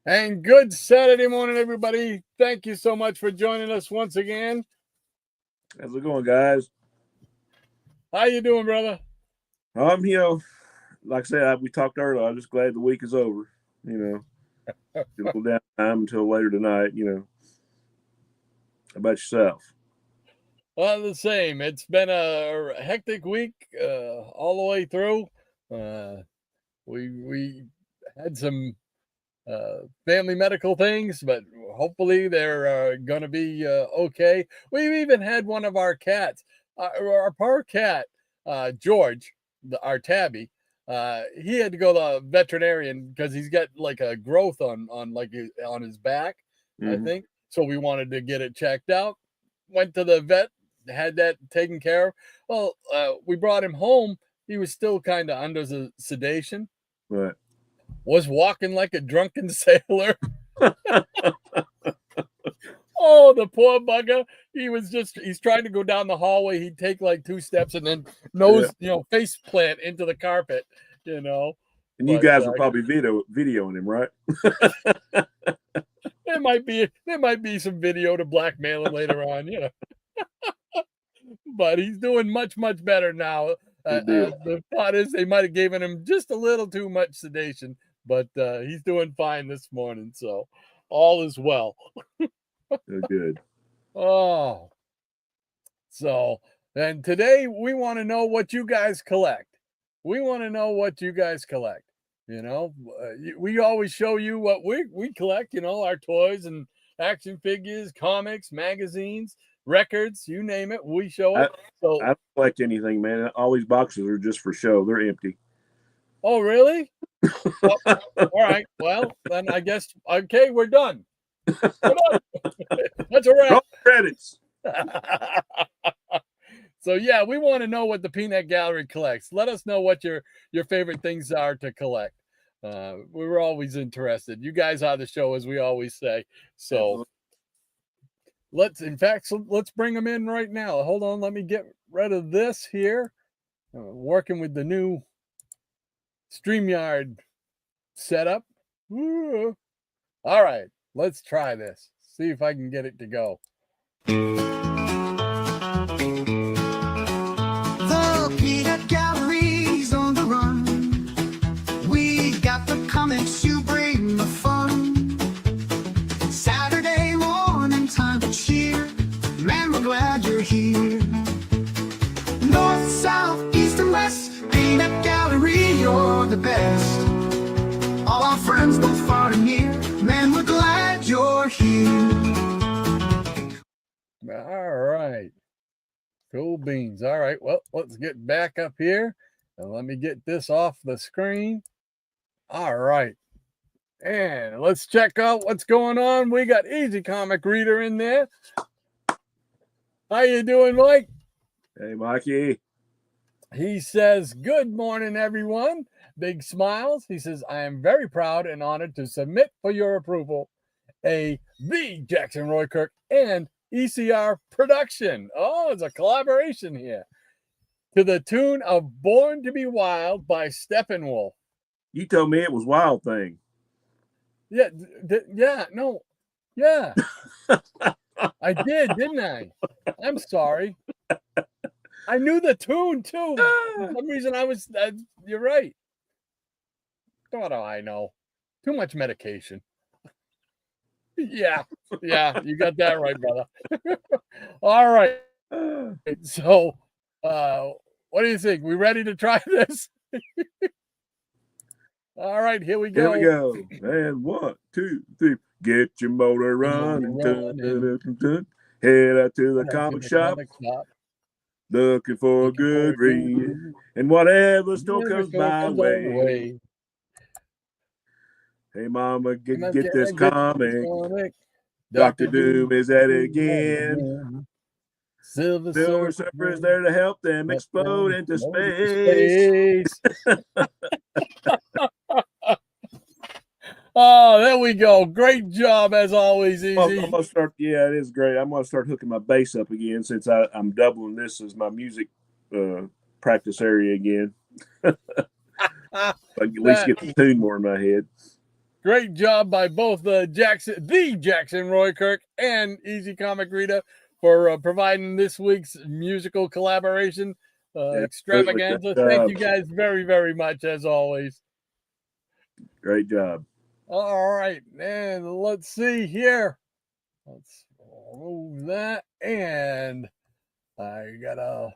And good Saturday morning, everybody. Thank you so much for joining us once again. How's it going, guys? How you doing, brother? I'm, like I said, we talked earlier. I'm just glad the week is over. Simple downtime until later tonight. How about yourself? Well, the same. It's been a hectic week all the way through. We had some family medical things, but hopefully they're going to be okay. We've even had one of our cats, our poor cat, George, our tabby. He had to go to a veterinarian because he's got like a growth on his back, I think. So we wanted to get it checked out. Went to the vet, had that taken care of. Well, we brought him home. He was still kind of under the sedation. Right. Was walking like a drunken sailor. Oh, the poor bugger. He's trying to go down the hallway. He'd take like 2 steps and then face plant into the carpet, And you guys were probably videoing him, right? There might be some video to blackmail him later on, But he's doing much, much better now. The thought is they might have given him just a little too much sedation, but he's doing fine this morning, so all is well. Good. Oh, so and today we want to know what you guys collect. We want to know what you guys collect. We always show you what we collect. Our toys and action figures, comics, magazines, records, you name it. We show it. I don't collect anything, man. All these boxes are just for show. They're empty. Oh, really? All right. Well, then I guess okay. We're done. That's a wrap. Credits. So yeah, we want to know what the Peanut Gallery collects. Let us know what your favorite things are to collect. We're always interested. You guys are the show, as we always say. So let's bring them in right now. Hold on, let me get rid of this here. Working with the new StreamYard setup. Ooh. All right, let's try this. See if I can get it to go. The Peanut Gallery's on the run. We got the comics, you bring the fun. Saturday morning, time to cheer. Man, we're glad you're here. North, south, east, and west, Peanut Gallery, you're the best. All our friends, both far and near. Man, we're glad you're here. All right. Cool beans. All right. Well, let's get back up here. And let me get this off the screen. All right. And let's check out what's going on. We got Easy Comic Reader in there. How you doing, Mike? Hey, Mikey. He says, good morning, everyone. Big smiles. He says, I am very proud and honored to submit for your approval the Jackson Roykirk and ECR production. Oh, it's a collaboration here. To the tune of Born to be Wild by Steppenwolf. You told me it was Wild Thing. Yeah. I did, didn't I? I'm sorry. I knew the tune too. For some reason you're right. What do I know? Too much medication. Yeah, you got that right, brother. All right. So, what do you think? We ready to try this? All right, here we go. Here we go. And 1, 2, 3. Get your motor running. Head out to the comic shop. Looking for a good read. And whatever store comes my way. Hey, Mama, get this comic. Dr. Doom is at it again. Silver Surfer is there to help them explode into space. Oh, there we go. Great job, as always, Easy. I'm gonna start. Yeah, it is great. I'm going to start hooking my bass up again since I'm doubling this as my music practice area again. I can at least get the tune more in my head. Great job by both the Jackson Roykirk and Easy Comic Rita for providing this week's musical collaboration extravaganza. Thank you guys very, very much, as always. Great job. All right, and let's see here. Let's remove that, and I gotta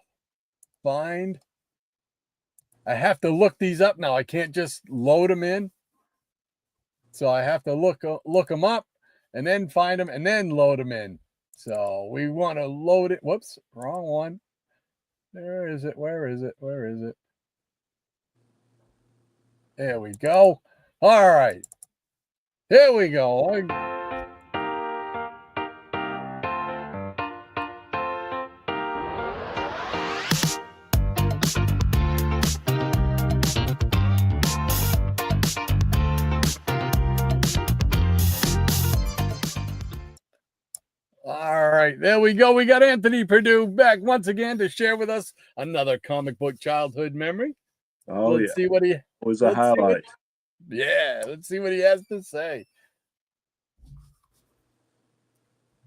find. I have to look these up now. I can't just load them in. So I have to look them up and then find them and then load them in. So we want to load it. Whoops, wrong one. Where is it? Where is it? Where is it? There we go. All right. Here we go. All right, there we go. We got Anthony Perdue back once again to share with us another comic book childhood memory. Oh, let's see what he was a highlight. Let's see what he has to say.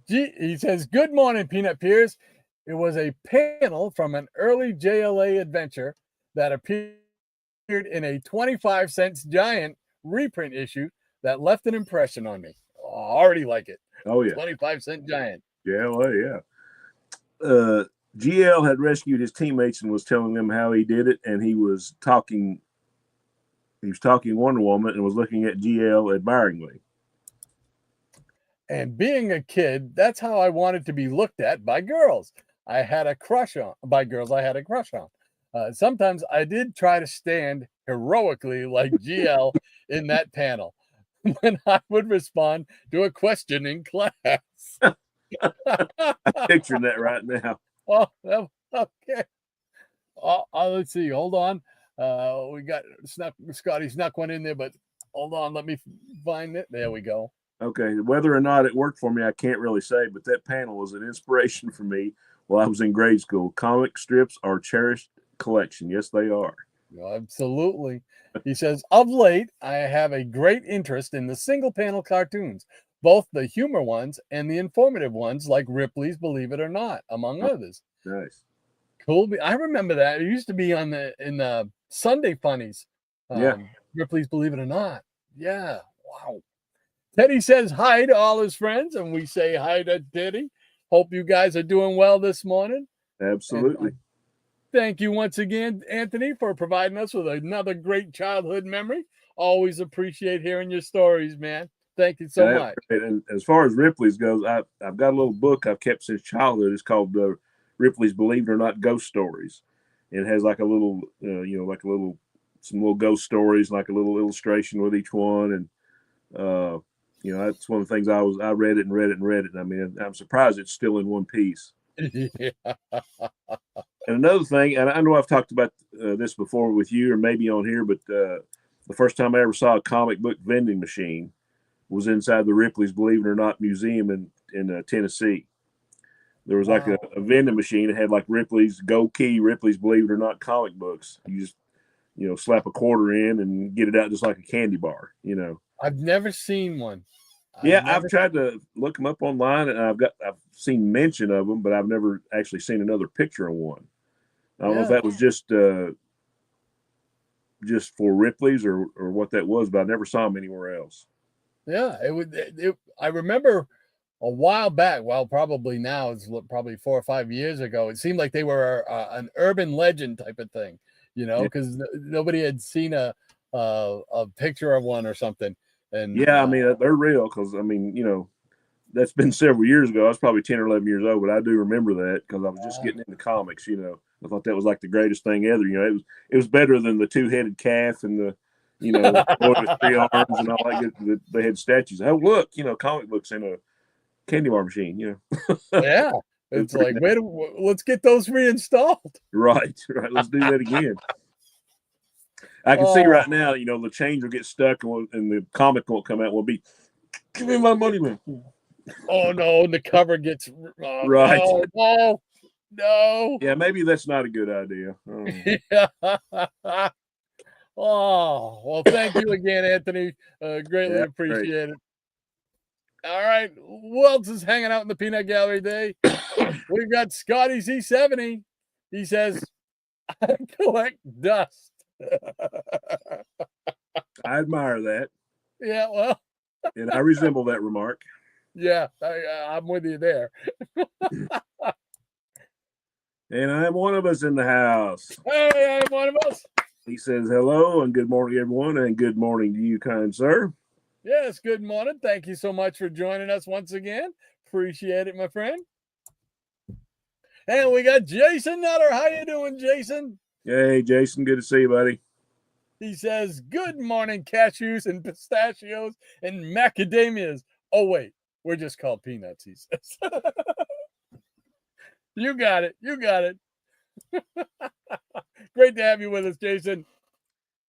He says, "Good morning, Peanut Peers. It was a panel from an early JLA adventure that appeared in a 25-cent giant reprint issue that left an impression on me. Oh, I already like it. Oh, yeah. 25-cent giant. Yeah, well, yeah. GL had rescued his teammates and was telling them how he did it, and he was talking Wonder Woman and was looking at GL admiringly. And being a kid, that's how I wanted to be looked at by girls. I had a crush on. Sometimes I did try to stand heroically like GL in that panel when I would respond to a question in class." I'm picturing that right now. Oh, okay. Let's see. Hold on. We got Scotty snuck one in there, but hold on. Let me find it. There we go. Okay. Whether or not it worked for me, I can't really say, but that panel was an inspiration for me while I was in grade school. Comic strips are cherished collection. Yes, they are. Absolutely. He says, "Of late, I have a great interest in the single panel cartoons, both the humor ones and the informative ones, like Ripley's Believe It or Not, among others." Nice. Cool. I remember that. It used to be in the Sunday Funnies. Ripley's Believe It or Not. Yeah. Wow. Teddy says hi to all his friends, and we say hi to Teddy. Hope you guys are doing well this morning. Absolutely. And thank you once again, Anthony, for providing us with another great childhood memory. Always appreciate hearing your stories, man. Thank you so much. And as far as Ripley's goes, I've got a little book I've kept since childhood. It's called Ripley's Believe It or Not Ghost Stories. And it has like a little, some little ghost stories, like a little illustration with each one. And, that's one of the things I read it. And I mean, I'm surprised it's still in one piece. Yeah. And another thing, and I know I've talked about this before with you or maybe on here, but the first time I ever saw a comic book vending machine was inside the Ripley's Believe It or Not Museum in Tennessee. There was like a vending machine that had like Ripley's Go Key, Ripley's Believe It or Not comic books. You just, slap a quarter in and get it out just like a candy bar, I've never seen one. I've tried to look them up online, and I've seen mention of them, but I've never actually seen another picture of one. I don't know if that was just for Ripley's or what that was, but I never saw them anywhere else. Yeah, I remember a while back. Well, probably now it's probably 4 or 5 years ago. It seemed like they were an urban legend type of thing, because nobody had seen a picture of one or something. And I mean, they're real because that's been several years ago. I was probably 10 or 11 years old, but I do remember that because I was just getting into comics. I thought that was like the greatest thing ever. It was better than the 2-headed calf and the boy with 3 arms and all that. They had statues. Oh, look, comic books in a candy bar machine. Yeah, it's like, let's get those reinstalled. Right. Let's do that again. I can see right now, the change will get stuck and the comic won't come out. Will be, give me my money, man. Oh no, and the cover gets right. No. Yeah, maybe that's not a good idea. Oh, well, thank you again, Anthony. Greatly Yeah, appreciate it. All right. Who else is hanging out in the peanut gallery today? We've got Scotty Z70. He says, I collect dust. I admire that, Yeah, well, and I resemble that remark. yeah, I'm with you there. And I'm one of us in the house. Hey, I'm one of us. He says hello and good morning, everyone, and good morning to you, kind sir. Yes, good morning. Thank you so much for joining us once again. Appreciate it, my friend. And we got Jason Nutter. How you doing, Jason? Hey, Jason, good to see you, buddy. He says, good morning, cashews and pistachios and macadamias. Oh, wait, we're just called peanuts, he says. You got it. You got it. Great to have you with us, Jason.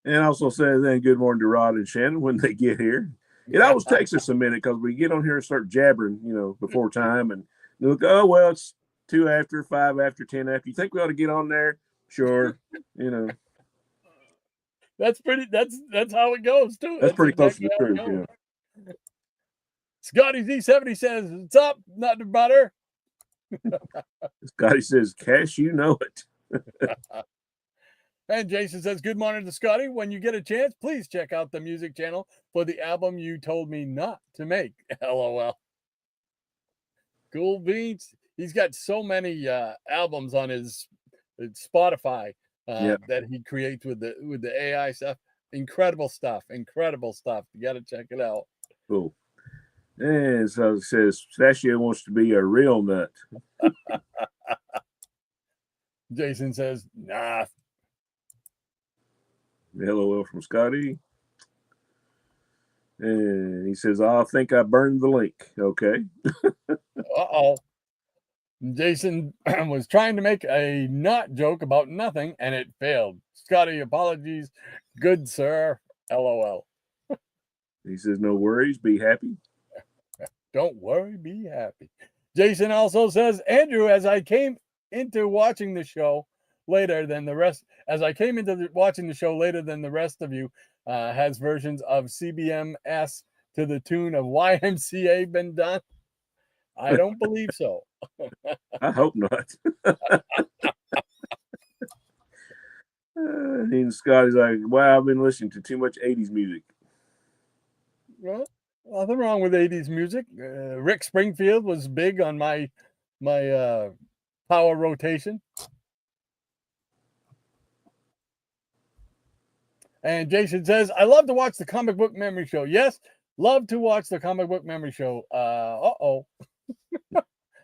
And also says then good morning to Rod and Shannon when they get here. It always takes us a minute because we get on here and start jabbering, before time, and they look, oh well, it's 2 after, 5 after, 10 after. You think we ought to get on there? Sure, That's how it goes too. That's pretty close to the exactly truth. Yeah. Scotty Z70 says, what's up, not the butter? Scotty says, Cash, you know it. And Jason says, good morning to Scotty. When you get a chance, please check out the music channel for the album you told me not to make. LOL. Cool beans. He's got so many albums on his Spotify that he creates with the AI stuff. Incredible stuff. Incredible stuff. You got to check it out. Cool. And so it says, Pistachio wants to be a real nut. Jason says, nah. LOL from Scotty. And he says, I think I burned the link. Okay. Uh-oh. Jason was trying to make a not joke about nothing, and it failed. Scotty, apologies. Good, sir. LOL. He says, no worries. Be happy. Don't worry. Be happy. Jason also says, Andrew, as I came into watching the show later than the rest of you, has versions of CBMS to the tune of YMCA been done? I don't believe so. I hope not. And Scotty's like, wow, I've been listening to too much 80s music. Well, nothing wrong with 80s music. Rick Springfield was big on my power rotation. And Jason says, I love to watch the Comic Book Memory Show. Yes, love to watch the Comic Book Memory Show. Uh-oh.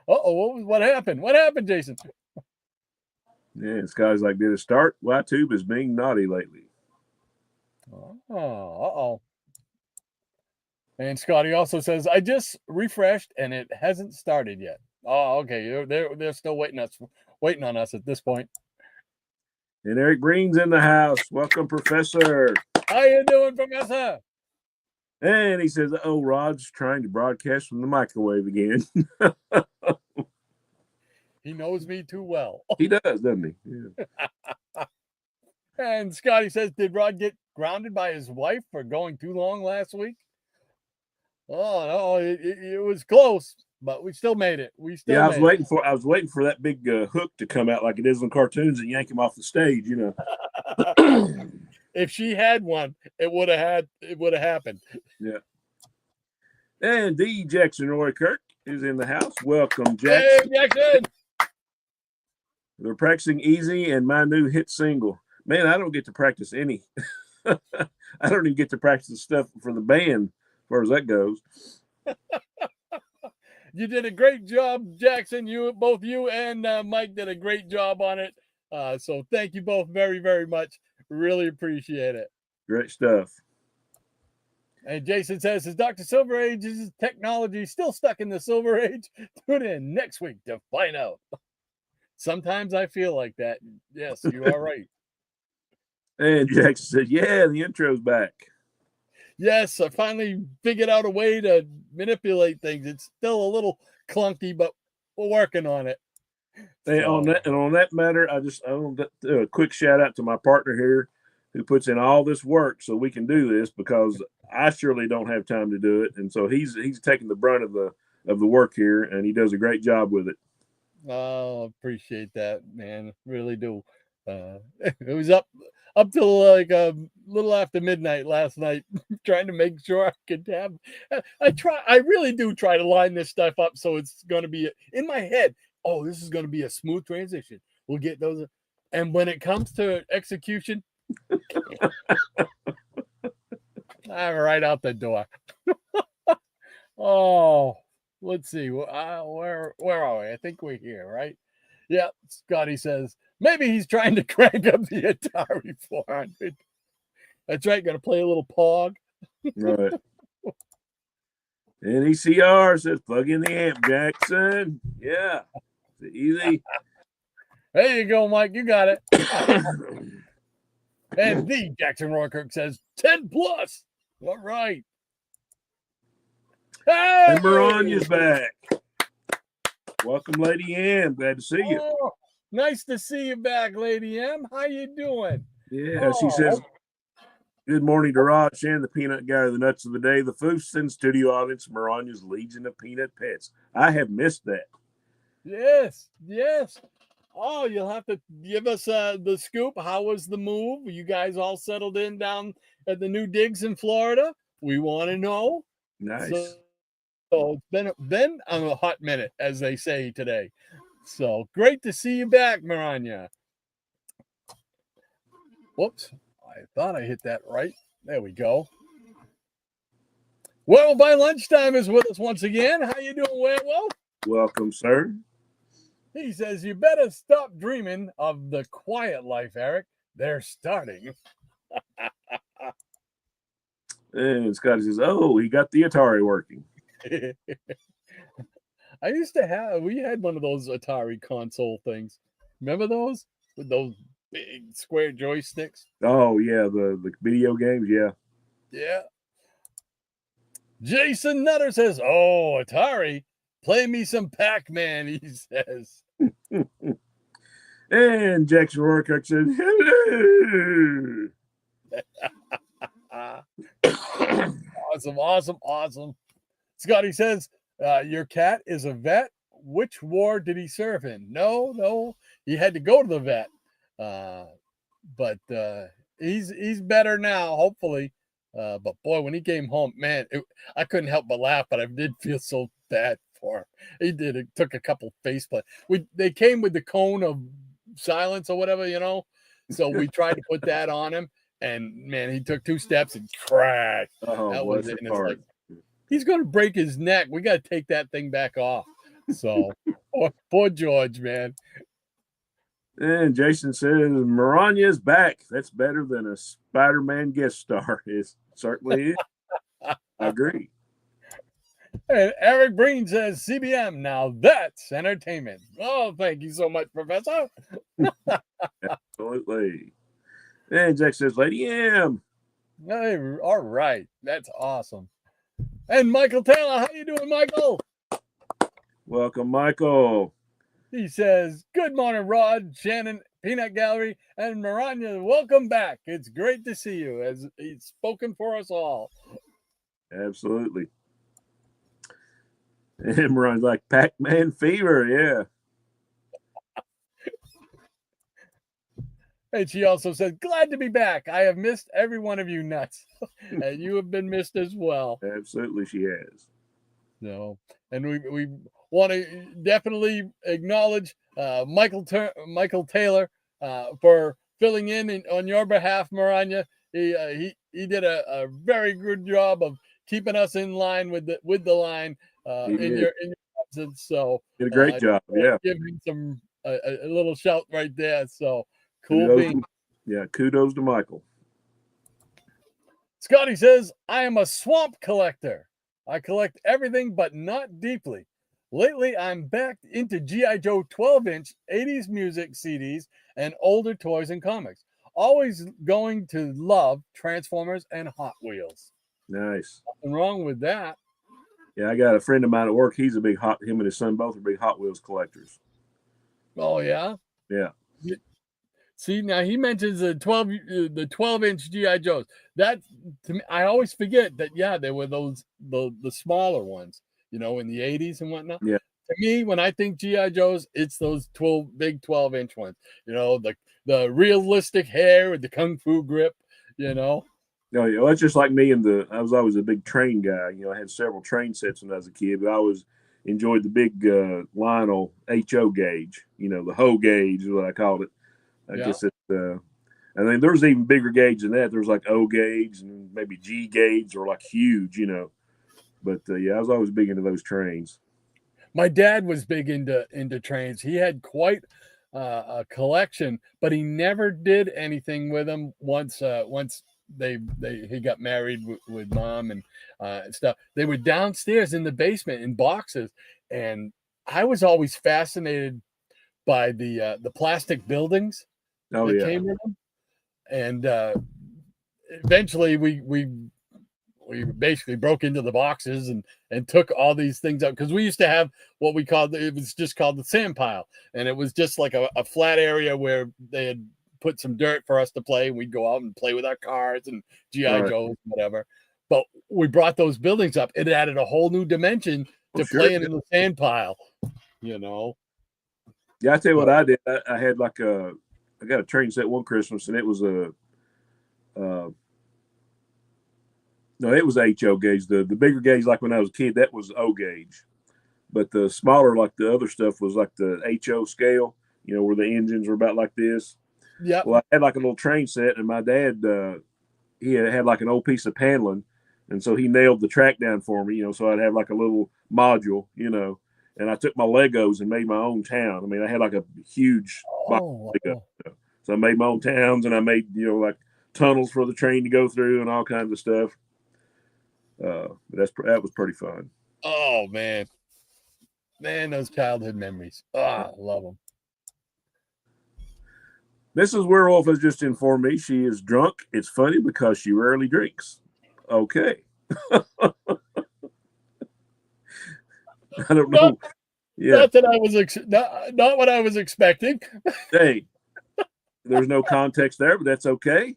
What happened? What happened, Jason? Yeah, Scotty's like, did it start? YTube is being naughty lately. Uh-oh. And Scotty also says, I just refreshed and it hasn't started yet. Oh, okay. They're still waiting on us at this point. And Eric Breen's in the house. Welcome, Professor. How you doing, Professor? And he says, oh, Rod's trying to broadcast from the microwave again. He knows me too well. He does, doesn't he? Yeah. And Scotty says, did Rod get grounded by his wife for going too long last week? Oh, no, it was close, but we still made it. I was waiting for that big hook to come out like it is in cartoons and yank him off the stage, If she had one, it would have happened. Yeah. And D. Jackson Roy Kirk is in the house. Welcome, Jackson. Hey, Jackson. They're practicing Easy and my new hit single. Man, I don't get to practice any. I don't even get to practice the stuff for the band as far as that goes. You did a great job, Jackson. Both you and Mike did a great job on it. So thank you both very, very much. Really appreciate it. Great stuff. And Jason says, is Dr. Silver Age's technology still stuck in the Silver Age? Tune in next week to find out. Sometimes I feel like that. Yes, you are right. And Jackson said, yeah, the intro's back. Yes, I finally figured out a way to manipulate things. It's still a little clunky, but we're working on it. And on that matter, I want a quick shout out to my partner here, who puts in all this work so we can do this, because I surely don't have time to do it. And so he's taking the brunt of the work here, and he does a great job with it. Oh, appreciate that, man. Really do. It was up till like a little after midnight last night, trying to make sure I could have. I really do try to line this stuff up so it's going to be in my head. Oh, this is going to be a smooth transition. We'll get those, and when it comes to execution, I'm right out the door. Oh, let's see. Where are we? I think we're here, right? Yeah. Scotty says maybe he's trying to crank up the Atari 400. That's right. Going to play a little Pog. Right. NECR says plug in the amp, Jackson. Yeah. Easy. There you go, Mike. You got it. And the Jackson Roykirk says 10 plus. All right. Hey! And Marania's back. Welcome, Lady M. Glad to see you. Oh, nice to see you back, Lady M. How you doing? Yeah, she says, good morning to Rod, Shannon, the peanut guy, the nuts of the day, the Foose and studio audience, Marania's Legion of Peanut Pets. I have missed that. Yes, yes. Oh, you'll have to give us the scoop. How was the move? You guys all settled in down at the new digs in Florida? We want to know. Nice. So it's been a hot minute, as they say today. So great to see you back, Marania. Whoops. I thought I hit that right. There we go. Well, by lunchtime is with us once again. How you doing, Werewolf? Welcome, sir. He says, you better stop dreaming of the quiet life, Eric. They're starting. And Scotty says, oh, he got the Atari working. I used to we had one of those Atari console things. Remember those? With those big square joysticks? Oh, yeah, the video games, yeah. Yeah. Jason Nutter says, oh, Atari, play me some Pac-Man, he says. And Jackson Rourke said, hello. Awesome. Scotty says, your cat is a vet. Which war did he serve in? No, he had to go to the vet. But he's better now, hopefully. But boy, when he came home, man, I couldn't help but laugh, but I did feel so bad for him. It took a couple face plants. They came with the cone of silence or whatever, so we tried to put that on him, and man, he took 2 steps and crashed. That was it. And it's like, he's gonna break his neck. We got to take that thing back off. So poor George, man. And Jason says Marania's back. That's better than a Spider-Man guest star. It certainly is. I agree. And Eric Breen says CBM. Now that's entertainment. Oh, thank you so much, Professor. Absolutely. And Jack says, Lady M. Hey, all right. That's awesome. And Michael Taylor, how you doing, Michael? Welcome, Michael. He says, good morning, Rod, Shannon, Peanut Gallery, and Marania. Welcome back. It's great to see you, as he's spoken for us all. Absolutely. And Marania's like, Pac-Man fever, yeah. And she also said, glad to be back. I have missed every one of you nuts. And you have been missed as well. Absolutely, she has. No, and we want to definitely acknowledge Michael Taylor for filling in on your behalf, Marania. He did a very good job of keeping us in line with the line in your absence. So did a great job. Yeah, give him some a little shout right there. So cool. Kudos to Michael. Scotty says, I am a swamp collector. I collect everything, but not deeply. Lately, I'm back into G.I. Joe 12-inch 80s music CDs and older toys and comics. Always going to love Transformers and Hot Wheels. Nice. Nothing wrong with that. Yeah, I got a friend of mine at work. He's him and his son both are big Hot Wheels collectors. Oh, yeah? Yeah. See, now he mentions the 12-inch GI Joes. That, to me, I always forget that. Yeah, there were those the smaller ones, in the 80s and whatnot. Yeah. To me, when I think GI Joes, it's those big 12-inch ones. The realistic hair with the kung fu grip. No, yeah, that's just like me. I was always a big train guy. I had several train sets when I was a kid, but I always enjoyed the big Lionel HO gauge. The hoe gauge is what I called it. I guess it's. And then there's even bigger gauge than that. There's like O gauge and maybe G gauge or like huge. But yeah, I was always big into those trains. My dad was big into trains. He had quite a collection, but he never did anything with them. Once he got married with mom and stuff. They were downstairs in the basement in boxes, and I was always fascinated by the plastic buildings that came with them. And eventually we basically broke into the boxes and took all these things out, because we used to have what we called, it was just called the sand pile, and it was just like a flat area where they had put some dirt for us to play. We'd go out and play with our cars and GI Joes, whatever. But we brought those buildings up. It added a whole new dimension to playing in the sand pile. Yeah, I tell you what I did. I had I got a train set one Christmas, and it was no, it was HO gauge. The bigger gauge, like when I was a kid, that was O gauge. But the smaller, like the other stuff, was like the HO scale, where the engines were about like this. Yeah. Well, I had like a little train set, and my dad, he had like an old piece of paneling, and so he nailed the track down for me, so I'd have like a little module, and I took my Legos and made my own town. I mean, I had like a huge Lego. So I made my own towns, and I made, like tunnels for the train to go through and all kinds of stuff. But that was pretty fun. Oh, man, those childhood memories. I love them. Mrs. Werewolf has just informed me she is drunk. It's funny because she rarely drinks. Okay. I don't know. Not that I was not what I was expecting. Hey, there's no context there, but that's okay.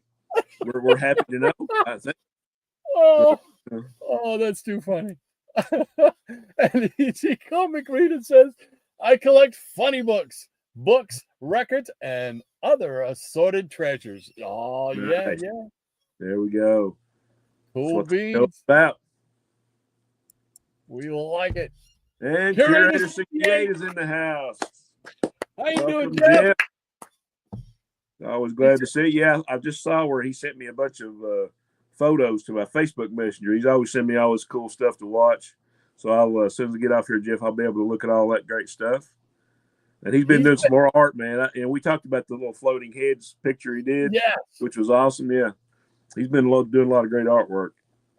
We're happy to know, I think. Oh, that's too funny. And Comic Reader says, I collect funny books, records, and other assorted treasures. Oh, nice. Yeah. There we go. Cool beans. About. We like it. And Curator 68 is in the house. How you doing, Jeff? Always glad to see you. Yeah, I just saw where he sent me a bunch of photos to my Facebook Messenger. He's always sending me all this cool stuff to watch. So I'll as soon as I get off here, Jeff, I'll be able to look at all that great stuff. And he's been doing some more art, man. And we talked about the little floating heads picture he did, which was awesome. Yeah, he's been doing a lot of great artwork.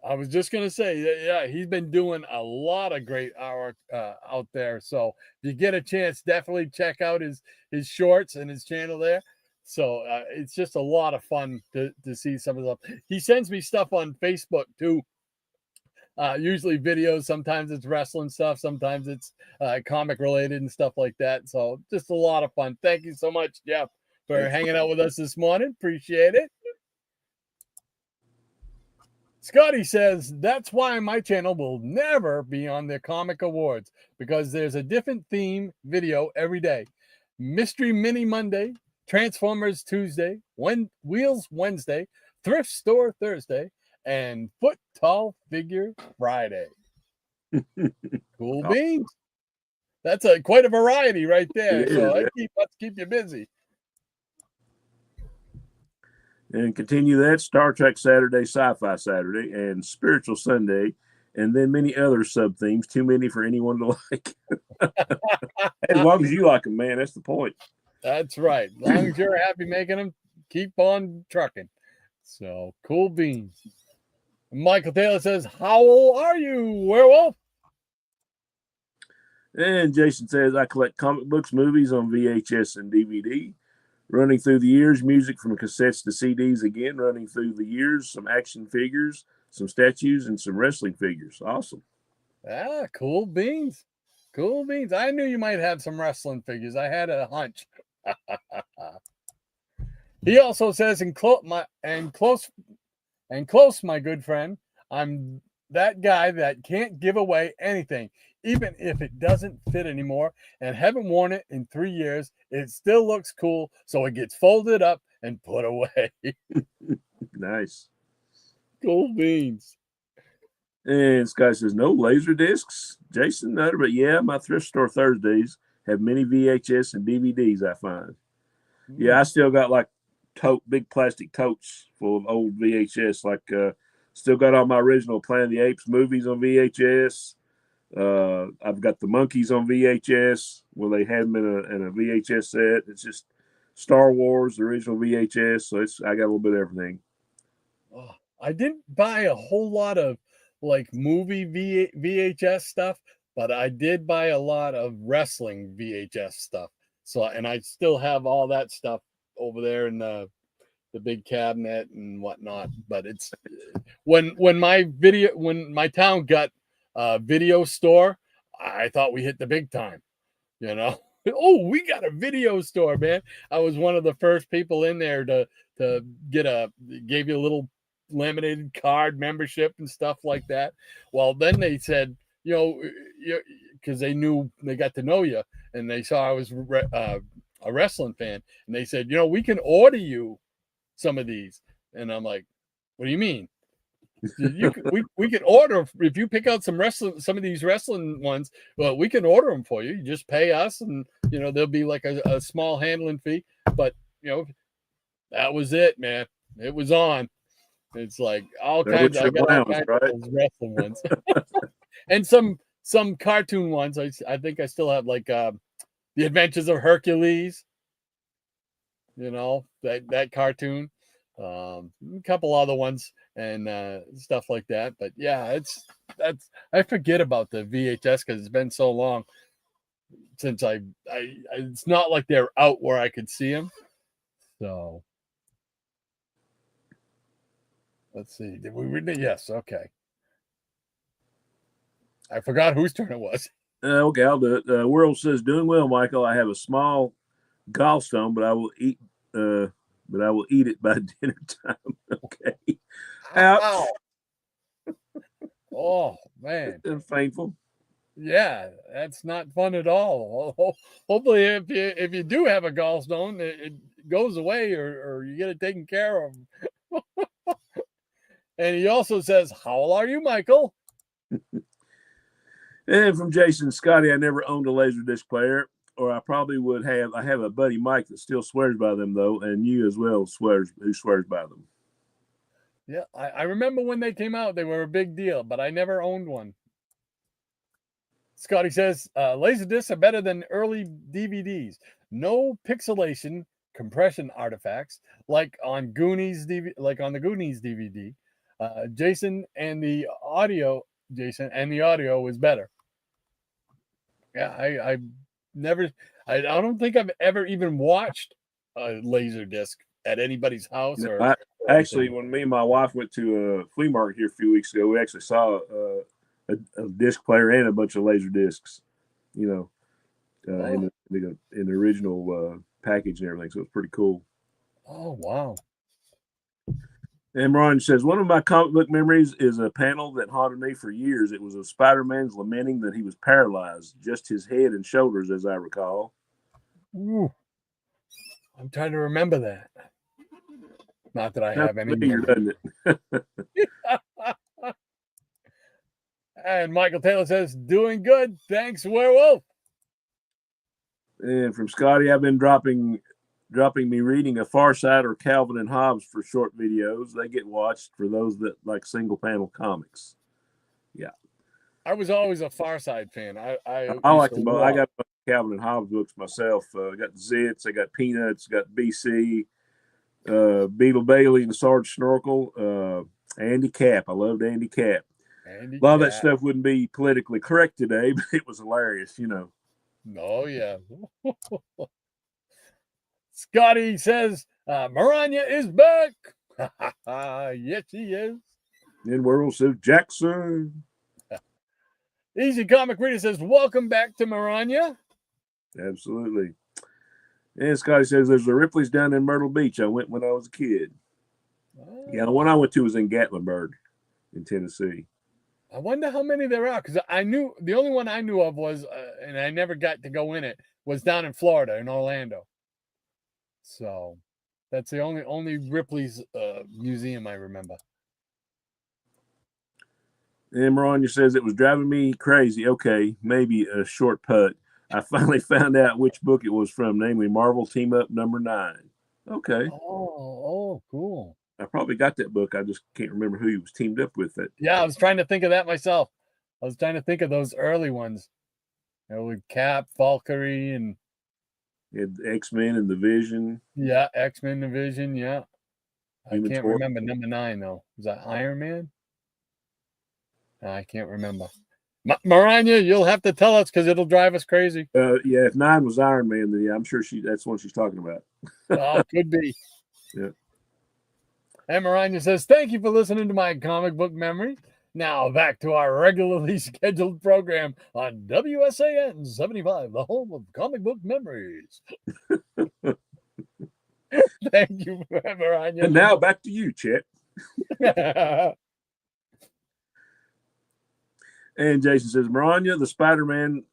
I was just going to say, yeah, he's been doing a lot of great artwork out there. So if you get a chance, definitely check out his shorts and his channel there. So it's just a lot of fun to see some of the stuff. He sends me stuff on Facebook too. Usually videos. Sometimes it's wrestling stuff. Sometimes it's comic related and stuff like that. So just a lot of fun. Thank you so much, Jeff, for hanging out with us this morning. Appreciate it. Scotty says, that's why my channel will never be on the Comic Awards, because there's a different theme video every day. Mystery Mini Monday, Transformers Tuesday, Wheels Wednesday, Thrift Store Thursday, and Foot Tall Figure Friday. Cool beans. That's quite a variety right there. So let's keep you busy. And continue that Star Trek Saturday, Sci-Fi Saturday, and Spiritual Sunday, and then many other sub-themes. Too many for anyone to like. As long as you like them, man, that's the point. That's right. As long as you're happy making them, keep on trucking. So, cool beans. Michael Taylor says, how old are you, Werewolf? And Jason says, I collect comic books, movies on VHS and DVD. Running through the years, music from cassettes to CDs again, running through the years, some action figures, some statues, and some wrestling figures. Awesome. Ah, cool beans. Cool beans. I knew you might have some wrestling figures. I had a hunch. He also says, close, my good friend, I'm that guy that can't give away anything, even if it doesn't fit anymore and haven't worn it in 3 years. It still looks cool, so it gets folded up and put away. Nice. Cool beans. And this guy says, no laser discs, Jason Nutter, but yeah, my thrift store Thursdays have many VHS and DVDs, I find. Yeah, I still got like big plastic totes full of old VHS. Like, still got all my original Planet of the Apes movies on VHS. I've got the Monkeys on VHS where they had them in a VHS set. It's just Star Wars, the original VHS. So I got a little bit of everything. Oh, I didn't buy a whole lot of like movie VHS stuff, but I did buy a lot of wrestling VHS stuff. So, and I still have all that stuff over there in the big cabinet and whatnot. But it's when my town got a video store, I thought we hit the big time, you know. Oh, we got a video store, man. I was one of the first people in there to gave you a little laminated card membership and stuff like that. Well, then they said, you know, because they knew, they got to know you and they saw I was a wrestling fan, and they said, you know, we can order you some of these. And I'm like, what do you mean? We can order if you pick out some of these wrestling ones. Well, we can order them for you. You just pay us, and you know there'll be like a small handling fee. But you know, that was it, man. It was on. It's like all kinds. I got all kinds of those wrestling ones, and some cartoon ones. I think I still have like the Adventures of Hercules. You know that cartoon. A couple other ones and stuff like that. But yeah, I forget about the VHS because it's been so long since I it's not like they're out where I could see them. So let's see. Did we read it? Yes. Okay. I forgot whose turn it was. Okay, I'll do it. World says, doing well, Michael. I have a small gallstone, but I will eat it by dinner time. Okay. Ouch. Oh man. That's painful. Yeah, that's not fun at all. Hopefully if you do have a gallstone, it goes away or you get it taken care of. And he also says, how old are you, Michael? And from Jason, Scotty, I never owned a Laserdisc player, or I probably would have. I have a buddy, Mike, that still swears by them, though, and you as well who swears by them. Yeah, I remember when they came out, they were a big deal, but I never owned one. Scotty says, Laserdiscs are better than early DVDs. No pixelation compression artifacts like on Goonies on the Goonies DVD. Jason and the audio is better. Yeah, I don't think I've ever even watched a Laserdisc at anybody's house. No, actually, when me and my wife went to a flea market here a few weeks ago, we actually saw a disc player and a bunch of laser discs, you know, in the original package and everything. So it's pretty cool. Oh, wow. And Ron says, one of my comic book memories is a panel that haunted me for years. It was of Spider-Man's lamenting that he was paralyzed, just his head and shoulders, as I recall. Ooh. I'm trying to remember that. Not that I have any. Doesn't it? And Michael Taylor says, doing good. Thanks, Werewolf. And from Scotty, I've been dropping me reading a Far Side or Calvin and Hobbes for short videos. They get watched for those that like single panel comics. Yeah. I was always a Far Side fan. I like them both. I got Calvin and Hobbes books myself. I got Zits, I got Peanuts, got BC, Beetle Bailey and Sarge Snorkel, Andy Capp. I loved Andy Capp. A lot of that stuff wouldn't be politically correct today, but it was hilarious, you know. Oh, yeah. Scotty says, Maranya is back. Yes, she is. Then World says, Jackson. Easy Comic Reader says, welcome back to Maranya. Absolutely. And Scotty says there's a Ripley's down in Myrtle Beach. I went when I was a kid. Yeah, the one I went to was in Gatlinburg in Tennessee. I wonder how many there are, because I knew the only one I knew of was, and I never got to go in it, was down in Florida in Orlando. So that's the only Ripley's museum I remember. And Maranya says it was driving me crazy. Okay, maybe a short putt. I finally found out which book it was from, namely Marvel Team Up #9. Okay. Oh, cool. I probably got that book. I just can't remember who he was teamed up with. It. Yeah, I was trying to think of that myself. I was trying to think of those early ones, with Cap, Valkyrie, and X-Men and the Vision. Yeah, X-Men Division. Yeah, Human I can't Torch. remember #9 though. Was that Iron Man? I can't remember. Maranya, you'll have to tell us because it'll drive us crazy. Yeah, if 9 was Iron Man, then yeah, I'm sure that's what she's talking about. Oh, could be. Yeah. And Maranya says, "Thank you for listening to my comic book memory. Now back to our regularly scheduled program on WSAN 75, the home of comic book memories." Thank you, Maranya. And now back to you, Chet. And Jason says, Maranya, the Spider-Man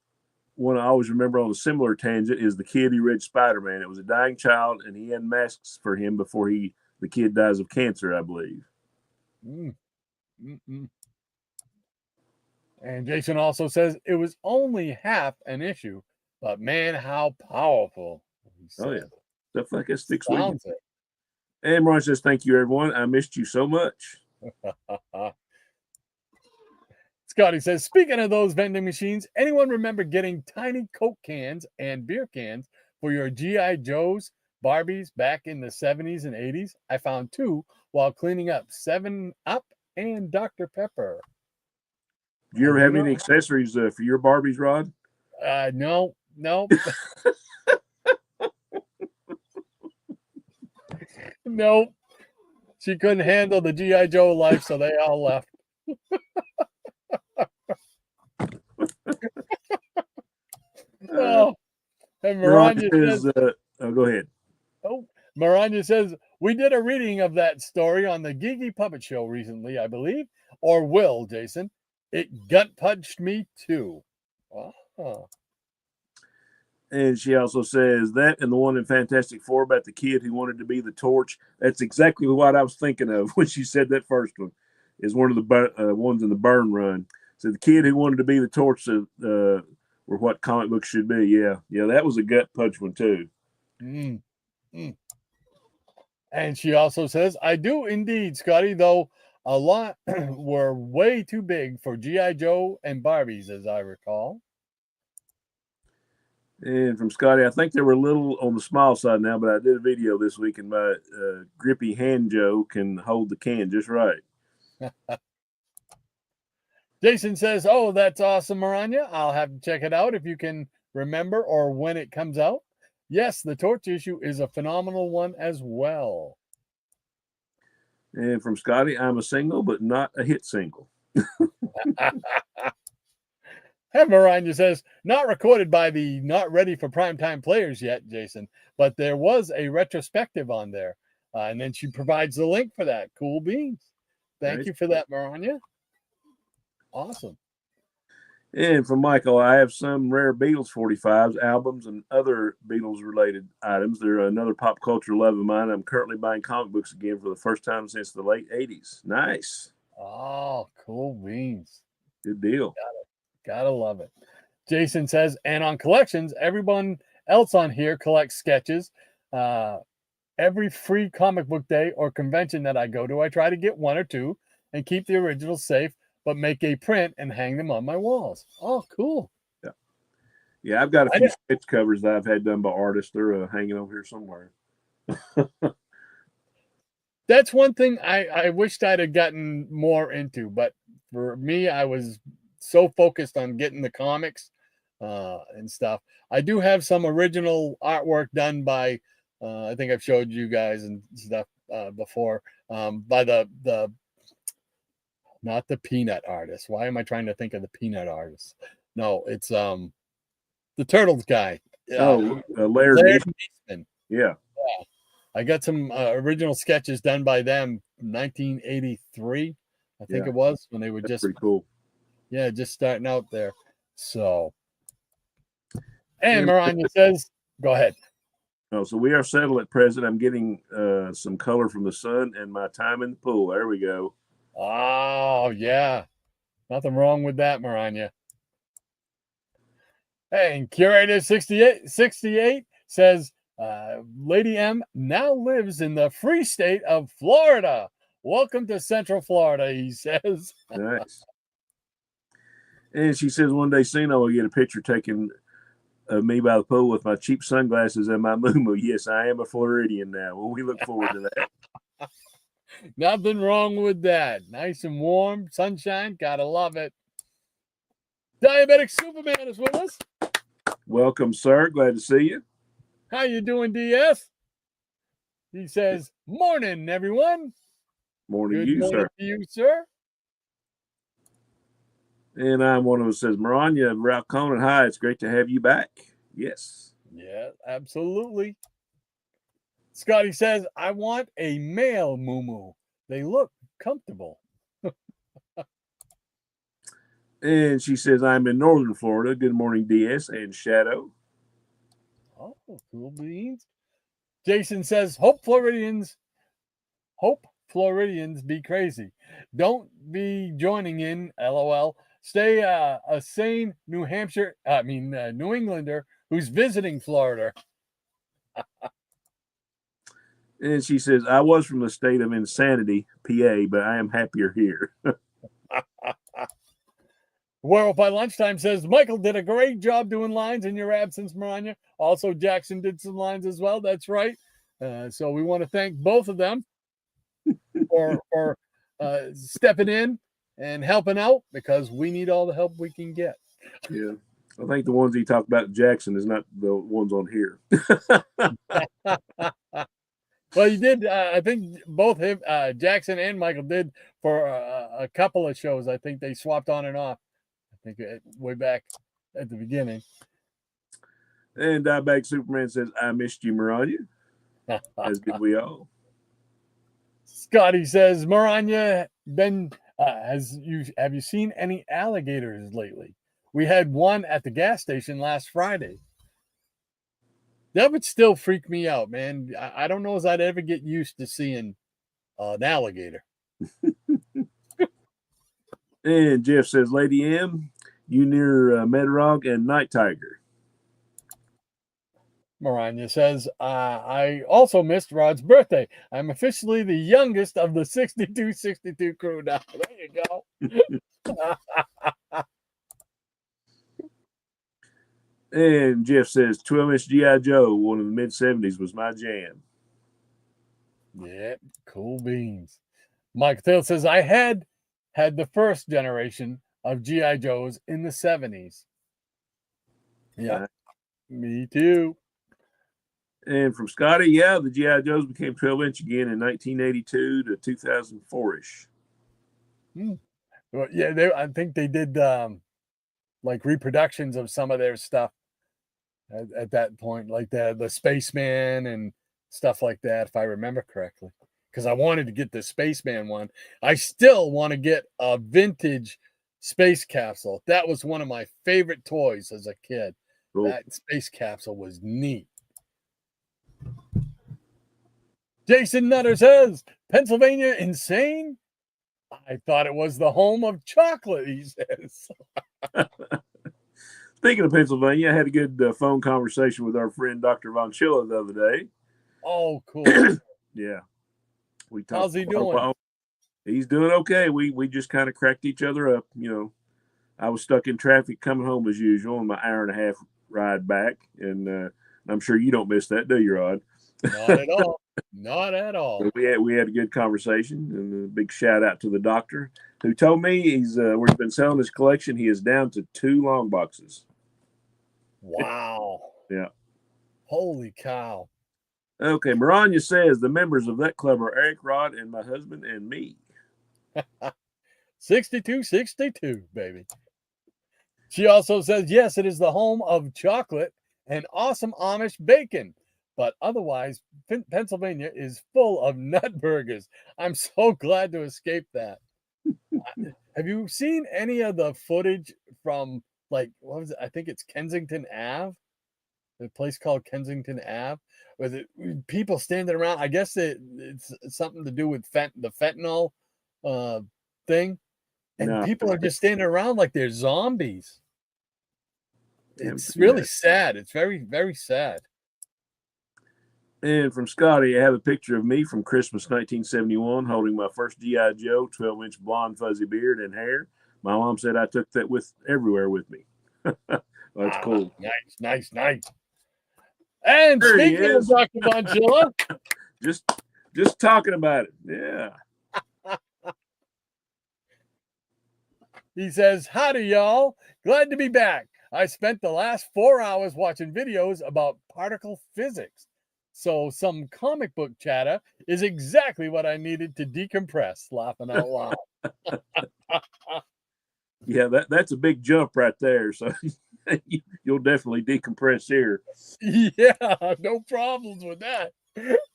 one I always remember on a similar tangent is the kid who read Spider-Man. It was a dying child, and he unmasks for him before the kid dies of cancer, I believe. And Jason also says it was only half an issue, but man, how powerful. Oh, yeah. Stuff like that sticks with you. It. And Maranya says, thank you, everyone. I missed you so much. Scotty says, speaking of those vending machines, anyone remember getting tiny Coke cans and beer cans for your G.I. Joes, Barbies back in the 70s and 80s? I found 2 while cleaning up 7-Up and Dr. Pepper. Do you ever have any accessories for your Barbies, Rod? No. Nope. She couldn't handle the G.I. Joe life, so they all left. Oh, and Maranya says, go ahead. Oh, Maranya says, we did a reading of that story on the Geeky Puppet Show recently, I believe, or will, Jason. It gut punched me too. Oh. And she also says that and the one in Fantastic Four about the kid who wanted to be the Torch. That's exactly what I was thinking of when she said that first one. Is one of the ones in the Burn Run. So the kid who wanted to be the Torch were what comic books should be. Yeah, that was a gut punch one too. And she also says, I do indeed, Scotty, though a lot were way too big for G.I. Joe and Barbies, as I recall. And from Scotty, I think they were a little on the small side now, but I did a video this week, and my grippy hand Joe can hold the can just right. Jason says, oh, that's awesome, Maranya. I'll have to check it out if you can remember or when it comes out. Yes, the Torch issue is a phenomenal one as well. And from Scotty, I'm a single, but not a hit single. Maranya says, not recorded by the Not Ready for Primetime Players yet, Jason, but there was a retrospective on there. And then she provides the link for that. Cool beans. Thank you for that, Maranya. Awesome. And from Michael, I have some rare Beatles 45s, albums, and other Beatles-related items. They're another pop culture love of mine. I'm currently buying comic books again for the first time since the late 80s. Nice. Oh, cool beans. Good deal. Gotta love it. Jason says, and on collections, everyone else on here collects sketches. Every free comic book day or convention that I go to, I try to get 1 or 2 and keep the originals safe, but make a print and hang them on my walls. Oh, cool. Yeah, I've got a few sketch covers that I've had done by artists. They're hanging over here somewhere. That's one thing I wished I'd have gotten more into, but for me, I was so focused on getting the comics and stuff. I do have some original artwork done by, I think I've showed you guys and stuff before, by the not the peanut artist. Why am I trying to think of the peanut artist? No, it's the Turtles guy. Oh, Laird Laird and Eastman. yeah. I got some original sketches done by them, 1983, I think Yeah. it was, when they were That's just pretty cool. just starting out there. So, and And Maranya says, "Go ahead." oh, so we are settled at present. I'm getting some color from the sun and my time in the pool. There we go. Oh yeah, nothing wrong with that, Maranya. Hey, and Curator 68 says, Lady M now lives in the free state of Florida. Welcome to Central Florida, he says. Nice. And she says one day soon I will get a picture taken of me by the pool with my cheap sunglasses and my moo. Yes, I am a Floridian now. Well, we look forward to that. Nothing wrong with that. Nice and warm, sunshine, gotta love it. Diabetic Superman is with us. Welcome, sir. Glad to see you. How you doing, DS? He says, morning, everyone. Morning, Good you, morning sir. to you, sir. And I'm one of them says, Maranya, Ralph Conan, hi, it's great to have you back. Yes. Yeah, absolutely. Scotty says, I want a male moo. They look comfortable. And she says, I'm in northern Florida. Good morning, DS and Shadow. Oh, cool beans. Jason says, hope Floridians be crazy. Don't be joining in, LOL. Stay a sane New Englander who's visiting Florida. And she says, I was from the state of insanity, PA, but I am happier here. Well, by lunchtime says, Michael did a great job doing lines in your absence, Maranya. Also, Jackson did some lines as well. That's right. So we want to thank both of them for stepping in and helping out, because we need all the help we can get. Yeah. I think the ones he talked about Jackson is not the ones on here. Well, you did. I think both him, Jackson and Michael did for a couple of shows. I think they swapped on and off. I think way back at the beginning. And Diabetic Superman says, I missed you, Maranya. As did we all. Scotty says, Maranya, have you seen any alligators lately? We had one at the gas station last Friday. That would still freak me out, man. I don't know if I'd ever get used to seeing an alligator. And Jeff says, Lady M, you near Medrog and Night Tiger. Maranya says, I also missed Rod's birthday. I'm officially the youngest of the 62-62 crew now. There you go. And Jeff says, 12-inch G.I. Joe, one of the mid-70s, was my jam. Yeah, cool beans. Mike Taylor says, I had the first generation of G.I. Joes in the 70s. Yeah, me too. And from Scotty, yeah, the G.I. Joes became 12-inch again in 1982 to 2004-ish. Well, yeah, I think they did like reproductions of some of their stuff at that point, like the Spaceman and stuff like that, if I remember correctly. Because I wanted to get the Spaceman one. I still want to get a vintage space capsule. That was one of my favorite toys as a kid. Cool. That space capsule was neat. Jason Nutter says, Pennsylvania insane? I thought it was the home of chocolate, he says. Speaking of Pennsylvania, I had a good phone conversation with our friend Dr. Von Schiller the other day. Oh, cool. Yeah. We talked. How's he doing? He's doing okay. We just kind of cracked each other up. You know, I was stuck in traffic coming home as usual on my hour and a half ride back. And I'm sure you don't miss that, do you, Rod? Not at all. Not at all. So we had a good conversation, and a big shout out to the doctor who told me he's been selling his collection. He is down to 2 long boxes. Wow. Yeah. Holy cow. Okay, Maranya says the members of that club are Eric, Rod, and my husband and me. 62-62, baby. She also says, yes, it is the home of chocolate and awesome Amish bacon. But otherwise, Pennsylvania is full of nut burgers. I'm so glad to escape that. Have you seen any of the footage from, like, what was it? I think it's Kensington Ave, a place called Kensington Ave, with people standing around. I guess it's something to do with the fentanyl thing, and No, people are just standing around like they're zombies. haven't It's seen really that. sad. It's very, very sad. And from Scotty, I have a picture of me from Christmas 1971 holding my first G.I. Joe, 12-inch blonde fuzzy beard and hair. My mom said I took that with everywhere with me. That's cool. Nice. And There he speaking of is. Dr. Bonchilla, Just talking about it. Yeah. he says, "Howdy, y'all. Glad to be back. I spent the last 4 hours watching videos about particle physics. So some comic book chatter is exactly what I needed to decompress," laughing out loud. Yeah, that's a big jump right there. So you'll definitely decompress here. Yeah, no problems with that.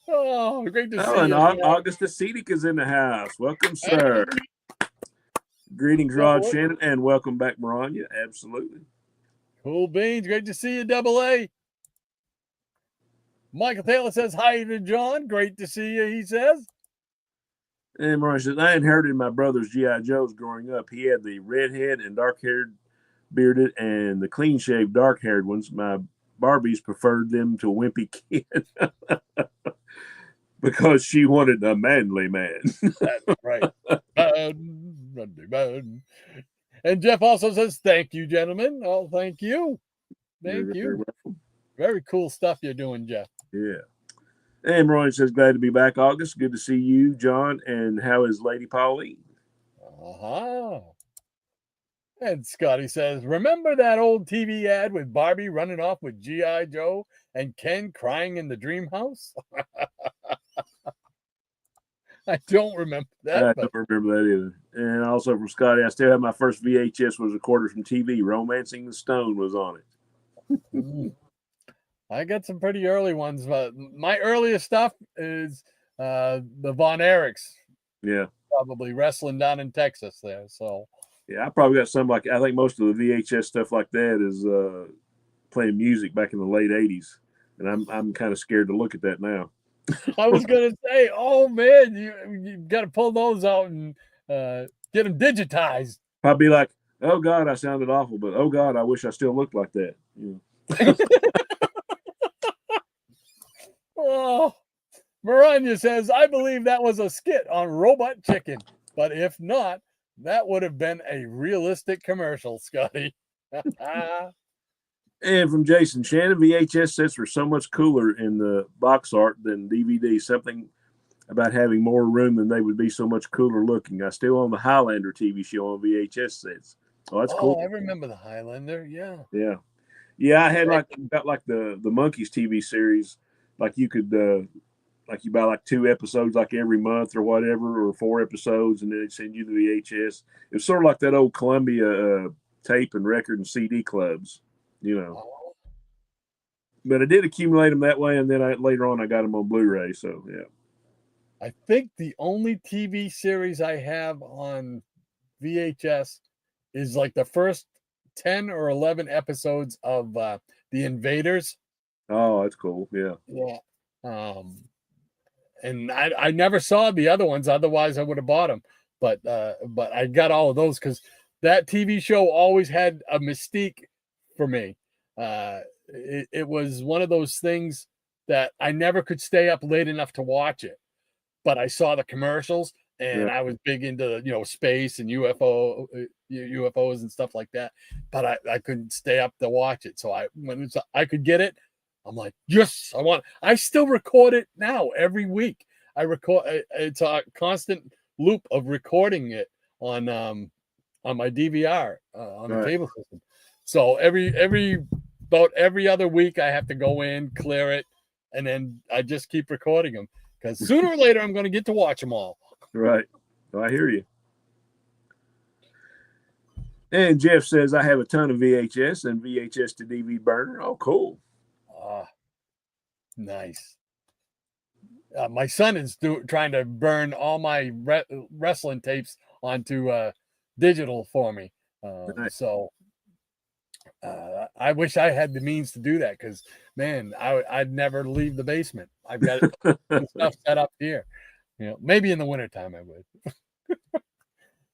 Oh, great to Oh, see and you, man. August Acetic is in the house. Welcome, Hey, sir. Greetings, Yeah, Rod what- Shannon, and welcome back, Maranya. Absolutely. cool beans. Great to see you, Double A. Michael Taylor says hi to John. Great to see you, he says. And Maranya says, I inherited my brother's G.I. Joes growing up. He had the redhead and dark-haired bearded and the clean-shaved dark-haired ones. My Barbies preferred them to Wimpy Kid because she wanted a manly man. That's right. Bad. And Jeff also says, thank you, gentlemen. Oh, thank you. Thank You're you. welcome. Very cool stuff you're doing, Jeff. Yeah. And Maranya says, glad to be back, August. Good to see you, John. And how is Lady Pauline? Uh-huh. And Scotty says, remember that old TV ad with Barbie running off with G.I. Joe and Ken crying in the dream house? I don't remember that. I But don't remember that either. And also from Scotty, I still have my first VHS was recorded from TV. Romancing the Stone was on it. I got some pretty early ones, but my earliest stuff is the Von Erichs. Yeah. Probably wrestling down in Texas there. So yeah, I probably got some like I think most of the VHS stuff like that is playing music back in the late '80s, and I'm kind of scared to look at that now. I was gonna say, oh man, you got to pull those out and get them digitized. I'd be like, oh God, I sounded awful, but oh God, I wish I still looked like that. Oh, Maranya says, I believe that was a skit on Robot Chicken, but if not, that would have been a realistic commercial, Scotty. And from Jason, Shannon, VHS sets were so much cooler in the box art than DVD. Something about having more room than they would be so much cooler looking. I still own the Highlander TV show on VHS sets. Oh, that's cool. I remember the Highlander. Yeah. Yeah. I had got the Monkeys TV series. Like you could like you buy like 2 episodes like every month or whatever, or 4 episodes, and then they send you the VHS. It was sort of like that old Columbia tape and record and CD clubs, But I did accumulate them that way, and then later on I got them on Blu-ray. So yeah. I think the only TV series I have on VHS is like the first 10 or 11 episodes of The Invaders. Oh, that's cool. Yeah. Yeah. And I never saw the other ones. Otherwise, I would have bought them. But I got all of those because that TV show always had a mystique for me. It was one of those things that I never could stay up late enough to watch it. But I saw the commercials, and I was big into space and UFOs and stuff like that. But I couldn't stay up to watch it. So when I could get it, I'm like, yes, I still record it now every week. I record. It's a constant loop of recording it on my DVR on the cable system. So about every other week, I have to go in, clear it, and then I just keep recording them because sooner or later I'm going to get to watch them all. Right. I hear you. And Jeff says, I have a ton of VHS and VHS to DVD burner. Oh, cool. Nice. My son is trying to burn all my wrestling tapes onto digital for me. Nice. So I wish I had the means to do that because, man, I'd never leave the basement. I've got stuff set up here. Maybe in the wintertime I would.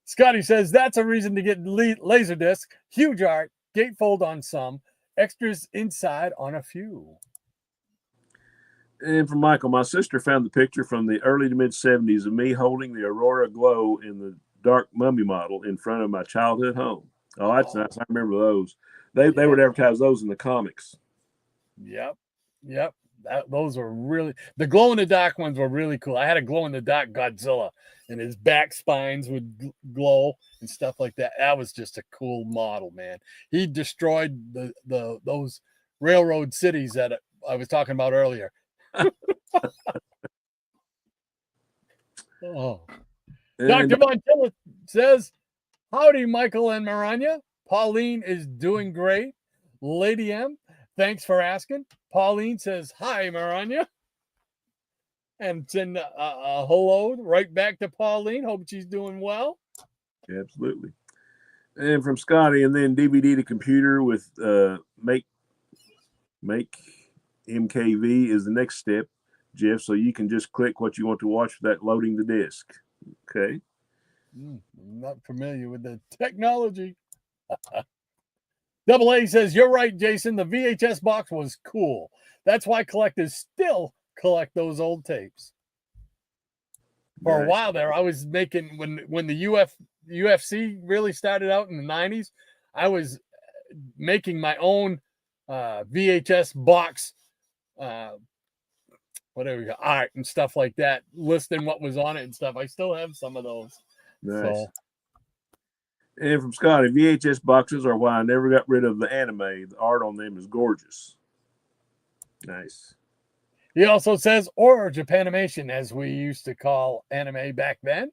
Scotty says that's a reason to get Laserdisc. Huge art, gatefold on some, extras inside on a few. And from Michael, my sister found the picture from the early to mid 70s of me holding the Aurora Glow in the dark mummy model in front of my childhood home. Oh, that's nice. I remember those. They would advertise those in the comics. Yep. Those were really, the glow in the dark ones were really cool. I had a glow in the dark Godzilla, and his back spines would glow and stuff like that. That was just a cool model, man. He destroyed those railroad cities that I was talking about earlier. Dr. Montilla says, howdy, Michael and Maranya. Pauline is doing great. Lady M, thanks for asking. Pauline says, hi, Maranya. And send a hello right back to Pauline. Hope she's doing well. Absolutely. And from Scotty, and then DVD to computer with make MKV is the next step, Jeff. So you can just click what you want to watch without loading the disc. Okay. I'm not familiar with the technology. Double A says, you're right, Jason. The VHS box was cool. That's why collectors still collect those old tapes. For a while there, I was making, when the UFC really started out in the 90s, I was making my own VHS box, whatever, art and stuff like that, listing what was on it and stuff. I still have some of those. Nice. So. And from Scotty, VHS boxes are why I never got rid of the anime. The art on them is gorgeous. Nice. He also says, or Japanimation, as we used to call anime back then.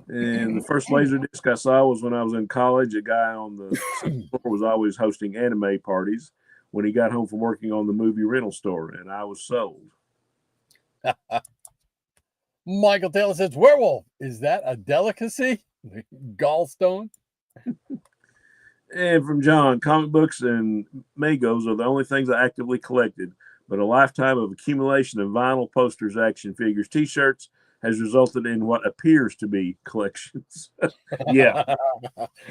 And the first laser disc I saw was when I was in college. A guy on the floor was always hosting anime parties when he got home from working on the movie rental store, and I was sold. Michael Taylor says, werewolf, is that a delicacy? Gallstone. And from John, comic books and Magos are the only things I actively collected, but a lifetime of accumulation of vinyl posters, action figures, T-shirts has resulted in what appears to be collections. Yeah.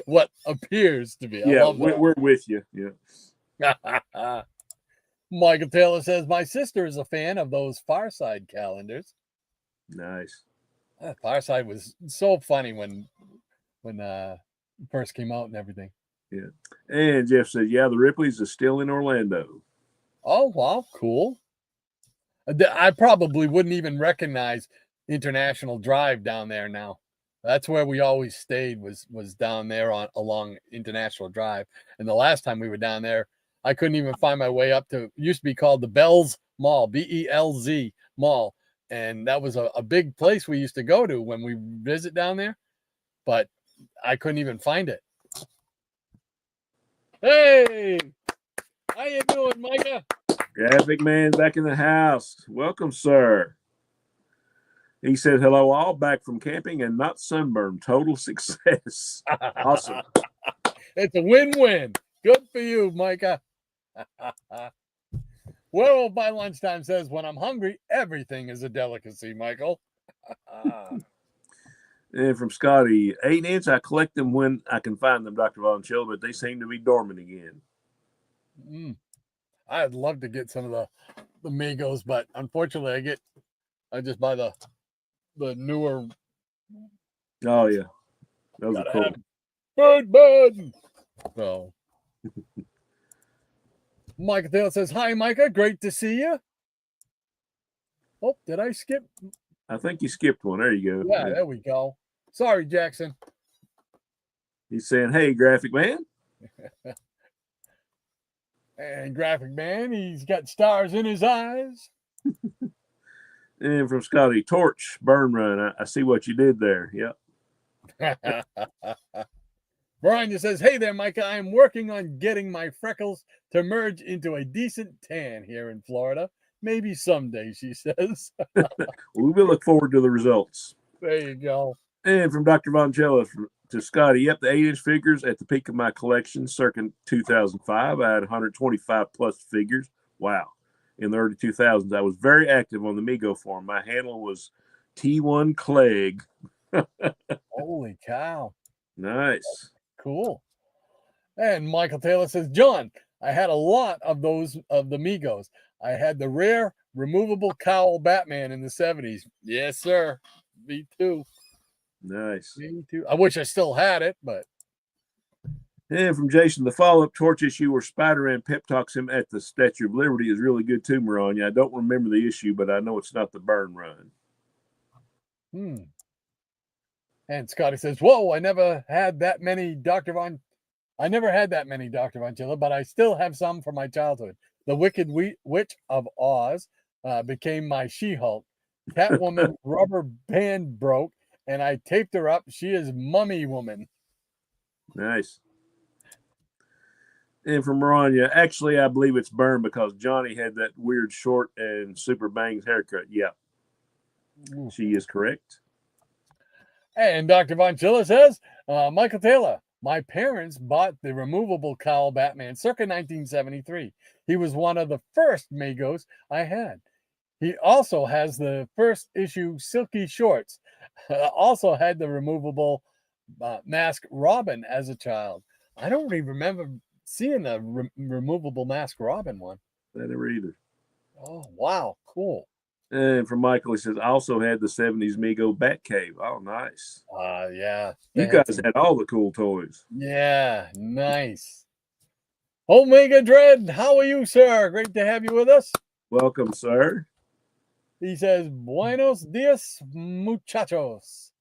What appears to be. Yeah, we're with you. Yeah. Michael Taylor says, my sister is a fan of those Far Side calendars. Nice. Far Side was so funny when it first came out and everything. Yeah. And Jeff said, yeah, the Ripley's is still in Orlando. Oh, wow, cool. I probably wouldn't even recognize International Drive down there now. That's where we always stayed, was down there along International Drive. And the last time we were down there, I couldn't even find my way up to, used to be called the Bells Mall, Belz Mall. And that was a big place we used to go to when we visit down there, but I couldn't even find it. Hey, how you doing, Micah? Graphic Man back in the house. Welcome, sir. He said, hello, all back from camping and not sunburned. Total success. Awesome. It's a win-win. Good for you, Micah. Werewolf by Lunchtime says, when I'm hungry, everything is a delicacy, Michael. And from Scotty, 8-inch, I collect them when I can find them, Dr. Vonchill, but they seem to be dormant again. I'd love to get some of the Migos, but unfortunately I just buy the newer. Oh, yeah. Those are cool. Bird. So. Micah Taylor says, hi, Micah. Great to see you. Oh, did I skip? I think you skipped one. There you go. Yeah, there we go. Sorry, Jackson. He's saying, hey, Graphic Man. And Graphic Man, he's got stars in his eyes. And from Scotty, Torch, Burn Run. I see what you did there. Yep. Mariah says, hey there, Micah. I'm working on getting my freckles to merge into a decent tan here in Florida. Maybe someday, she says. We will look forward to the results. There you go. And from Dr. Vonchella to Scotty, yep, the 8-inch figures at the peak of my collection, circa 2005. I had 125 plus figures. Wow. In the early 2000s, I was very active on the Mego forum. My handle was T1 Clegg. Holy cow. Nice. Cool. And Michael Taylor says, John, I had a lot of those of the Migos. I had the rare removable cowl Batman in the 70s. Yes, sir. Me too. Nice. Me too. I wish I still had it, but. And from Jason, the follow-up torch issue where Spider-Man pep talks him at the Statue of Liberty is really good too, Maranya. I don't remember the issue, but I know it's not the Burn run. And Scotty says, whoa, I never had that many Dr. Vonchilla, but I still have some from my childhood. The Wicked Witch of Oz became my She-Hulk. Catwoman rubber band broke, and I taped her up. She is Mummy Woman. Nice. And from Maranya, actually, I believe it's Burn because Johnny had that weird short and super bangs haircut. Yeah. She is correct. And Dr. Vonchilla says, Michael Taylor, my parents bought the removable cowl Batman circa 1973. He was one of the first Magos I had. He also has the first issue Silky Shorts. Also had the removable Mask Robin as a child. I don't even remember seeing the removable Mask Robin one. I never either. Oh, wow. Cool. And from Michael, he says, I also had the 70s Mego Batcave. Oh, nice. Yeah. You guys had all the cool toys. Yeah, nice. Omega Dread, how are you, sir? Great to have you with us. Welcome, sir. He says, Buenos dias, muchachos.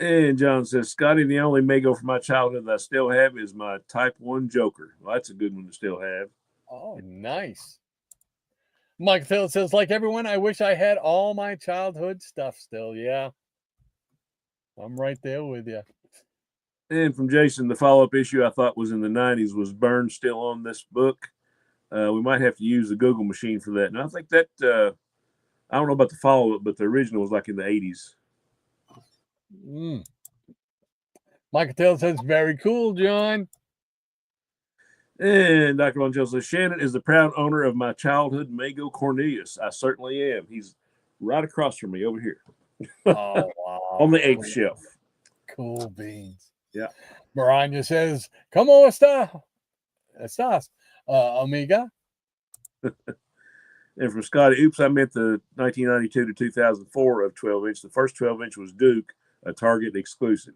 And John says, Scotty, the only Mego from my childhood that I still have is my Type 1 Joker. Well, that's a good one to still have. Oh, nice. Mike Phil says, like everyone, I wish I had all my childhood stuff still. Yeah. I'm right there with you. And from Jason, the follow-up issue I thought was in the 90s was Burn still on this book. We might have to use the Google machine for that. And I think that, I don't know about the follow-up, but the original was like in the 80s. Michael Taylor says, very cool, John. And Dr. Vonchella says, Shannon is the proud owner of my childhood Mego Cornelius. I certainly am. He's right across from me over here. Oh, wow. On the 8th shelf. Cool beans. Yeah. Maranya says, ¿Cómo estás, Omega? And from Scotty, oops, I meant the 1992 to 2004 of 12-inch. The first 12-inch was Duke, a Target exclusive.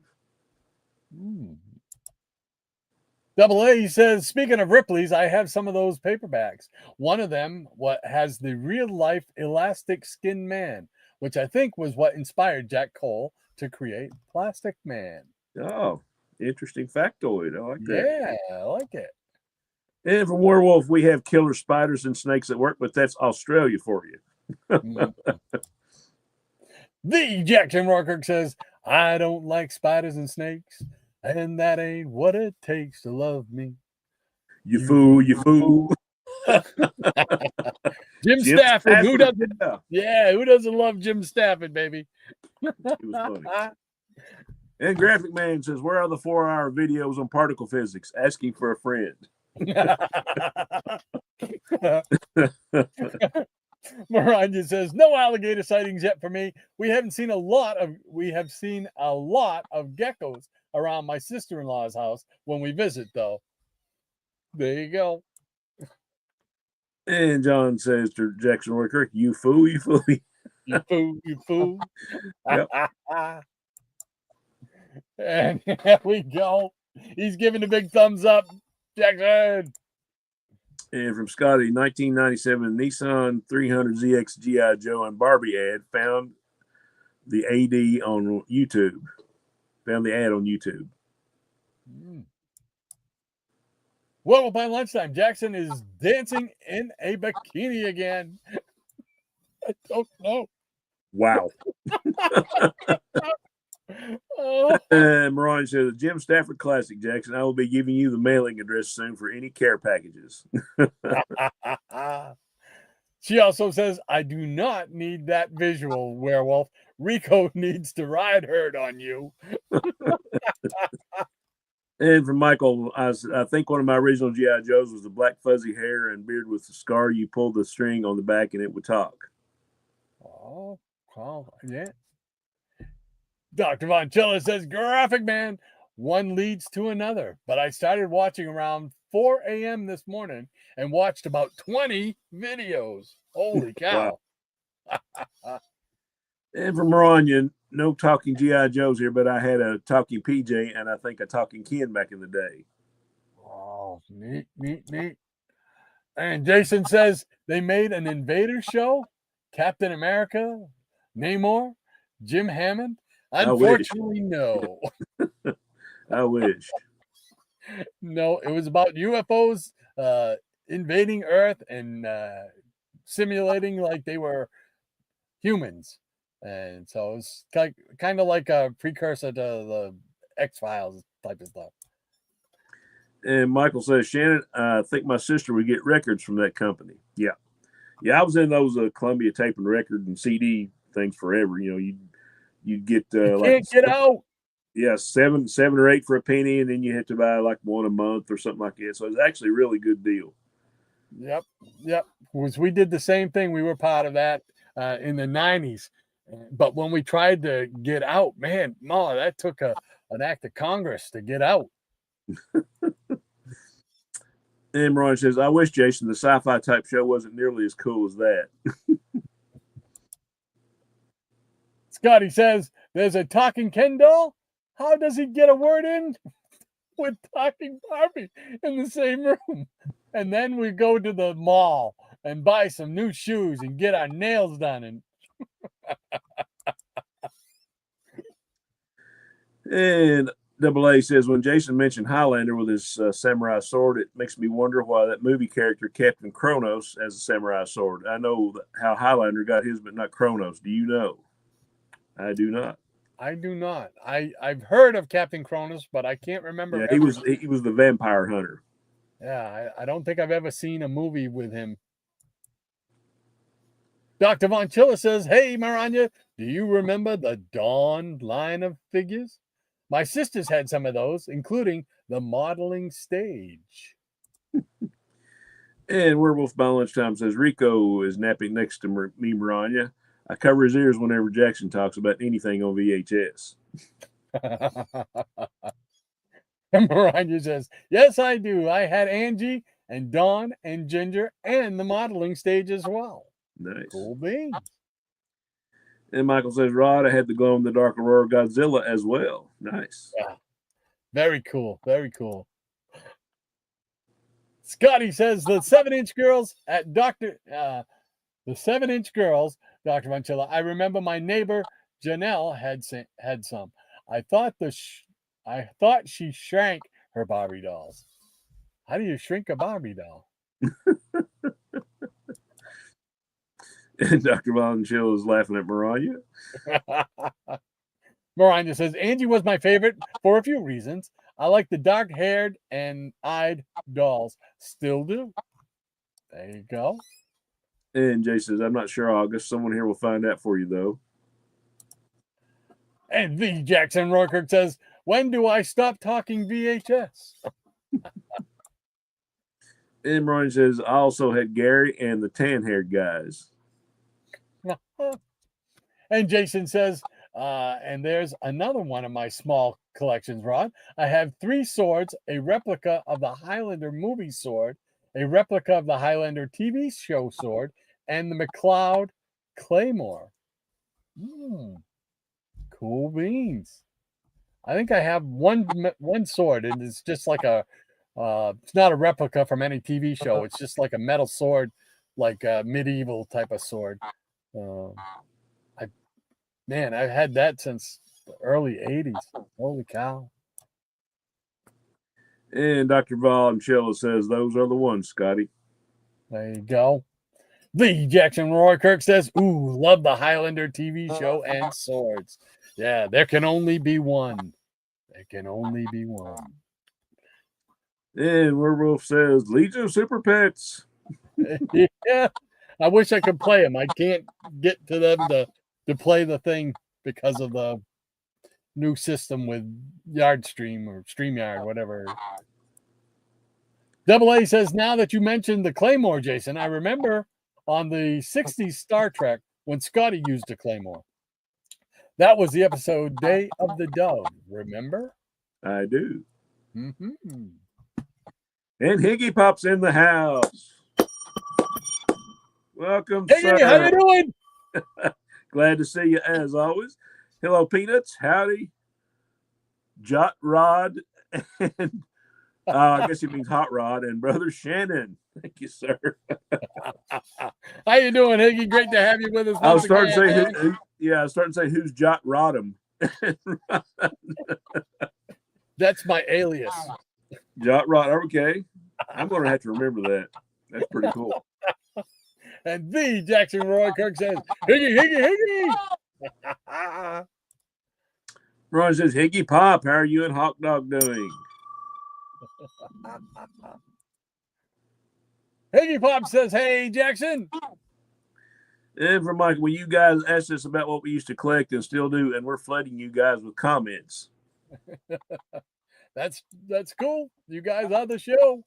Double A, he says, speaking of Ripley's, I have some of those paperbacks. One of them has the real-life elastic skin man, which I think was what inspired Jack Cole to create Plastic Man. Oh, interesting factoid. I like that. Yeah, I like it. And from Werewolf, we have killer spiders and snakes at work, but that's Australia for you. The Jackson Rocker says, I don't like spiders and snakes, and that ain't what it takes to love me. You fool, you fool. Jim Stafford, who doesn't? Yeah, who doesn't love Jim Stafford, baby? It was funny. And Graphic Man says, where are the 4-hour videos on particle physics? Asking for a friend. Miranda says, no alligator sightings yet for me. We have seen a lot of geckos around my sister-in-law's house when we visit, though. There you go. And John says to Jackson Worker, you fool, you fool. You fool, you fool. Yep. And there we go. He's giving a big thumbs up. Jackson. And from Scotty, 1997 Nissan 300ZX G.I. Joe and Barbie ad found the AD on YouTube. Found the ad on YouTube. Well, by lunchtime, Jackson is dancing in a bikini again. I don't know. Wow. Oh. Mariah says, Jim Stafford Classic, Jackson. I will be giving you the mailing address soon for any care packages. She also says, I do not need that visual, werewolf. Rico needs to ride herd on you. And from Michael, I think one of my original G.I. Joes was the black fuzzy hair and beard with the scar. You pulled the string on the back and it would talk. Oh, yeah. Dr. Von Chilla says, graphic man, one leads to another. But I started watching around 4 a.m. this morning and watched about 20 videos. Holy cow. Wow. And from Maranya, no talking G.I. Joes here, but I had a talking PJ and I think a talking Ken back in the day. Oh, neat. And Jason says they made an Invader show. Captain America, Namor, Jim Hammond. Unfortunately, no. I wish. No, it was about UFOs invading Earth and simulating like they were humans. And so it's kind of like a precursor to the X-Files type of stuff. And Michael says, Shannon, I think my sister would get records from that company. Yeah. I was in those Columbia tape and record and CD things forever. You know, you'd get you like can't get out. Yeah, seven or eight for a penny, and then you had to buy like one a month or something like that. So it's actually a really good deal. Yep. We did the same thing. We were part of that in the 90s. But when we tried to get out, man, that took an act of Congress to get out. And Ron says, I wish, Jason, the sci-fi type show wasn't nearly as cool as that. Scotty says, there's a talking Ken doll. How does he get a word in with talking Barbie in the same room? And then we go to the mall and buy some new shoes and get our nails done. And Double A says, when Jason mentioned Highlander with his samurai sword, it makes me wonder why that movie character Captain Kronos has a samurai sword. I know how Highlander got his, but not Kronos. Do you know? I do not. I've heard of Captain Kronos, but I can't remember. Yeah, he was the vampire hunter. Yeah, I don't think I've ever seen a movie with him. Dr. Von Chilla says, hey, Maranya, do you remember the Dawn line of figures? My sisters had some of those, including the modeling stage. And Werewolf by Lunchtime says, Rico is napping next to me, Maranya. I cover his ears whenever Jackson talks about anything on VHS. Maranya says, yes, I do. I had Angie and Dawn and Ginger and the modeling stage as well. Nice. Cool beans. And Michael says, Rod, I had the glow-in-the-dark Aurora Godzilla as well. Nice. Yeah. Very cool. Scotty says the 7-inch girls at Dr. Von Chilla. I remember my neighbor Janelle had some. I thought she shrank her Barbie dolls. How do you shrink a Barbie doll? And Dr. Von Chilla is laughing at Mariah. Mariah says, Angie was my favorite for a few reasons. I like the dark-haired and eyed dolls. Still do. There you go. And Jay says, I'm not sure, August. Someone here will find out for you, though. And V. Jackson Roykirk says, when do I stop talking VHS? And Mariah says, I also had Gary and the tan-haired guys. And Jason says, and there's another one of my small collections, Rod. I have 3 swords, a replica of the Highlander movie sword, a replica of the Highlander TV show sword, and the McLeod Claymore. Cool beans. I think I have one sword, and it's just like it's not a replica from any TV show. It's just like a metal sword, like a medieval type of sword. I've had that since the early 80s. Holy cow. And Dr. Von Chilla says, those are the ones, Scotty. There you go. The Jackson Roykirk says, ooh, love the Highlander TV show and swords. Yeah, there can only be one. There can only be one. And Werewolf says, Legion of Super Pets. Yeah, I wish I could play them. I can't get to them to play the thing because of the new system with Yardstream or StreamYard, whatever. Double A says, now that you mentioned the Claymore, Jason, I remember on the 60s Star Trek when Scotty used a Claymore. That was the episode Day of the Dove, remember? I do. Mm-hmm. And Higgy Pop's in the house. Welcome, Hey, sir. how you doing? Glad to see you as always. Hello, Peanuts. Howdy. Jot Rod. And I guess he means Hot Rod. And Brother Shannon. Thank you, sir. How you doing, Higgy? Great to have you with us. I was starting again, to say, I was starting to say, who's Jot Rodham? That's my alias. Jot Rod. Okay. I'm going to have to remember that. That's pretty cool. And the Jackson Roy Kirk says, Higgy, Higgy, Higgy. Ron says, Higgy Pop, how are you and Hawk Dog doing? Higgy Pop says, hey, Jackson. And from Michael, well, you guys asked us about what we used to collect and still do, and we're flooding you guys with comments. That's cool. You guys on the show.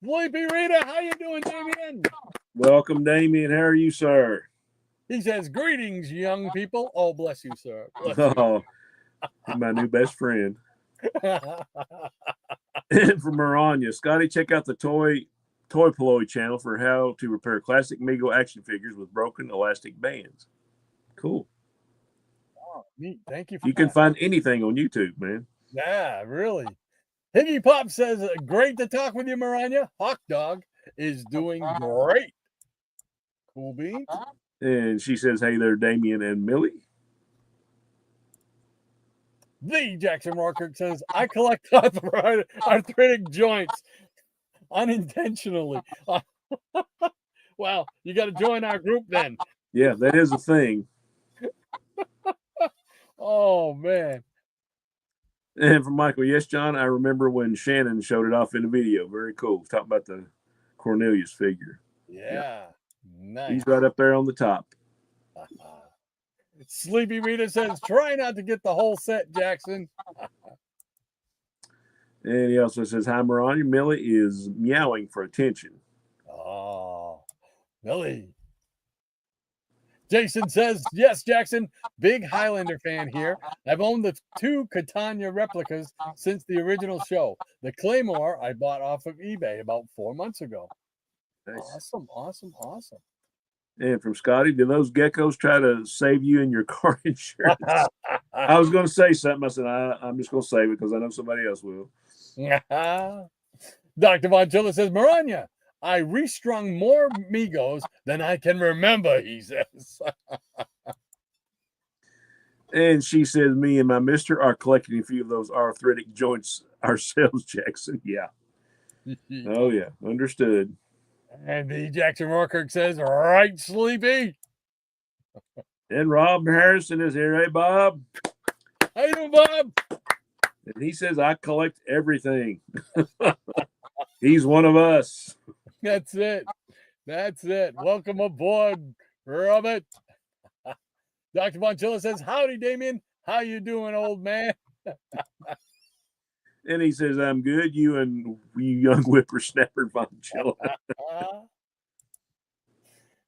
Sleepy Rita, how you doing, Damien? Welcome, Damien. How are you, sir? He says, greetings, young people. Oh, bless you, sir. Bless Oh, he's my new best friend. And from Maranya, Scotty, check out the Toy Ploy channel for how to repair classic Mego action figures with broken elastic bands. Cool. Oh, neat. Thank you. You can find anything on YouTube, man. Yeah, really. Higgy Pop says, great to talk with you, Maranya. Hawk Dog is doing great. Cool beans. And she says, hey there, Damien and Millie. The Jackson Rocker says, I collect arthritic joints unintentionally. Well, you got to join our group then. Yeah, that is a thing. Oh, man. And from Michael, yes, John, I remember when Shannon showed it off in the video. Very cool. Talking about the Cornelius figure. Yeah. Nice. He's right up there on the top. Sleepy Rita says, try not to get the whole set, Jackson. And he also says, hi, Maranya. Millie is meowing for attention. Oh, Millie. Jason says, yes, Jackson, big Highlander fan here. I've owned the 2 Catania replicas since the original show. The Claymore I bought off of eBay about 4 months ago. Nice. Awesome, awesome, awesome. And from Scotty, do those geckos try to save you in your car insurance? I was going to say something. I said, I'm just going to save it because I know somebody else will. Dr. Von Chilla says, Maranya, I restrung more Migos than I can remember, he says. And she says, me and my mister are collecting a few of those arthritic joints ourselves, Jackson. Yeah. Oh, yeah. Understood. And the Jackson Rourke says, right, Sleepy. And Rob Harrison is here. Hey, Bob. How you doing, Bob? And he says, I collect everything. He's one of us. That's it. That's it. Welcome aboard, Robert. Dr. Bonchilla says, howdy, Damien. How you doing, old man? And he says, I'm good. You and you young whippersnapper, Bonchilla.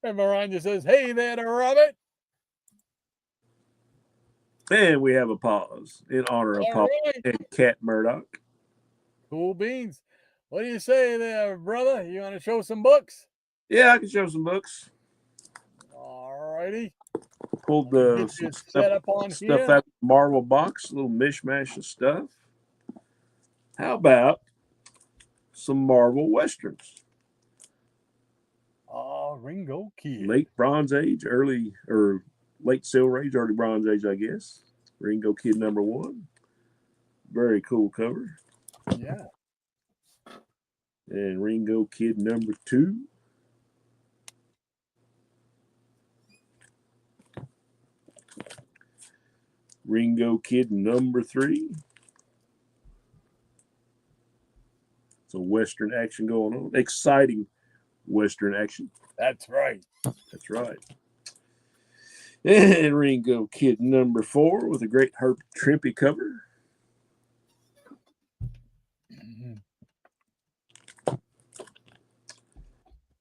And Miranda says, hey there to Robert. And we have a pause in honor of Pop and Cat Murdoch. Cool beans. What do you say there, brother? You want to show some books? Yeah, I can show some books. All righty. Pulled the stuff out of the Marvel box, a little mishmash of stuff. How about some Marvel Westerns? Ringo Kid. Late Bronze Age, late Silver Age, early Bronze Age, I guess. Ringo Kid #1. Very cool cover. Yeah. And Ringo Kid #2. Ringo Kid #3. So Western action going on. Exciting Western action. That's right. That's right. And Ringo Kid #4 with a great Herb Trimpe cover.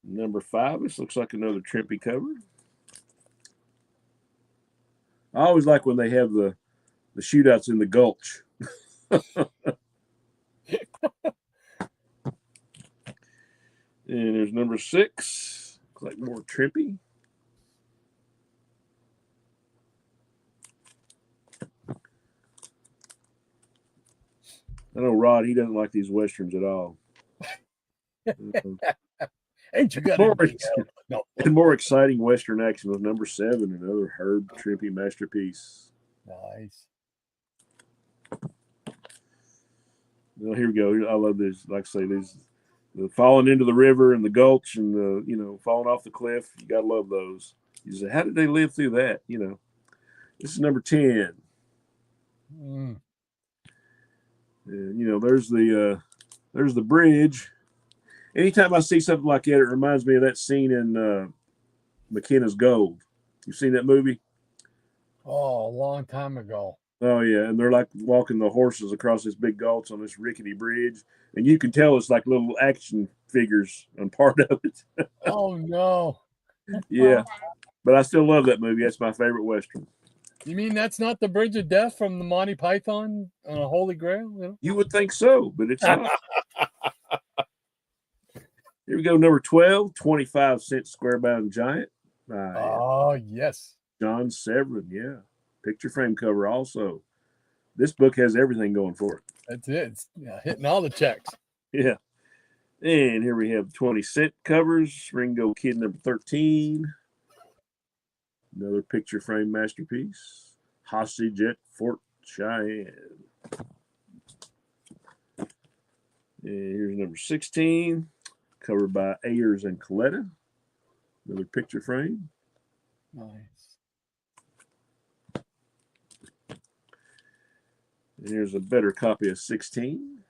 #5. This looks like another Trimpe cover. I always like when they have the shootouts in the Gulch. And there's #6. Looks like more Trimpe. I know Rod, he doesn't like these Westerns at all. Ain't you got No. And more exciting Western action with #7, another Herb Trimpe masterpiece. Nice. Well, here we go. I love this. Like I say, these the falling into the river and the gulch and the falling off the cliff. You gotta love those. You say, how did they live through that? This is #10. And there's the bridge. Anytime I see something like that, it reminds me of that scene in McKenna's Gold. You've seen that movie? Oh, a long time ago. Oh, yeah. And they're like walking the horses across this big gulch on this rickety bridge. And you can tell it's like little action figures on part of it. Oh, no. Yeah. But I still love that movie. That's my favorite Western. You mean that's not the Bridge of Death from the Monty Python Holy Grail? You would think so, but it's not. Here we go, #12, 25-cent square-bound giant. Oh, yes. John Severin, yeah. Picture frame cover also. This book has everything going for it. That's it. It's hitting all the checks. Yeah. And here we have 20-cent covers. Ringo Kid #13. Another picture frame masterpiece. Hostage at Fort Cheyenne. And here's #16. Covered by Ayers and Coletta. Another picture frame. Nice. And here's a better copy of 16.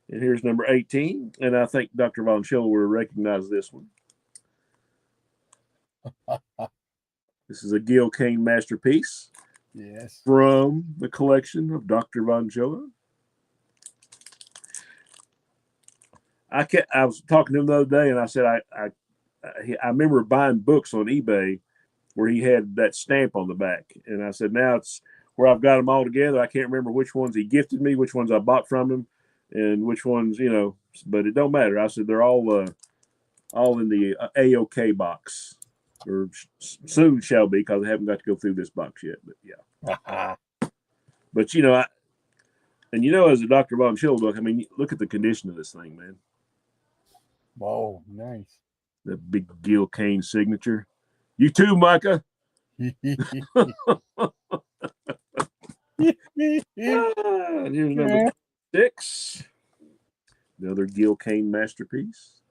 And here's #18. And I think Dr. Von Schiller will recognize this one. This is a Gil Kane masterpiece. Yes. From the collection of Dr. Von Schiller. I was talking to him the other day, and I said I remember buying books on eBay where he had that stamp on the back, and I said now it's where I've got them all together. I can't remember which ones he gifted me, which ones I bought from him, and which ones but it don't matter. I said they're all in the A-OK box, or soon shall be, because I haven't got to go through this box yet. But yeah, but as a Dr. Von Schiller book, I mean, look at the condition of this thing, man. Whoa, nice. The big Gil Kane signature. You too, Micah. And here's #6. Another Gil Kane masterpiece.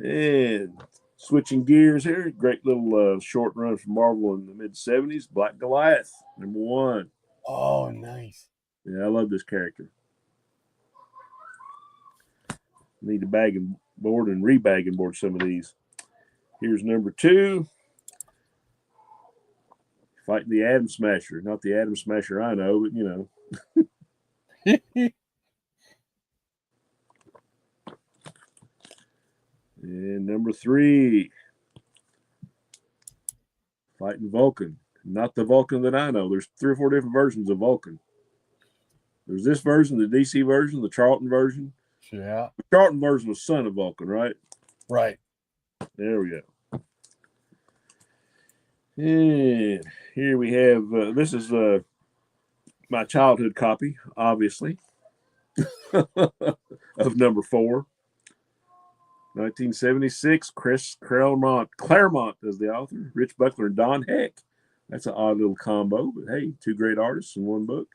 And switching gears here, great little short run from Marvel in the mid-'70s. Black Goliath, #1. Oh, nice. Yeah, I love this character. Need to bag and board and rebag and board some of these. Here's #2. Fighting the Atom Smasher. Not the Atom Smasher I know, but And #3. Fighting Vulcan. Not the Vulcan that I know. There's 3 or 4 different versions of Vulcan. There's this version, the DC version, the Charlton version. Yeah. The Charlton version was son of Vulcan, right? Right. There we go. And here we have, this is my childhood copy, obviously, of #4. 1976, Chris Claremont is the author. Rich Buckler and Don Heck. That's an odd little combo, but hey, 2 great artists in one book.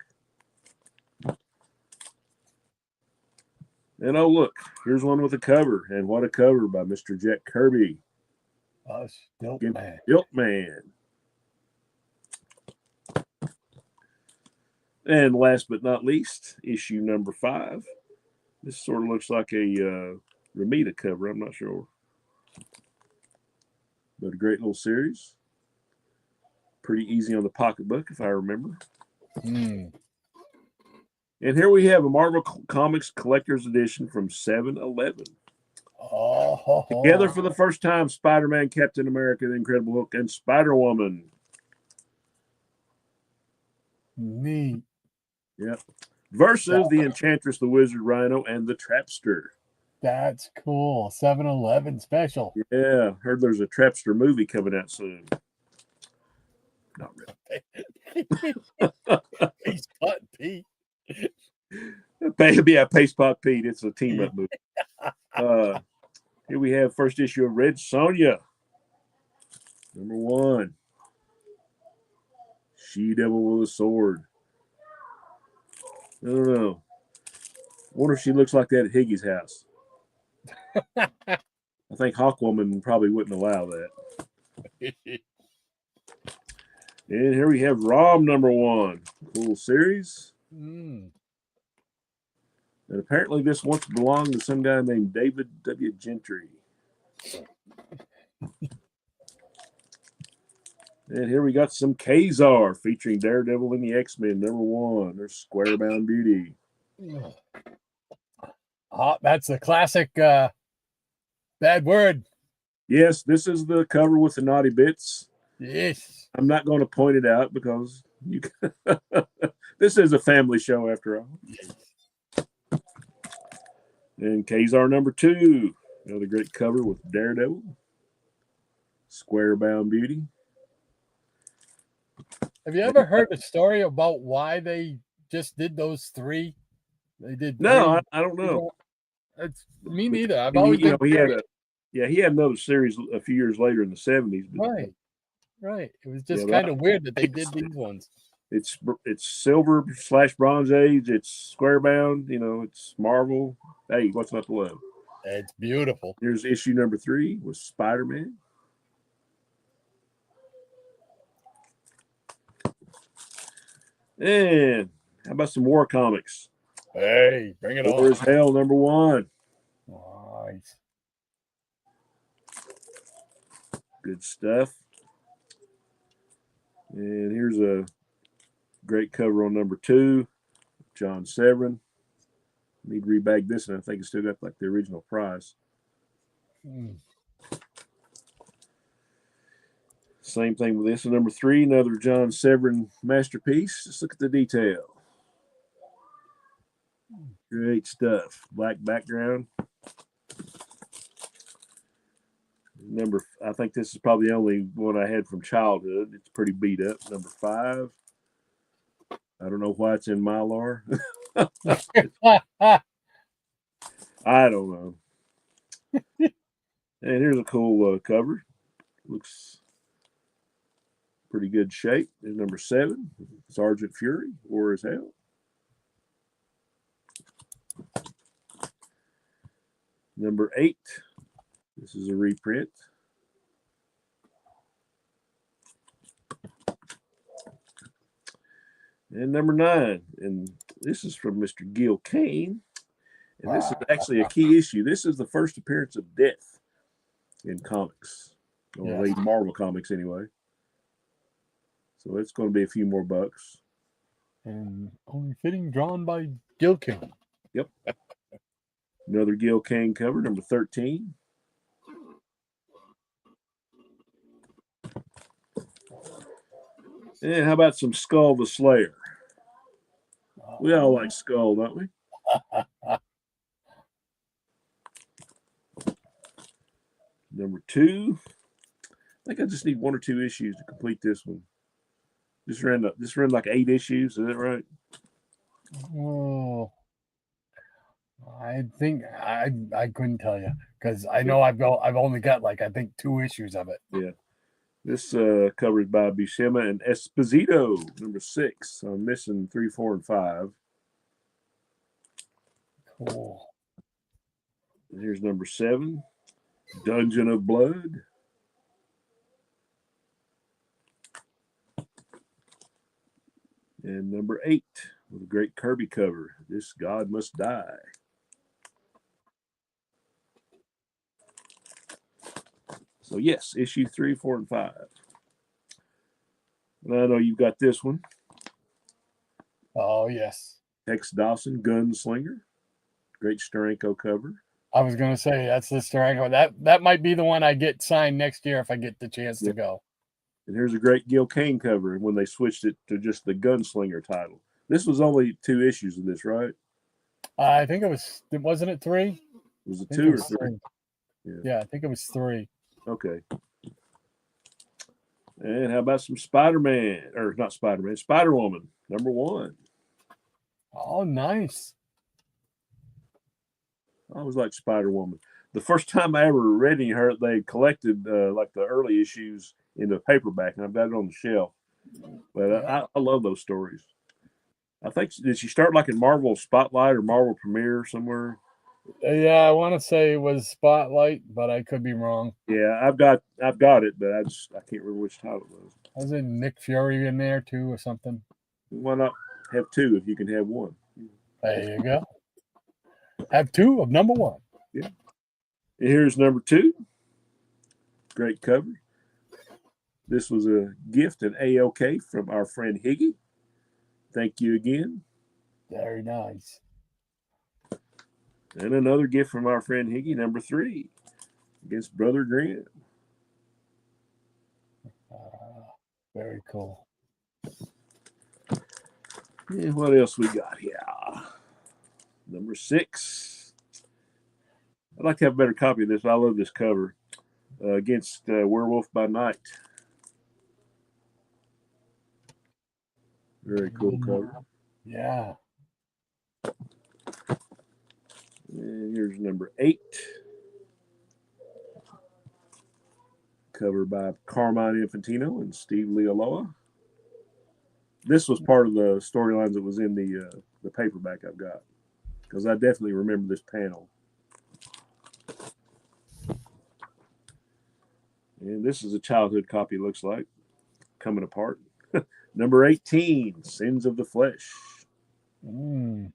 And oh, look, here's one with a cover. And what a cover by Mr. Jack Kirby. Stilt Man. Stilt Man. And last but not least, issue number 5. This sort of looks like a Ramita cover. I'm not sure. But a great little series. Pretty easy on the pocketbook, if I remember. Hmm. And here we have a Marvel Comics Collector's Edition from 7-Eleven. Together for the first time, Spider-Man, Captain America, the Incredible Hulk, and Spider-Woman. Neat. Yep. Versus the Enchantress, the Wizard, Rhino, and the Trapster. That's cool. 7-Eleven special. Yeah, heard there's a Trapster movie coming out soon. Not really. He's cut, Pete. Yeah, Paste Pot Pete. It's a team-up movie. Here we have first issue of Red Sonja. Number 1. She-Devil with a sword. I don't know. Wonder if she looks like that at Higgy's house. I think Hawkwoman probably wouldn't allow that. And here we have Rom number 1. Cool series. And apparently this once belonged to some guy named David W. Gentry. And here we got some Kazar featuring Daredevil and the X-Men number 1. There's Square-Bound Beauty. That's the classic bad word. Yes, this is the cover with the naughty bits. Yes. I'm not going to point it out because you this is a family show after all. And Kazar number 2. Another great cover with Daredevil. Square-Bound Beauty. Have you ever heard a story about why they just did those 3? They did. No, I don't know. It's me neither. I've always he had another series a few years later in the 70s. But, right. It was just kind of weird that they did these ones. It's Silver/Bronze Age. It's Square-Bound. It's Marvel. Hey, what's not to love? It's beautiful. Here's issue number 3 with Spider-Man. And how about some war comics? Hey, bring it on. War is Hell number 1. Nice. Good stuff. And here's a great cover on number 2. John Severin. Need to rebag this, and I think it's still got like the original price. Same thing with this one, number 3, another John Severin masterpiece. Just look at the detail. Great stuff. Black background. I think this is probably the only one I had from childhood. It's pretty beat up. Number 5. I don't know why it's in Mylar. I don't know. And here's a cool cover. Looks pretty good shape. There's number 7, Sergeant Fury, War is Hell. Number 8, this is a reprint. And number 9, and this is from Mr. Gil Kane. And this is actually a key issue. This is the first appearance of Death in comics, or Marvel Comics anyway. So it's going to be a few more bucks. And only fitting, drawn by Gil Kane. Yep. Another Gil Kane cover, number 13. And how about some Skull the Slayer? We all like Skull, don't we? Number 2. I think I just need 1 or 2 issues to complete this one. This ran like 8 issues. Is that right? Oh, I think I couldn't tell you because I know I've only got like I think 2 issues of it. Yeah. This cover is by Buscema and Esposito, number 6. So I'm missing 3, 4, and 5. Cool. And here's number 7, Dungeon of Blood. And number 8, with a great Kirby cover, This God Must Die. So, yes, issue 3, 4, and 5. And I know you've got this one. Oh, yes. Hex Dawson, Gunslinger. Great Steranko cover. I was going to say, that's the Steranko. That might be the one I get signed next year if I get the chance to go. And here's a great Gil Kane cover when they switched it to just the Gunslinger title. This was only 2 issues of this, right? I think wasn't it 3? Was it 2 or 3? Yeah, I think it was 3. Okay. And how about some Spider-Man, or not Spider-Man, Spider-Woman, number 1. Oh, nice. I always liked Spider-Woman. The first time I ever read any of her, they collected like the early issues in the paperback, and I've got it on the shelf. But I love those stories. I think, did she start like in Marvel Spotlight or Marvel Premiere somewhere? Yeah, I want to say it was Spotlight, but I could be wrong. Yeah, I've got it, but I can't remember which title it was. Was it Nick Fury in there too, or something? Why not have 2 if you can have 1? There you go. Have 2 of number 1. Yeah. And here's number 2. Great cover. This was a gift, an AOK from our friend Higgy. Thank you again. Very nice. And another gift from our friend Higgy, number 3, against Brother Grant. Very cool. Yeah, what else we got here? Number 6. I'd like to have a better copy of this. I love this cover. Against Werewolf by Night. Very cool cover. Yeah. And here's number 8. Cover by Carmine Infantino and Steve Lealoa. This was part of the storylines that was in the paperback I've got, because I definitely remember this panel. And this is a childhood copy, looks like, coming apart. Number 18, Sins of the Flesh. Mm.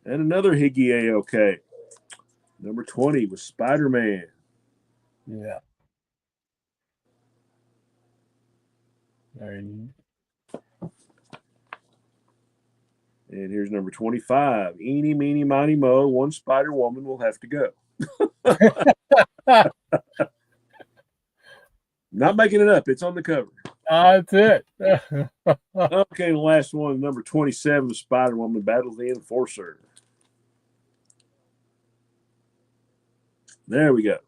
And another Higgy AOK. Number 20 was Spider-Man. Yeah. Very neat. And here's number 25. Eeny, meeny, miny, mo. One Spider-Woman will have to go. Not making it up. It's on the cover. That's it. Okay, the last one, number 27, Spider-Woman battles the Enforcer. There we go.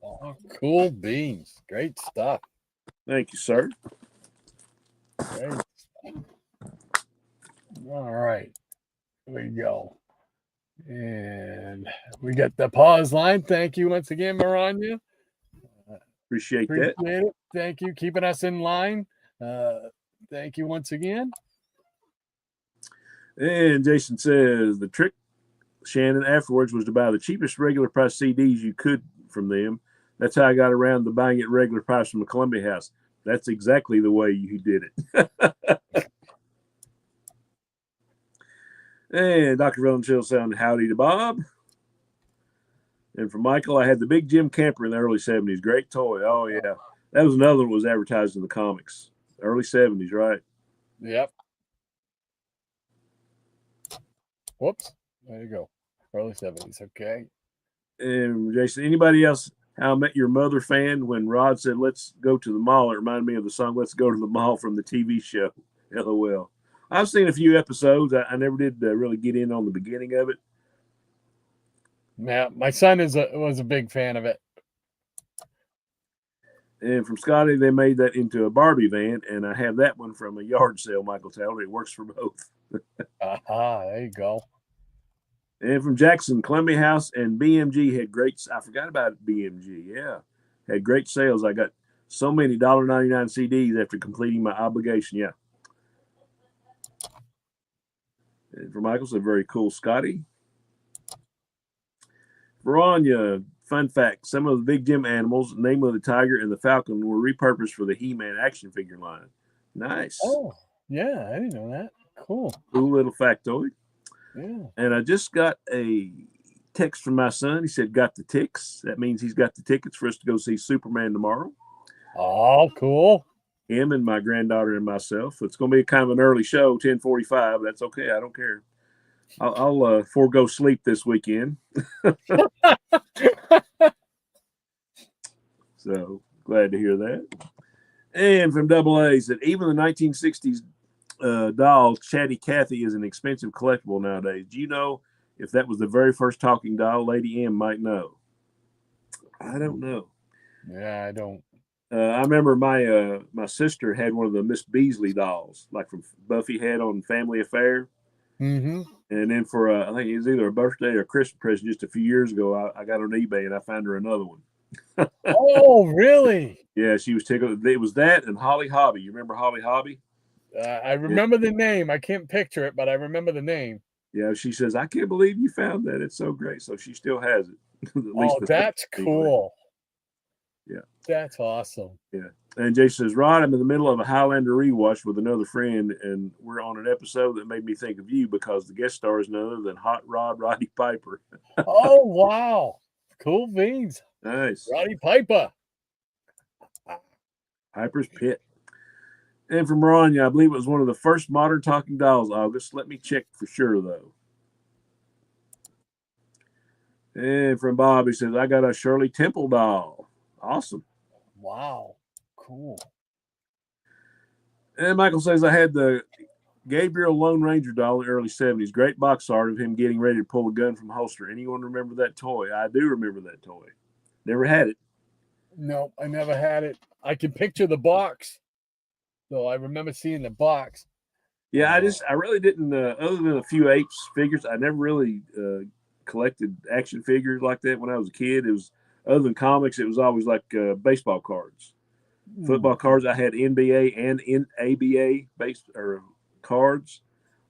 Oh, cool beans. Great stuff. Thank you, sir. Great stuff. All right. Here we go. And we got the pause line. Thank you once again, Maranya. Appreciate Appreciate that. it. Thank you. Keeping us in line. Thank you once again. And Jason says the trick, Shannon, afterwards was to buy the cheapest regular price CDs you could from them. That's how I got around to buying it regular price from the Columbia House. That's exactly the way you did it. And Dr. Valenchill sound howdy to Bob. And for Michael, I had the big Jim Camper in the early 70s. Great toy. Oh, yeah. That was another one that was advertised in the comics. Early 70s, right? Yep. Whoops. There you go. Early 70s. Okay. And Jason, anybody else How I Met Your Mother fan when Rod said, let's go to the mall? It reminded me of the song, Let's Go to the Mall from the TV show. LOL. I've seen a few episodes. I never did really get in on the beginning of it. Yeah, my son was a big fan of it. And from Scotty, they made that into a Barbie van, and I have that one from a yard sale, Michael Taylor. It works for both. Aha, there you go. And from Jackson, Columbia House and BMG had great. I forgot about BMG. Yeah, had great sales. I got so many $1.99 CDs after completing my obligation. Yeah. And for Michael said, very cool, Scotty. Verania, fun fact, some of the Big Jim animals, namely the tiger and the falcon, were repurposed for the He-Man action figure line. Nice. Oh, yeah, I didn't know that. Cool. Cool little factoid. Yeah. And I just got a text from my son. He said, got the ticks. That means he's got the tickets for us to go see Superman tomorrow. Oh, cool. Him and my granddaughter and myself. It's going to be kind of an early show, 10:45. That's okay. I don't care. I'll forego sleep this weekend. So glad to hear that. And from Double A said, even the 1960s doll, Chatty Cathy, is an expensive collectible nowadays. Do you know if that was the very first talking doll? Lady M might know. I don't know. Yeah, I don't. I remember my sister had one of the Miss Beasley dolls, like from Buffy had on Family Affair. Mm-hmm. And then for I think it was either a birthday or a Christmas present just a few years ago, I got on eBay and I found her another one. Oh, really? Yeah, she was tickled. It was that and Holly Hobby. You remember Holly Hobby? I remember the name. I can't picture it, but I remember the name. Yeah, she says, I can't believe you found that. It's so great. So she still has it. At least That's cool. Yeah. That's awesome. Yeah. And Jason says, Rod, I'm in the middle of a Highlander rewatch with another friend, and we're on an episode that made me think of you because the guest star is none other than Hot Rod Roddy Piper. Oh, wow. Cool beans. Nice. Roddy Piper. Piper's Pit. And from Rania, I believe it was one of the first modern talking dolls, August. Let me check for sure, though. And from Bob, he says, I got a Shirley Temple doll. Awesome. Wow. Cool. And Michael says, I had the Gabriel Lone Ranger doll in the early 70s. Great box art of him getting ready to pull a gun from a holster. Anyone remember that toy? I do remember that toy. Never had it. No, I never had it. I can picture the box. So I remember seeing the box. Yeah, I really didn't, other than a few apes figures, I never really collected action figures like that when I was a kid. It was, other than comics, it was always like baseball cards. Football cards, I had NBA and ABA based or cards,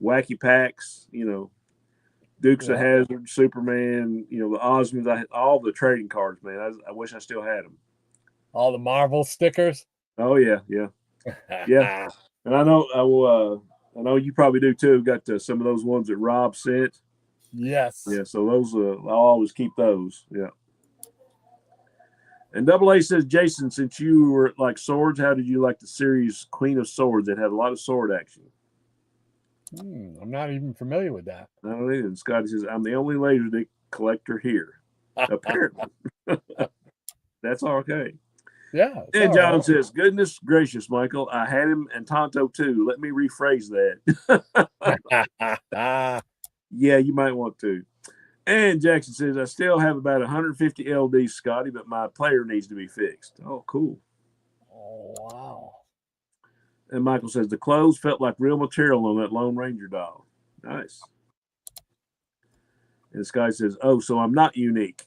wacky packs, Dukes of Hazzard, Superman, the Osmonds. I had all the trading cards, man. I wish I still had them. All the Marvel stickers. Oh yeah. And I know you probably do too. Got some of those ones that Rob sent. Yes. Yeah, so those I'll always keep those. Yeah. And Double A says, Jason, since you were like swords, how did you like the series Queen of Swords that had a lot of sword action? I'm not even familiar with that. I don't either. And Scotty says, I'm the only Laserdisc collector here. Apparently. That's okay. Yeah. And John says, goodness gracious, Michael, I had him and Tonto too. Let me rephrase that. Yeah, you might want to. And Jackson says, I still have about 150 LDs, Scotty, but my player needs to be fixed. Oh, cool. Oh, wow. And Michael says, the clothes felt like real material on that Lone Ranger doll. Nice. And Scotty says, oh, so I'm not unique.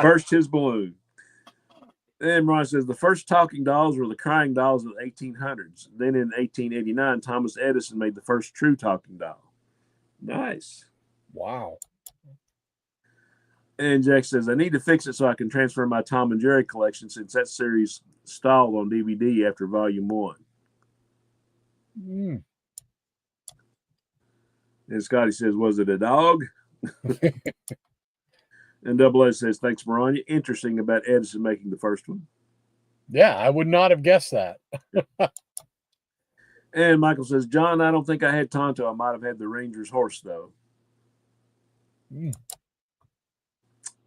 Burst his balloon. And Ron says, the first talking dolls were the crying dolls of the 1800s. Then in 1889, Thomas Edison made the first true talking doll. Nice. Wow. And Jack says, I need to fix it so I can transfer my Tom and Jerry collection since that series stalled on DVD after volume 1. And Scotty says, was it a dog? And Double A says, thanks, Maranya. Interesting about Edison making the first one. Yeah, I would not have guessed that. And Michael says, John, I don't think I had Tonto. I might have had the Ranger's horse, though.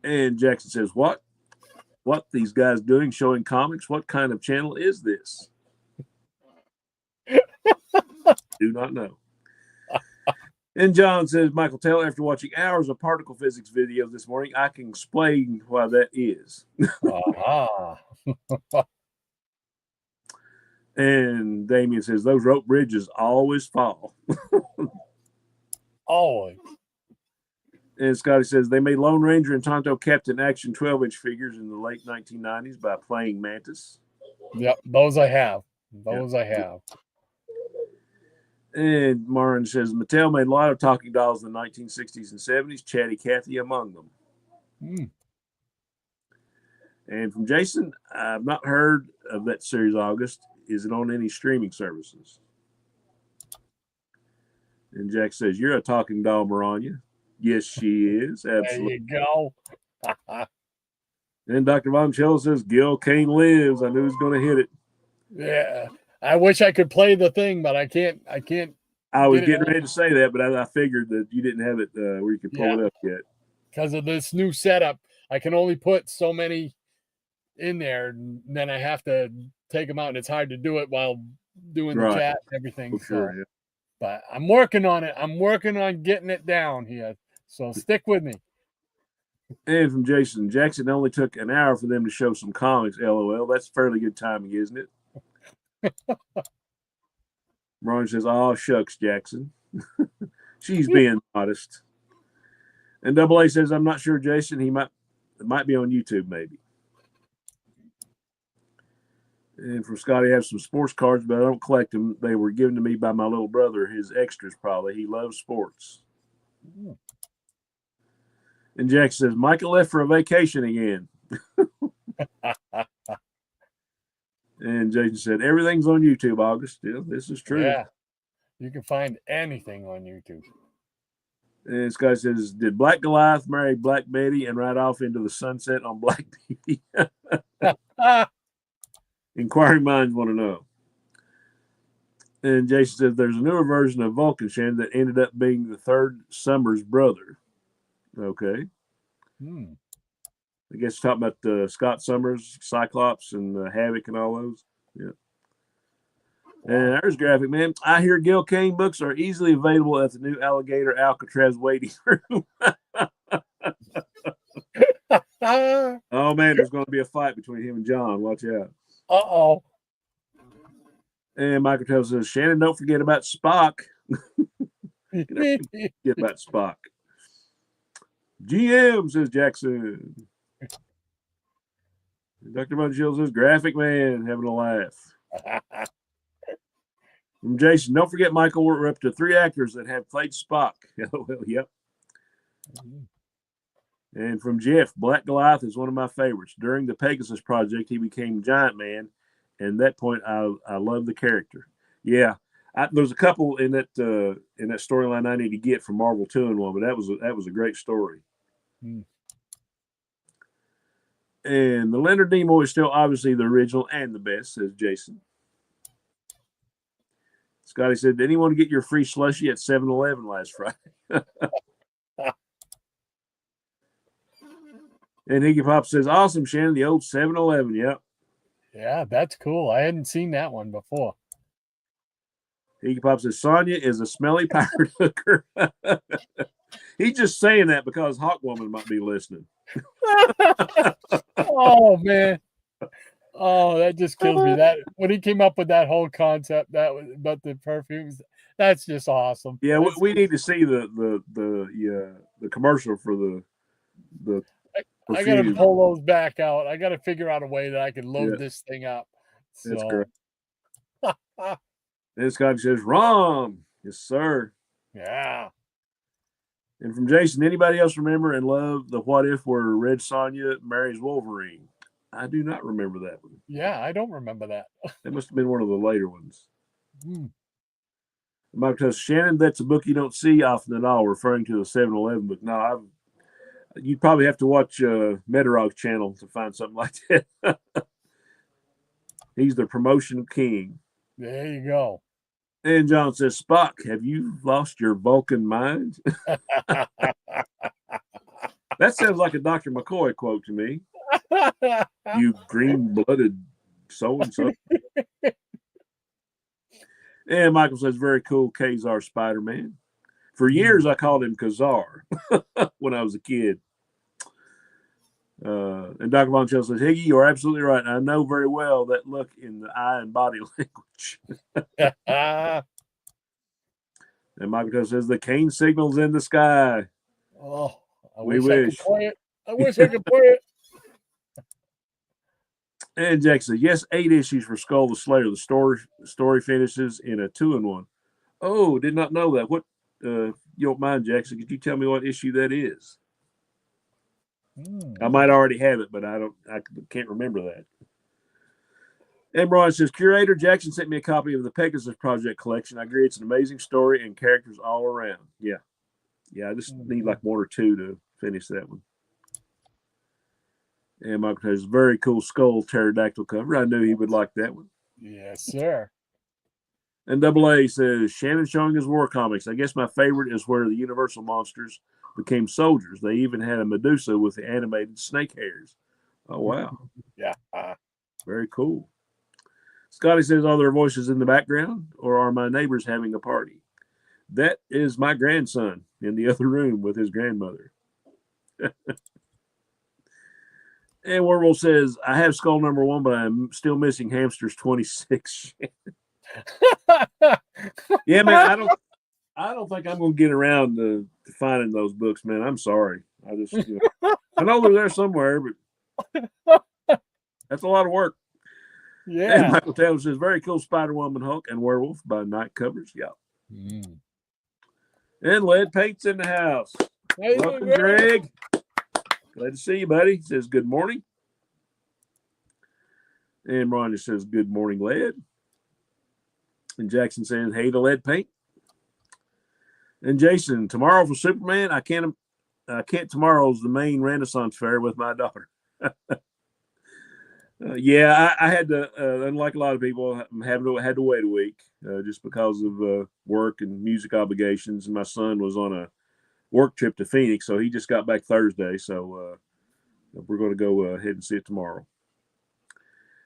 And Jackson says, what? What these guys doing showing comics? What kind of channel is this? Do not know. And John says, Michael, tell after watching hours of particle physics videos this morning, I can explain why that is. And Damien says, those rope bridges always fall. Always. And Scotty says, they made Lone Ranger and Tonto Captain Action 12-inch figures in the late 1990s by Playing Mantis. Yep, those I have. I have. And Marin says Mattel made a lot of talking dolls in the 1960s and 70s, Chatty Cathy among them. And from Jason, I've not heard of that series, August. Is it on any streaming services? And Jack says, you're a talking doll, Maranya. Yes, she is. Absolutely. There you go. And Dr. Von Chell says, Gil Kane lives. I knew he was going to hit it. Yeah. I wish I could play the thing, but I can't. I was getting ready to say that, but I figured that you didn't have it where you could pull it up yet. Because of this new setup, I can only put so many in there, and then I have to take them out, and it's hard to do it while doing the chat and everything. Sure, yeah. But I'm working on it. I'm working on getting it down here. So stick with me. And from Jason, Jackson only took an hour for them to show some comics. LOL. That's fairly good timing, isn't it? Ron says, oh, shucks, Jackson. She's being modest. And Double A says, I'm not sure, Jason. It might be on YouTube, maybe. And from Scotty, I have some sports cards, but I don't collect them. They were given to me by my little brother, his extras probably. He loves sports. And Jack says, Michael left for a vacation again. And Jason said, everything's on YouTube, August. Yeah, this is true. Yeah. You can find anything on YouTube. And Scott says, did Black Goliath marry Black Betty and ride off into the sunset on Black Beauty? Inquiring minds want to know. And Jason says, there's a newer version of Vulcan, Shannon, that ended up being the third Summers brother. Okay. I guess talking about Scott Summers, Cyclops, and Havoc and all those. Yeah. And there's graphic, man. I hear Gil Kane books are easily available at the new Alligator Alcatraz waiting room. Oh, man, there's going to be a fight between him and John. Watch out. Uh-oh. And Michael tells us, Shannon, don't forget about Spock. Forget about Spock. GM, says Jackson. Dr. Bunchill says, graphic man, having a laugh. From Jason, don't forget, Michael, we're up to 3 actors that have played Spock. Well, yep. And from Jeff, Black Goliath is one of my favorites. During the Pegasus Project, he became Giant Man, and at that point, I love the character. Yeah, there's a couple in that storyline I need to get from Marvel 2-in-1, but that was a great story. And the Leonard Nimoy is still obviously the original and the best, says Jason. Scotty said, did anyone get your free slushie at 7-Eleven last Friday? And Higgy Pop says, awesome, Shannon, the old 7-Eleven. Yep. Yeah, that's cool. I hadn't seen that one before. Higgy Pop says, Sonya is a smelly pirate hooker. He's just saying that because Hawkwoman might be listening. Oh, man. Oh, that just kills me. That when he came up with that whole concept, that was about the perfumes. That's just awesome. Yeah, we need to see the commercial for the. I got to pull those back out. I got to figure out a way that I can load this thing up. So. That's correct. This guy says, Rom. Yes, sir. Yeah. And from Jason, anybody else remember and love the What If where Red Sonja marries Wolverine? I do not remember that one. Yeah, I don't remember that. That must have been one of the later ones. Mike says, Shannon, that's a book you don't see often at all, referring to the 7-Eleven book. No, you'd probably have to watch Metarog's channel to find something like that. He's the promotion king. There you go. And John says, Spock, have you lost your Vulcan mind? That sounds like a Dr. McCoy quote to me. You green-blooded so-and-so. And Michael says, very cool, Kazar Spider-Man. For years, I called him Kazar when I was a kid. And Dr. Von Chell says, Higgy, you're absolutely right. I know very well that look in the eye and body language. And Michael says, the Kane signal's in the sky. Oh, I wish I could play it. I wish I could play it. And Jack says, yes, 8 issues for Skull the Slayer. The story finishes in a 2-in-1. Oh, did not know that. What, you don't mind, Jackson, could you tell me what issue that is? I might already have it, but I can't remember that. And Brian says, Curator Jackson sent me a copy of the Pegasus Project collection. I agree it's an amazing story and characters all around. Yeah. Yeah, I just need like one or two to finish that one. And Michael has a very cool skull pterodactyl cover. I knew he would like that one. Yes, sir. And Double A says, Shannon showing his war comics. I guess my favorite is where the Universal monsters became soldiers. They even had a Medusa with the animated snake hairs. Oh, wow. Yeah. Very cool. Scotty says, are there voices in the background or are my neighbors having a party? That is my grandson in the other room with his grandmother. And Werewolf says, I have skull number 1, but I'm still missing hamsters 26. Yeah, man, I don't think I'm going to get around to finding those books, man. I'm sorry. I just, I know they're there somewhere, but that's a lot of work. Yeah. And Michael Taylor says, very cool Spider-Woman, Hulk, and Werewolf by Night Covers. Yeah. And Lead Paint's in the house. Hey, welcome, Greg. Glad to see you, buddy. He says, good morning. And Ron just says, good morning, Lead. And Jackson says, hey to Lead Paint. And Jason, tomorrow for Superman, I can't tomorrow's the main Renaissance fair with my daughter. Yeah, I had to, unlike a lot of people, had to wait a week just because of work and music obligations. And my son was on a work trip to Phoenix, so he just got back Thursday. So we're going to go ahead and see it tomorrow.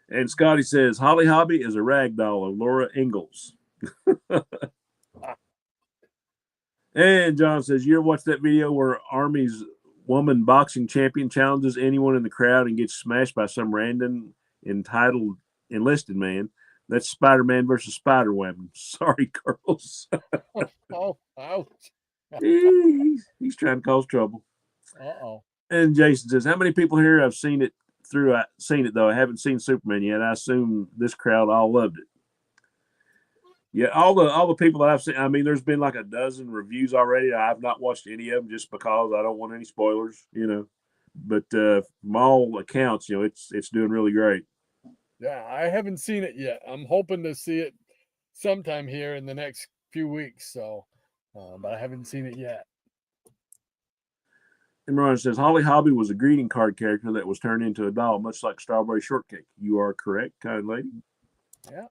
And Scotty says, Holly Hobby is a rag doll of Laura Ingalls. And John says, you ever watch that video where Army's woman boxing champion challenges anyone in the crowd and gets smashed by some random entitled enlisted man? That's Spider-Man versus Spider-Woman. Sorry, girls. Oh, ouch. He's trying to cause trouble. Uh-oh. And Jason says, how many people here have seen it though? I haven't seen Superman yet. I assume this crowd all loved it. Yeah, all the people that I've seen, I mean, there's been like a dozen reviews already. I've not watched any of them just because I don't want any spoilers, But from all accounts, it's doing really great. Yeah, I haven't seen it yet. I'm hoping to see it sometime here in the next few weeks. So, but I haven't seen it yet. And Ron says, Holly Hobby was a greeting card character that was turned into a doll, much like Strawberry Shortcake. You are correct, kind lady. Yeah.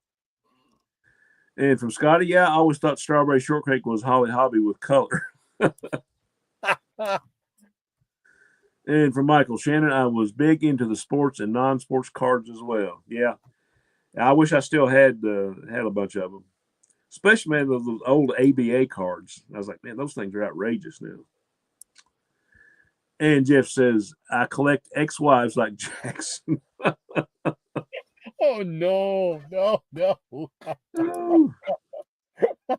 And from Scotty, yeah, I always thought Strawberry Shortcake was Holly Hobby with color. And from Michael Shannon, I was big into the sports and non-sports cards as well. Yeah, I wish I still had a bunch of them, especially man those old ABA cards. I was like, man, those things are outrageous now. And Jeff says, I collect ex-wives like Jackson. Oh no.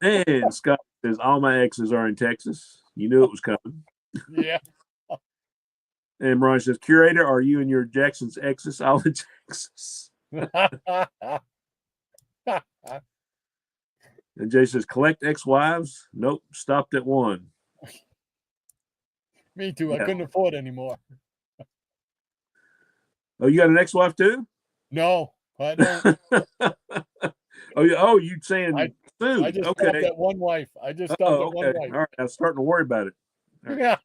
And Scott says, all my exes are in Texas. You knew it was coming. Yeah. And Brian says, Curator, are you and your Jackson's exes all in Texas? And Jay says, collect ex-wives? Nope, stopped at one. Me too. I couldn't afford anymore. Oh, you got an ex-wife too? No, I don't. you saying soon? I just okay. stopped at one wife. I just stopped at one wife. All right, I was starting to worry about it. Right.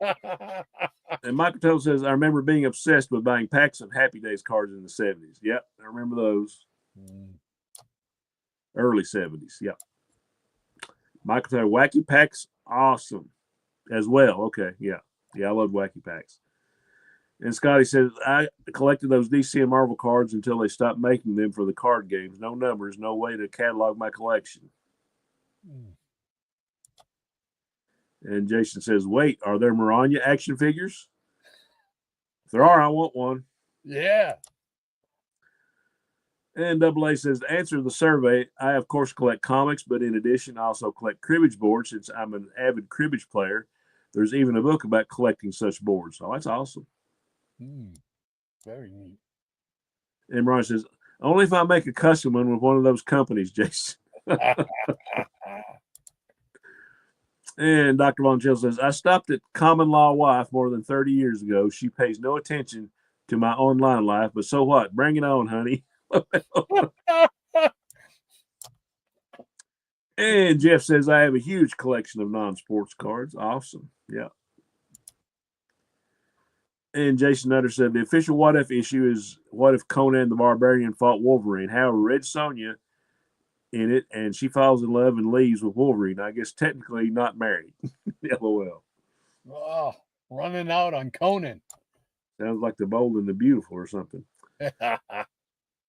And Michael Taylor says, I remember being obsessed with buying packs of Happy Days cards in the 70s. Yep, I remember those. Early 70s, yep. Michael Taylor, Wacky Packs, awesome as well. Okay, yeah. Yeah, I love Wacky Packs. And Scotty says, I collected those DC and Marvel cards until they stopped making them for the card games. No numbers, no way to catalog my collection. And Jason says, wait, are there Maranya action figures? If there are, I want one. Yeah. And Double A says, to answer the survey, I, of course, collect comics, but in addition, I also collect cribbage boards since I'm an avid cribbage player. There's even a book about collecting such boards. Oh, that's awesome. Very neat. And Brian says, only if I make a custom one with one of those companies, Jason. And Dr. Von Chill says, I stopped at common law wife more than 30 years ago. She pays no attention to my online life, but so what? Bring it on, honey. And Jeff says, I have a huge collection of non-sports cards. Awesome. Yeah. And Jason Nutter said, the official what if issue is what if Conan the Barbarian fought Wolverine? However, Red Sonja in it, and she falls in love and leaves with Wolverine. I guess technically not married. LOL. Oh, running out on Conan. Sounds like the Bold and the Beautiful or something.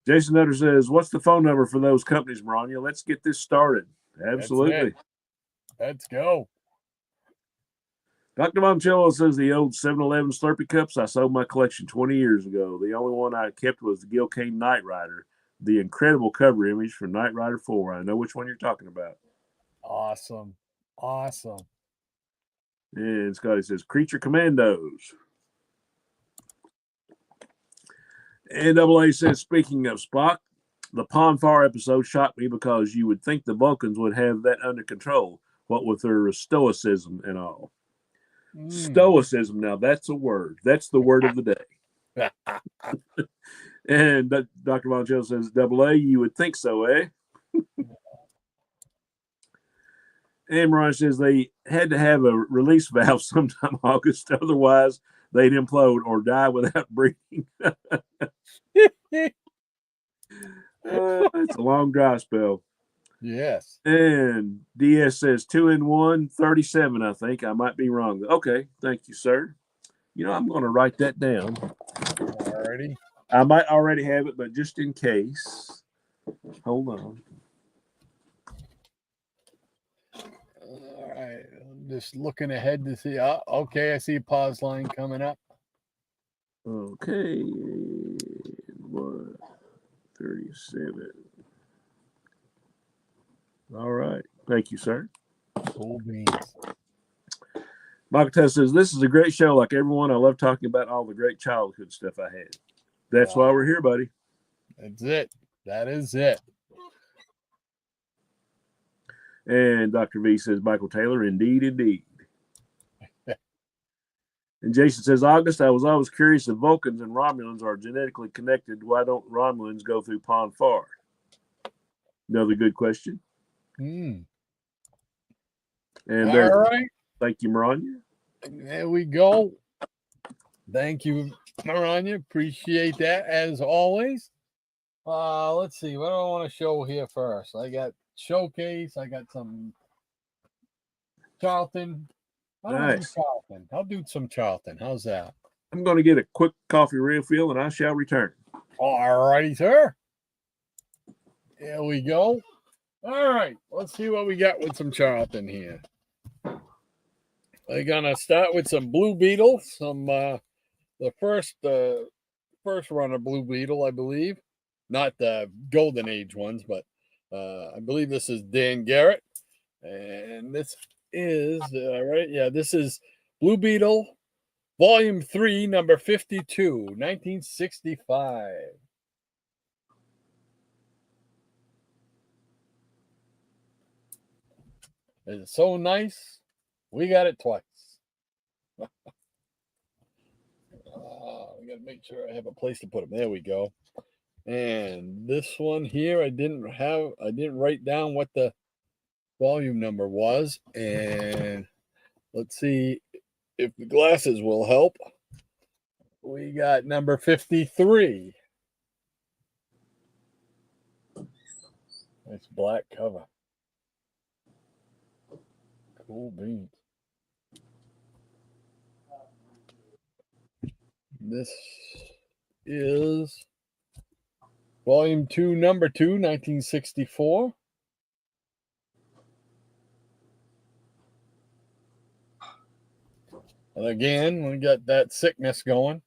Jason Nutter says, what's the phone number for those companies, Maranya? Let's get this started. Absolutely. Let's go. Dr. Moncello says the old 7-Eleven Slurpee cups, I sold my collection 20 years ago. The only one I kept was the Gil Kane Knight Rider, the incredible cover image from Knight Rider 4. I know which one you're talking about. Awesome. Awesome. And Scotty says, Creature Commandos. And AA says, speaking of Spock, the Ponfar episode shocked me because you would think the Vulcans would have that under control, what with their stoicism and all. Stoicism, now that's a word. That's the word of the day. And Dr. Montiel says, AA, you would think so, eh? And Mariah says they had to have a release valve sometime August, otherwise they'd implode or die without breathing. It's a long dry spell. Yes. And DS says 2-in-1, 37, I think. I might be wrong. Okay, thank you, sir. You know, I'm going to write that down. Alrighty. I might already have it, but just in case. Hold on. All right. I'm just looking ahead to see. Oh, okay, I see a pause line coming up. Okay. 37. All right. Thank you, sir. Cool beans. Michael Tess says, this is a great show. Like everyone, I love talking about all the great childhood stuff I had. That's why we're here, buddy. That's it. That is it. And Dr. V says, Michael Taylor, indeed, indeed. And Jason says, August, I was always curious if Vulcans and Romulans are genetically connected. Why don't Romulans go through Ponfar? Another good question. And all right. Thank you, Maranya. There we go. Thank you, Maranya. Appreciate that as always. Let's see. What do I want to show here first? I got showcase. I got some Charlton. Nice. Charlton. I'll do some Charlton. How's that? I'm going to get a quick coffee refill and I shall return. All righty, sir. There we go. All right. Let's see what we got with some Charlton here. We're gonna start with some Blue Beetle, the first run of Blue Beetle, I believe, not the Golden Age ones, but I believe this is Dan Garrett, and this is right. Yeah, this is Blue Beetle, Volume 3, number 52, 1965. It's so nice. We got it twice. We got to make sure I have a place to put them. There we go. And this one here, I didn't write down what the volume number was. And let's see if the glasses will help. We got number 53. Nice black cover. Cool beans. This is Volume 2, Number 2, 1964. And again, we got that sickness going.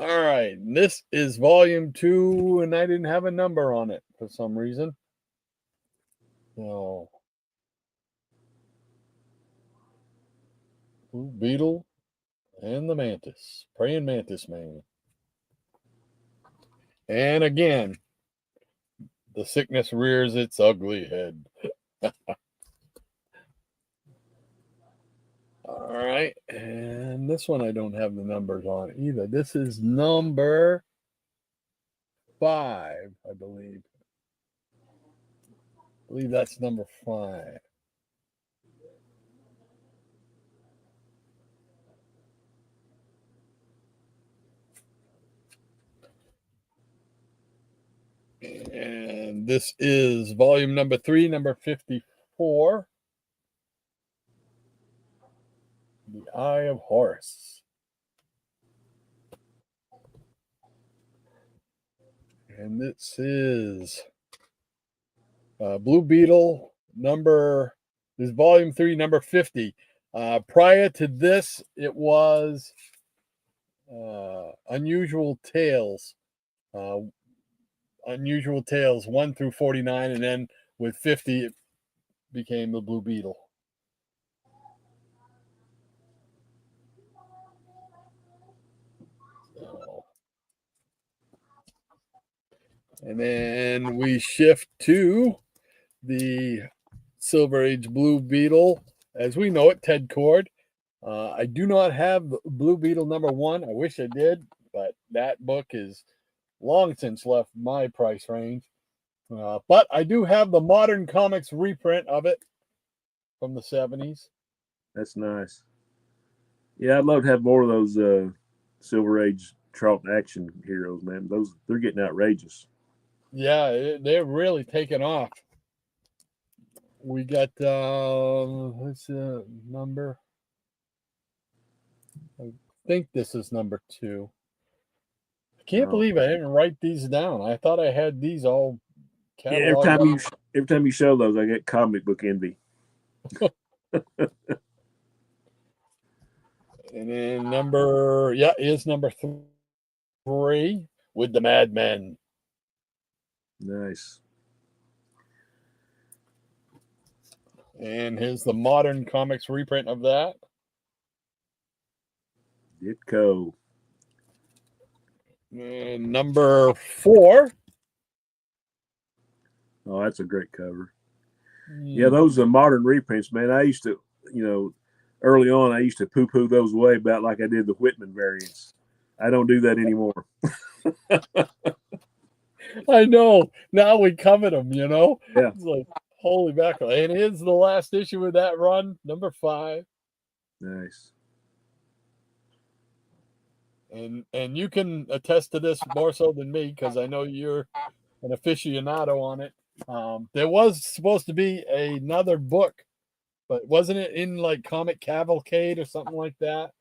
All right, this is Volume 2, and I didn't have a number on it for some reason. So, Blue Beetle and the Mantis, Praying Mantis Man. And again, the sickness rears its ugly head. All right, and this one I don't have the numbers on either. This is number 5, I believe. I believe that's number 5. And this is volume number 3, number 54. The Eye of Horus. And this is Blue Beetle this is volume 3, number 50. Prior to this, it was Unusual Tales. Unusual Tales 1 through 49, and then with 50, it became the Blue Beetle. And then we shift to the Silver Age Blue Beetle, as we know it, Ted Cord. I do not have Blue Beetle number 1. I wish I did, but that book is long since left my price range. But I do have the Modern Comics reprint of it from the 70s. That's nice. Yeah, I'd love to have more of those Silver Age Charlton action heroes, man. They're getting outrageous. Yeah, they're really taking off. We got what's the number? I think this is number 2. I can't believe I didn't write these down. I thought I had these all cataloged. Yeah, every time you show those, I get comic book envy. And then number 3 with the Madmen. Nice. And here's the Modern Comics reprint of that. Ditko. And number 4. Oh, that's a great cover. Yeah, those are modern reprints, man. I used to, early on, I used to poo-poo those away about like I did the Whitman variants. I don't do that anymore. I know. Now we covet them, Yeah. It's like, holy mackerel. And here's the last issue of that run, number 5. Nice. And you can attest to this more so than me, because I know you're an aficionado on it. There was supposed to be another book, but wasn't it in like Comic Cavalcade or something like that?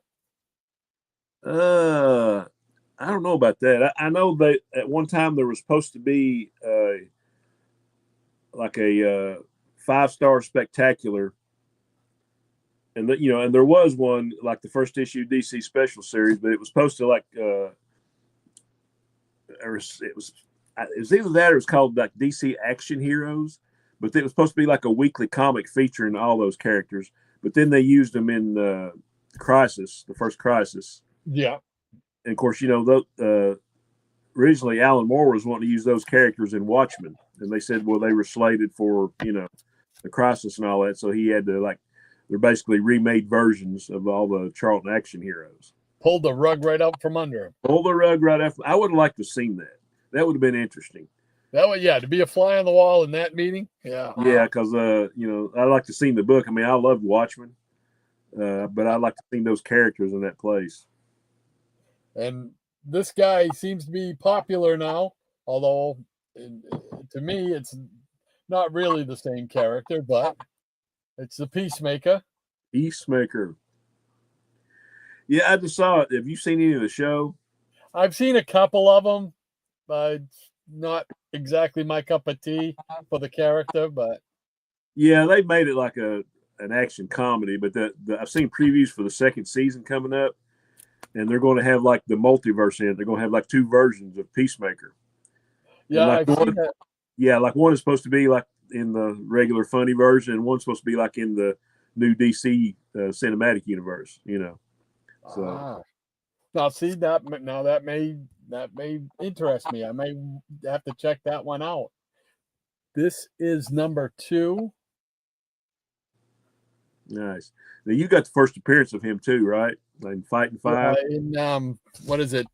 I don't know about that. I know that at one time there was supposed to be like a 5-star spectacular, and and there was one like the first issue DC Special Series, but it was supposed to like it was either that or it was called like DC Action Heroes, but it was supposed to be like a weekly comic featuring all those characters. But then they used them in Crisis, the first Crisis. Yeah. And of course, originally Alan Moore was wanting to use those characters in Watchmen, and they said, well, they were slated for the Crisis and all that, so he had to they're basically remade versions of all the Charlton action heroes. Pulled the rug right out from under him. Pulled the rug right after. I would have liked to have seen that. That would have been interesting. That would, to be a fly on the wall in that meeting. Yeah. Yeah, because I like to see the book. I mean, I loved Watchmen, but I like to see those characters in that place. And this guy seems to be popular now, although to me it's not really the same character, but it's the Peacemaker. Peacemaker. Yeah, I just saw it. Have you seen any of the show? I've seen a couple of them, but not exactly my cup of tea for the character. But yeah, they made it like an action comedy. But I've seen previews for the second season coming up, and they're going to have like the multiverse in it. They're going to have like 2 versions of Peacemaker. Yeah, like I've seen that. Yeah, like one is supposed to be like in the regular funny version, and one's supposed to be like in the new DC cinematic universe. So now see that may interest me. I may have to check that one out. This is number 2. Nice. Now you got the first appearance of him too, right? Like Fighting Five. In what is it?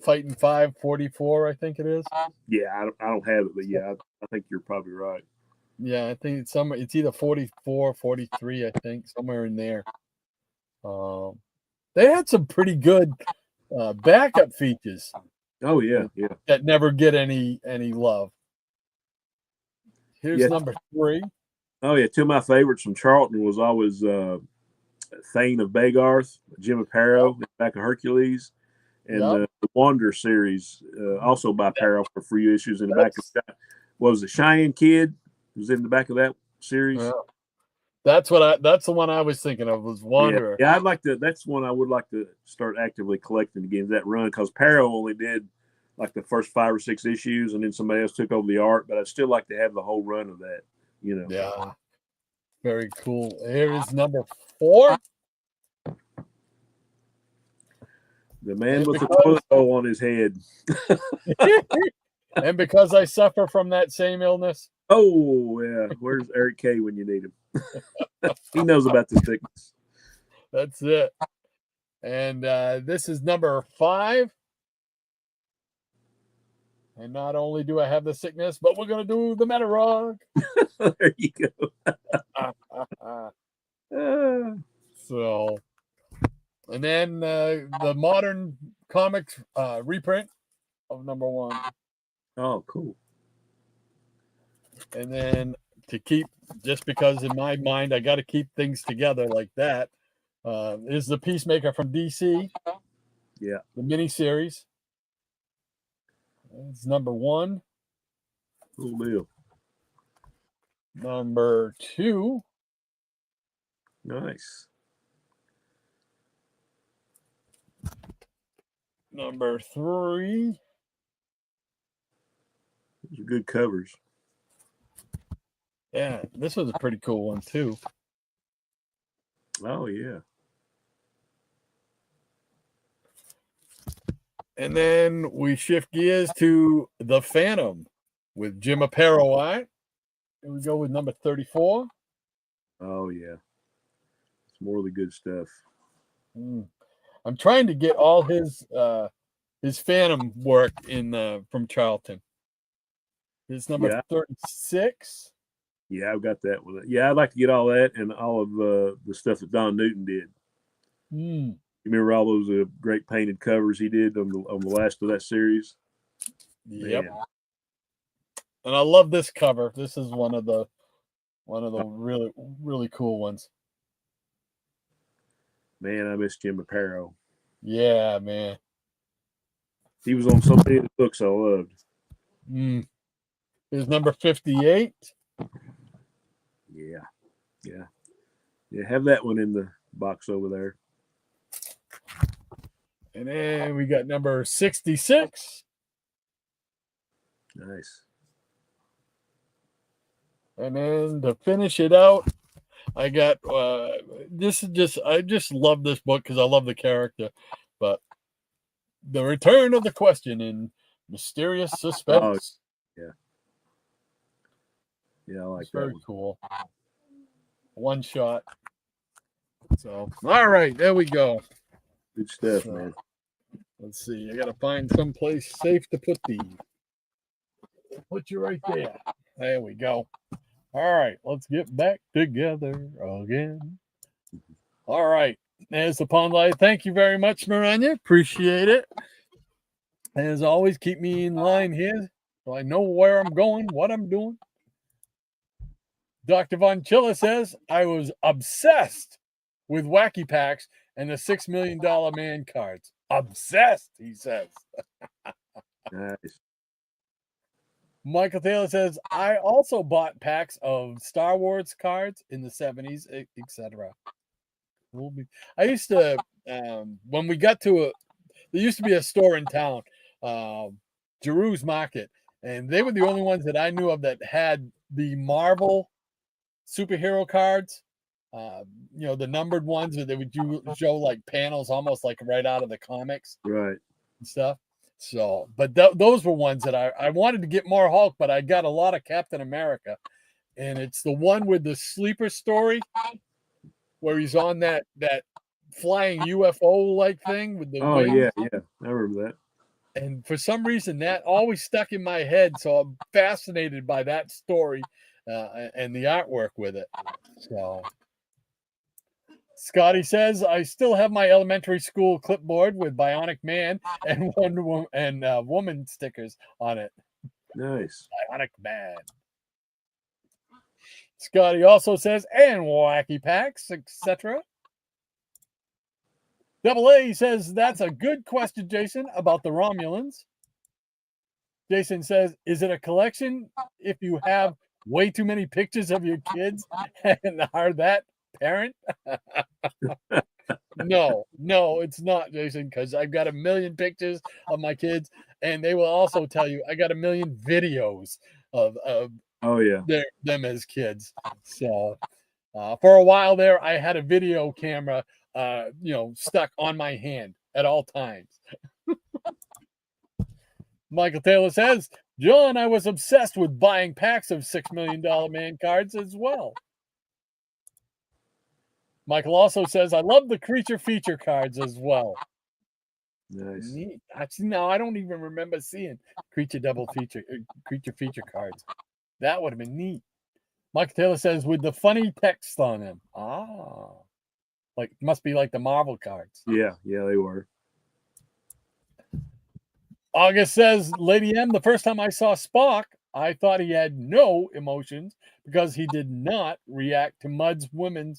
Fighting 544, I think it is. Yeah, I don't have it, but yeah, I think you're probably right. Yeah, I think it's somewhere. It's either 44, 43, I think, somewhere in there. They had some pretty good backup features. Oh yeah, yeah. That never get any love. Here's Yeah. number 3. Oh yeah, two of my favorites from Charlton was always Thane of Bagarth, Jim Aparo, back of Hercules, and the Wander series, also by Aparo for free issues in the back of what was the Cheyenne Kid was in the back of that series. Yeah. That's the one I was thinking of, was Wanderer. Yeah, I'd like to. That's one I would like to start actively collecting again. That run, because Aparo only did like the first 5 or 6 issues, and then somebody else took over the art. But I'd still like to have the whole run of that. You know. Yeah. Very cool. Here is number 4. The man with the toilet bowl on his head. And because I suffer from that same illness. Oh, yeah. Where's Eric K when you need him? He knows about the sickness. That's it. And this is number 5. And not only do I have the sickness, but we're going to do the Meta Rock. There you go. So, and then the modern comics reprint of number 1. Oh, cool. And then to keep, just because in my mind I got to keep things together like that, is the Peacemaker from DC. Yeah. The miniseries. It's number 1. Cool deal. Number 2. Nice. Number 3. Those are good covers. Yeah, this was a pretty cool one too. Oh yeah. And then we shift gears to the Phantom with Jim Aparo art. Here we go with number 34. Oh yeah. It's more of the good stuff. I'm trying to get all his Phantom work in from Charlton. It's number 36. Yeah, I've got that with it. Yeah, I'd like to get all that and all of the stuff that Don Newton did. You remember all those great painted covers he did on the last of that series? Yep. Man. And I love this cover. This is one of the really, really cool ones. Man, I miss Jim Aparo. Yeah, man. He was on so many of the books I loved. Here's number 58. Yeah. Have that one in the box over there. And then we got number 66. Nice. And then to finish it out, I got I just love this book because I love the character. But The Return of the Question in Mysterious Suspense. Yeah. Yeah, I like it's that. Very one. cool. One shot. So, all right, there we go. Good stuff, man. Let's see. I got to find someplace safe to put these. Put you right there. There we go. All right, let's get back together again. All right. There's the pond light. Thank you very much, Miranda. Appreciate it. As always, keep me in line here so I know where I'm going, what I'm doing. Dr. Von Chilla says, I was obsessed with Wacky Packs and the $6 Million Man cards. Obsessed, he says. Nice. Michael Taylor says, I also bought packs of Star Wars cards in the 70s, etc. I used to, when we got to there used to be a store in town, Giroux's Market, and they were the only ones that I knew of that had the Marvel superhero cards, the numbered ones that they would show like panels almost like right out of the comics, Right, and stuff. So, but those were ones that I wanted to get more Hulk, but I got a lot of Captain America. And it's the one with the sleeper story where he's on that flying UFO like thing with the Oh wings. yeah, yeah, I remember that. And for some reason, that always stuck in my head. So I'm fascinated by that story and the artwork with it. So Scotty says, I still have my elementary school clipboard with Bionic Man and Wonder Woman and woman stickers on it. Nice. Bionic Man. Scotty also says, and wacky packs, etc. Double A says, that's a good question, Jason, about the Romulans. Jason says, is it a collection if you have way too many pictures of your kids and are that parent? No, it's not, Jason, because I've got a million pictures of my kids, and they will also tell you I got a million videos of Oh yeah. them as kids. So for a while there, I had a video camera, stuck on my hand at all times. Michael Taylor says, John, I was obsessed with buying packs of $6 Million Man cards as well. Michael also says, I love the creature feature cards as well. Nice. Neat. Actually, no, I don't even remember seeing creature feature cards. That would have been neat. Michael Taylor says, with the funny text on them. Ah. Like, must be like the Marvel cards. Yeah, they were. August says, Lady M, the first time I saw Spock, I thought he had no emotions because he did not react to Mudd's women,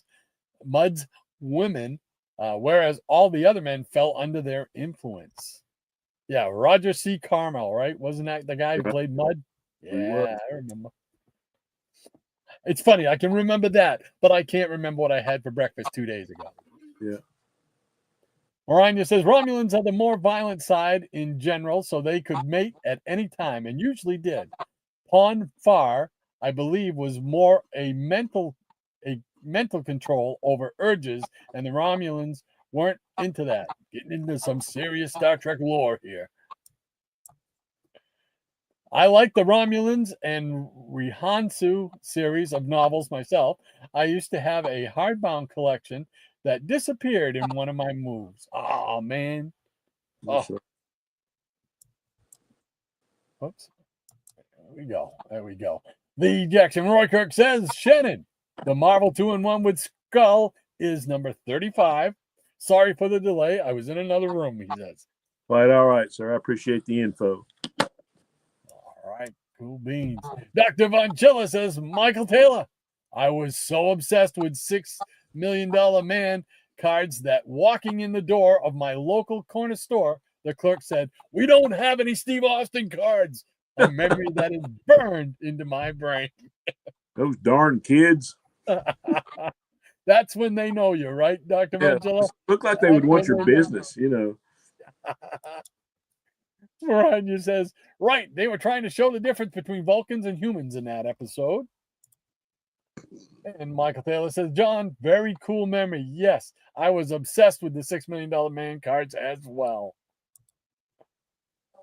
whereas all the other men fell under their influence. Yeah, Roger C. Carmel, right? Wasn't that the guy who played Mudd? Yeah, I remember. It's funny, I can remember that, but I can't remember what I had for breakfast 2 days ago. Yeah. Morania says Romulans are the more violent side in general, so they could mate at any time, and usually did. Pon farr, I believe, was more a mental control over urges, and the Romulans weren't into that. Getting into some serious Star Trek lore here. I like the Romulans and Rihansu series of novels myself. I used to have a hardbound collection that disappeared in one of my moves. Oh, man. Oh. Oops. There we go. The Jackson Roykirk says, Shannon, the Marvel 2-in-1 with Skull is number 35. Sorry for the delay. I was in another room, he says. Quite all right, sir. I appreciate the info. All right. Cool beans. Dr. Von Chilla says, Michael Taylor, I was so obsessed with $6 Million Man cards that walking in the door of my local corner store, the clerk said, we don't have any Steve Austin cards. A memory that is burned into my brain. Those darn kids. That's when they know you, right, Dr. Von Chilla? Look like they would want your business, you know. Ryan says, right, they were trying to show the difference between Vulcans and humans in that episode. And Michael Taylor says, John, very cool memory. Yes, I was obsessed with the $6 Million Man cards as well.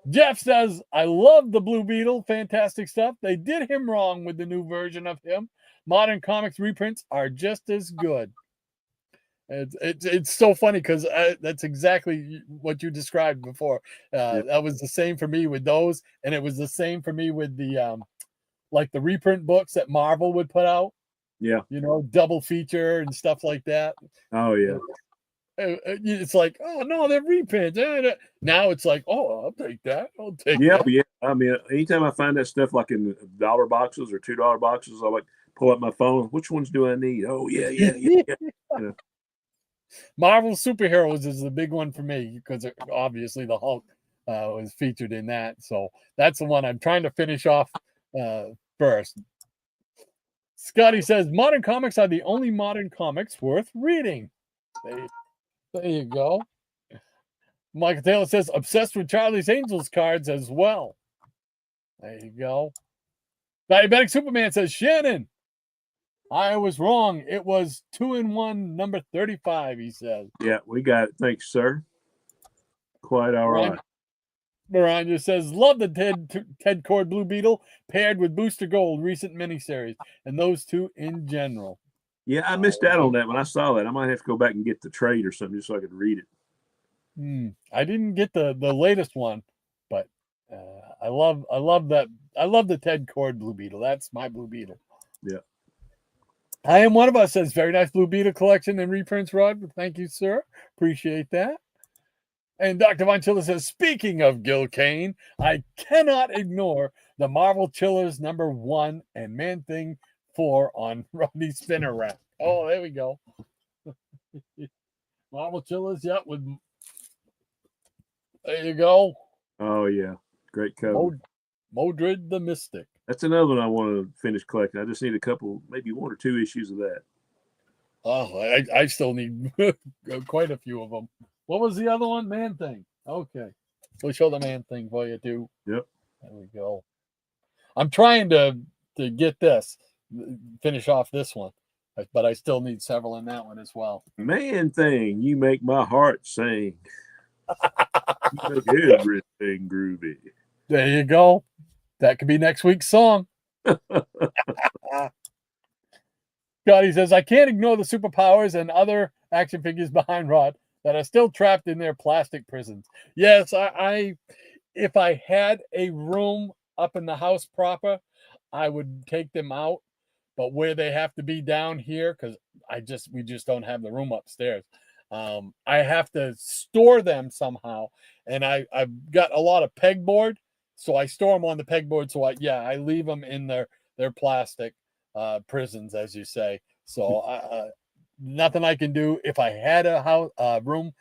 Jeff says, I love the Blue Beetle. Fantastic stuff. They did him wrong with the new version of him. Modern comics reprints are just as good. It's so funny because that's exactly what you described before. That was the same for me with those, and it was the same for me with the like the reprint books that Marvel would put out. Yeah, double feature and stuff like that. Oh yeah, it's like, oh no, they're reprints. Now it's like, oh, I'll take that. Yeah. I mean, anytime I find that stuff like in $1 boxes or $2 boxes, I like pull up my phone. Which ones do I need? Oh yeah. Marvel superheroes is the big one for me because obviously the Hulk was featured in that. So that's the one I'm trying to finish off first. Scotty says, modern comics are the only modern comics worth reading. There you go. Michael Taylor says, obsessed with Charlie's Angels cards as well. There you go. Diabetic Superman says, Shannon, I was wrong. It was 2-in-1, number 35, he says. Yeah, we got it. Thanks, sir. Quite all right. Maranya says, love the Ted Cord Blue Beetle paired with Booster Gold recent miniseries, and those two in general. Yeah, I missed out on that when I saw that. I might have to go back and get the trade or something just so I could read it. I didn't get the latest one, but I love that. I love the Ted Cord Blue Beetle. That's my Blue Beetle. Yeah. I Am One of Us says, very nice Blue Beetle collection and reprints, Rod. Thank you, sir. Appreciate that. And Dr. Von Chiller says, speaking of Gil Kane, I cannot ignore the Marvel Chillers #1 and Man-Thing 4 on Rodney Spinner Rack. Oh, there we go. Marvel Chillers, yep. There you go. Oh, yeah. Great cover. Modred the Mystic. That's another one I want to finish collecting. I just need a couple, maybe 1 or 2 issues of that. Oh, I still need quite a few of them. What was the other one? Man-Thing. Okay. We'll show the Man-Thing for you, too. Yep. There we go. I'm trying to get this, finish off this one, but I still need several in that one as well. Man-Thing, you make my heart sing. You make everything groovy. There you go. That could be next week's song. Scotty says, I can't ignore the superpowers and other action figures behind Rod that are still trapped in their plastic prisons. Yes, I if I had a room up in the house proper, I would take them out. But where they have to be down here, because we just don't have the room upstairs. I have to store them somehow. And I've got a lot of pegboard, so I store them on the pegboard. So I leave them in their plastic prisons, as you say. So nothing I can do. If I had a room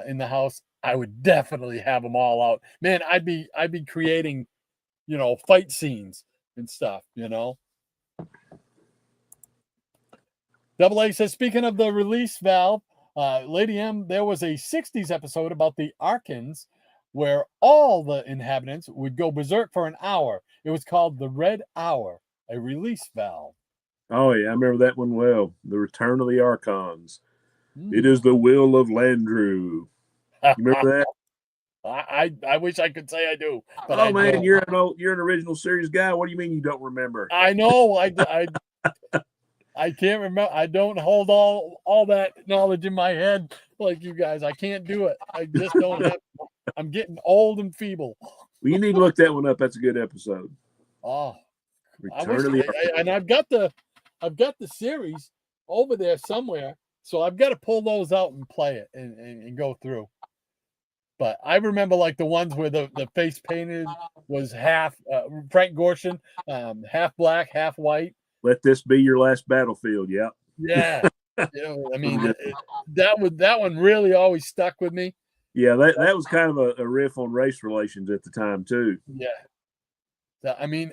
in the house, I would definitely have them all out. Man, I'd be creating, fight scenes and stuff. Double A says, speaking of the release valve, Lady M, there was a 60s episode about the Arkans where all the inhabitants would go berserk for an hour. It was called The Red Hour, a release valve. Oh, yeah, I remember that one well. The Return of the Archons. It is the will of Landru. You remember that? I wish I could say I do. But oh, man, you're an original series guy. What do you mean you don't remember? I know. I can't remember. I don't hold all that knowledge in my head like you guys. I can't do it. I just don't have. I'm getting old and feeble. Well, you need to look that one up. That's a good episode. Oh, and I've got the series over there somewhere, so I've got to pull those out and play it and go through. But I remember like the ones where the face painted was half Frank Gorshin, half black, half white. Let this be your last battlefield. Yeah. Yeah. I mean, that one really always stuck with me. Yeah, that was kind of a riff on race relations at the time too. Yeah. I mean,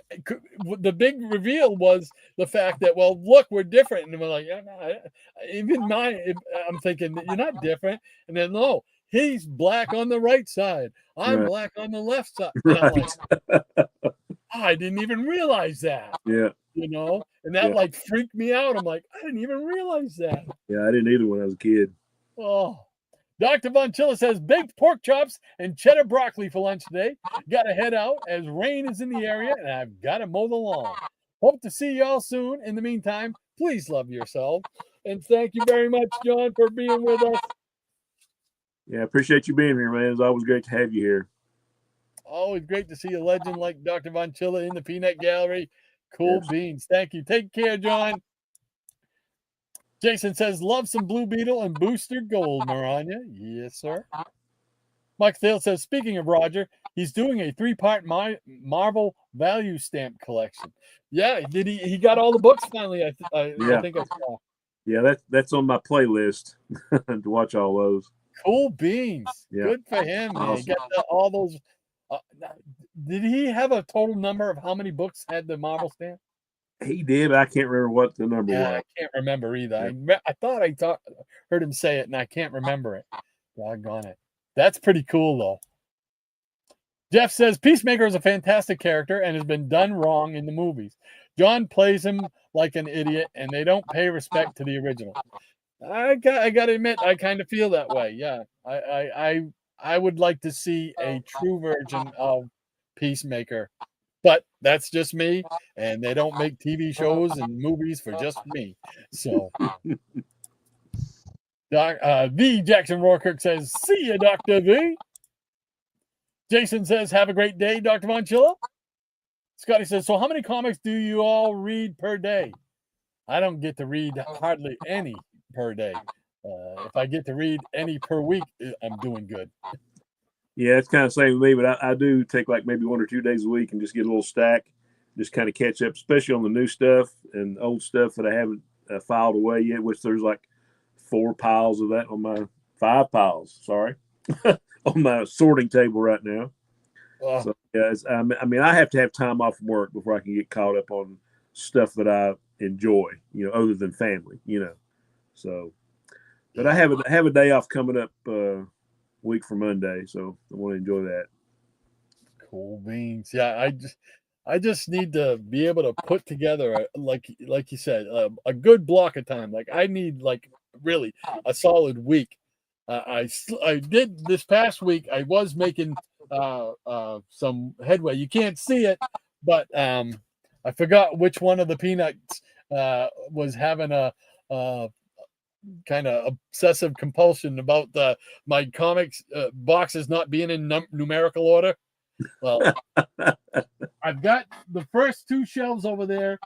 the big reveal was the fact that, well, look, we're different. And we're like, I'm thinking, you're not different. And then, no, he's black on the right side. I'm black on the left side. Right. Like, I didn't even realize that. Yeah. And that like freaked me out. I'm like, I didn't even realize that. Yeah, I didn't either when I was a kid. Oh. Dr. Von Chilla says, baked pork chops and cheddar broccoli for lunch today. Got to head out as rain is in the area and I've got to mow the lawn. Hope to see y'all soon. In the meantime, please love yourself. And thank you very much, John, for being with us. Yeah, I appreciate you being here, man. It's always great to have you here. Always great to see a legend like Dr. Von Chilla in the Peanut Gallery. Cool beans. Thank you. Take care, John. Jason says, love some Blue Beetle and Booster Gold, Maranya. Yes, sir. Mike Thiel says, speaking of Roger, he's doing a 3-part Marvel value stamp collection. Yeah, did he got all the books finally? I think I saw. Yeah, that's on my playlist to watch all those. Cool beans. Yeah. Good for him, man. Awesome. He got all those. Did he have a total number of how many books had the Marvel stamp? He did. I can't remember what the number was. I can't remember either. Yeah. I thought I heard him say it, and I can't remember it. Doggone it. That's pretty cool, though. Jeff says, Peacemaker is a fantastic character and has been done wrong in the movies. John plays him like an idiot, and they don't pay respect to the original. I got to admit, I kind of feel that way. Yeah, I would like to see a true version of Peacemaker, but that's just me. And they don't make TV shows and movies for just me. So, V Jackson Rourke says, "See you, Dr. V." Jason says, "Have a great day, Dr. Von Chilla." Scotty says, "So how many comics do you all read per day?" I don't get to read hardly any per day. If I get to read any per week, I'm doing good. Yeah, it's kind of the same with me, but I do take like maybe 1 or 2 days a week and just get a little stack, just kind of catch up, especially on the new stuff and old stuff that I haven't filed away yet, which there's like 4 piles of that on my 5 piles, sorry, on my sorting table right now. Oh, So, yeah, I mean, I have to have time off from work before I can get caught up on stuff that I enjoy, other than family, So, but I have a day off coming up week from Monday, so I want to enjoy that. cool beans. Yeah, I just need to be able to put together, like you said, a good block of time. Like I need like really a solid week. I did this past week. I was making some headway. You can't see it, but I forgot which one of the peanuts was having a kind of obsessive compulsion about my comics boxes not being in numerical order. Well, I've got the first 2 shelves over there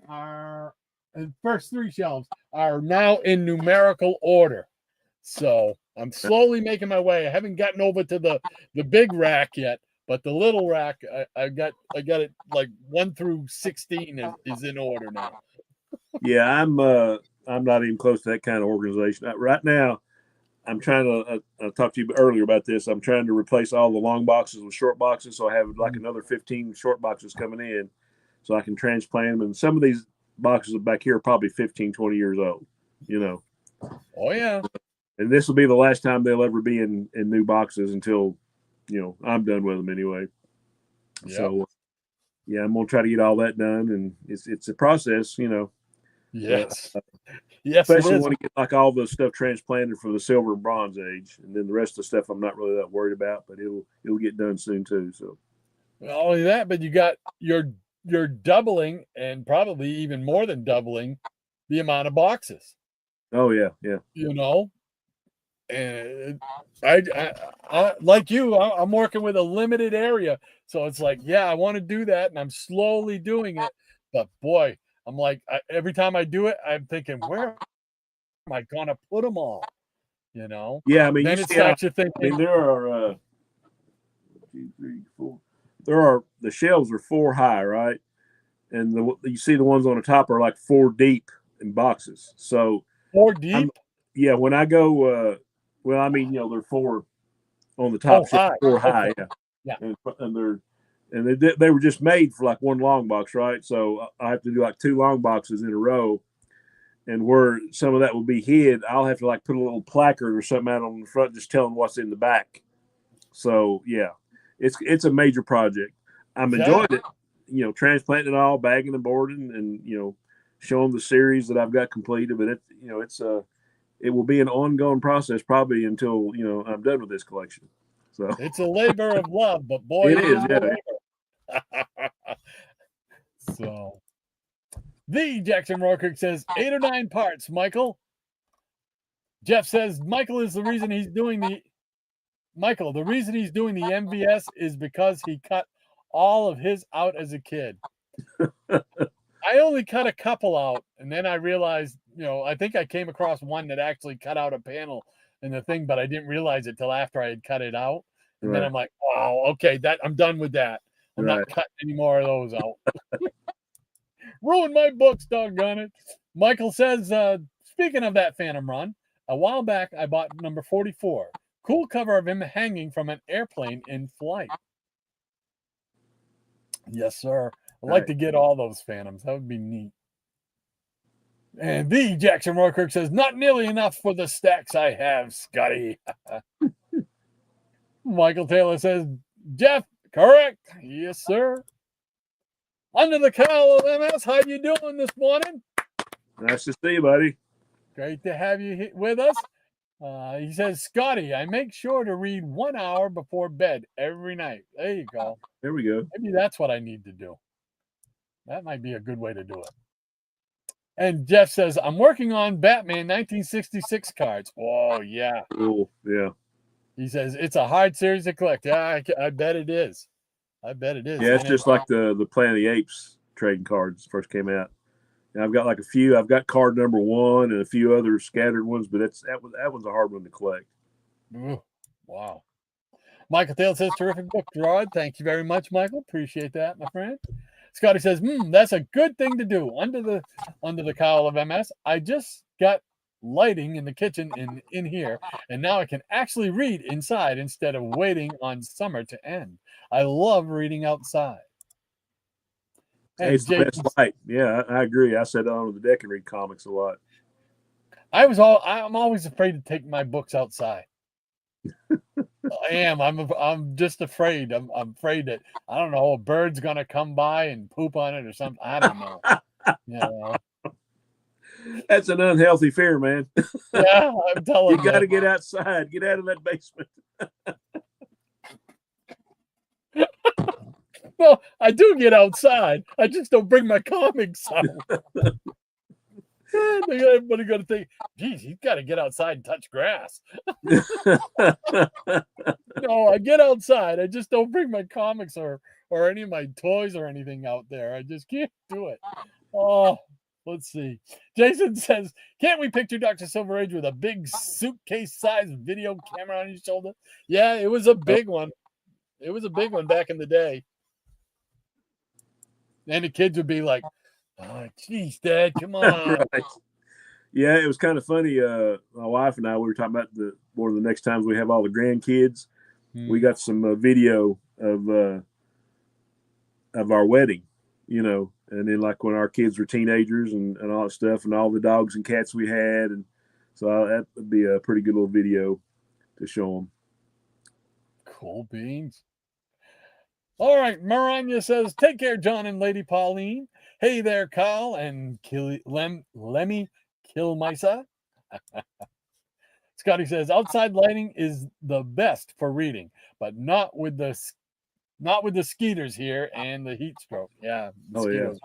and first 3 shelves are now in numerical order. So I'm slowly making my way. I haven't gotten over to the big rack yet, but the little rack I got it like 1 through 16 is in order now. Yeah, I'm not even close to that kind of organization right now. I'm trying to. I talked to you earlier about this. I'm trying to replace all the long boxes with short boxes, so I have like another 15 short boxes coming in, so I can transplant them. And some of these boxes back here are probably 15, 20 years old. Oh yeah. And this will be the last time they'll ever be in new boxes until, I'm done with them anyway. Yep. So, yeah, I'm gonna try to get all that done, and it's a process, Yes. Yes, especially when you get like all the stuff transplanted for the silver and bronze age, and then the rest of the stuff I'm not really that worried about, but it'll get done soon too. So, not only that, but you got you're doubling and probably even more than doubling the amount of boxes. Oh yeah, yeah. And I like you, I'm working with a limited area, so it's like, yeah, I want to do that, and I'm slowly doing it. But boy, I'm like, every time I do it, I'm thinking, where am I gonna put them all? Yeah, I mean, then it starts you thinking. I mean, there are 2, 3, 4. The shelves are 4 high, right? And you see the ones on the top are like 4 deep in boxes. So 4 deep. Yeah, when I go, well, I mean, they're 4 on the top shelf, 4 high, okay. Yeah. And they were just made for like 1 long box, right? So I have to do like 2 long boxes in a row, and where some of that will be hid, I'll have to like put a little placard or something out on the front, just telling what's in the back. So yeah, it's a major project. I'm enjoying it, transplanting it all, bagging and boarding, and showing the series that I've got completed. But it will be an ongoing process probably until I'm done with this collection. So it's a labor of love, but boy, it is. Yeah. So the Jackson Rourke says 8 or 9 parts, Michael. Jeff says Michael is the reason he's doing the MVS is because he cut all of his out as a kid. I only cut a couple out, and then I realized, I think I came across one that actually cut out a panel in the thing, but I didn't realize it till after I had cut it out. And then I'm like, oh, okay, I'm done with that. I'm not cutting any more of those out. Ruin my books, doggone it. Michael says, speaking of that Phantom run, a while back I bought number 44. Cool cover of him hanging from an airplane in flight. Yes, sir. I'd like to get all those Phantoms. That would be neat. And the Jackson Rourke says, not nearly enough for the stacks I have, Scotty. Michael Taylor says, Jeff, correct. Yes, sir. Under the cowl of MS, how you doing this morning? Nice to see you, buddy. Great to have you with us. He says, Scotty, I make sure to read 1 hour before bed every night. There you go. There we go. Maybe that's what I need to do. That might be a good way to do it. And Jeff says, I'm working on Batman 1966 cards. Oh, yeah. Cool. Yeah. He says, it's a hard series to collect. Yeah, I bet it is. I bet it is. Yeah, it's just like the Planet of the Apes trading cards first came out. And I've got like a few. I've got card number 1 and a few other scattered ones, but that one's a hard one to collect. Ooh, wow. Michael Taylor says, terrific book, Gerard. Thank you very much, Michael. Appreciate that, my friend. Scotty says, that's a good thing to do. Under the cowl of MS, I just got lighting in the kitchen in here, and now I can actually read inside instead of waiting on summer to end. I love reading outside. And it's the best light. Yeah, I agree. I sit on the deck and read comics a lot. I'm always afraid to take my books outside. I am. I'm just afraid. I'm afraid that I don't know, a bird's gonna come by and poop on it or something. I don't know. You know. That's an unhealthy fear, man. Yeah, I'm telling you. You got to get outside. Get out of that basement. Well, I do get outside. I just don't bring my comics out. Everybody got to think, geez, he's got to get outside and touch grass. No, I get outside. I just don't bring my comics or any of my toys or anything out there. I just can't do it. Oh, let's see. Jason says, can't we picture Dr. Silver Age with a big suitcase-sized video camera on his shoulder? Yeah, it was a big one. It was a big one back in the day. And the kids would be like, oh, geez, Dad, come on. Right. Yeah, it was kind of funny. My wife and I, we were talking about one of the next times we have all the grandkids. We got some video of our wedding, and then like when our kids were teenagers and all that stuff, and all the dogs and cats we had, and so that would be a pretty good little video to show them. Cool beans. All right, Maranya says, take care, John and Lady Pauline. Hey there, Kyle and Lemmy Kilmisa. Scotty says, outside lighting is the best for reading, but not with the skeeters here and the heat stroke. Yeah. Mosquitoes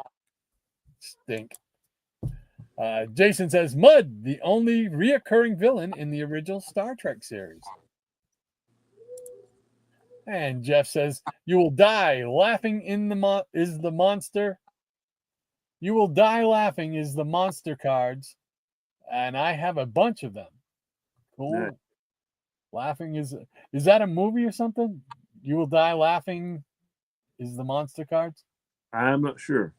stink. Jason says, Mud, the only reoccurring villain in the original Star Trek series. And Jeff says, you will die laughing is the monster. You will die laughing is the monster cards. And I have a bunch of them. Cool. Nice. Laughing is that a movie or something? You will die laughing is the monster cards? I'm not sure.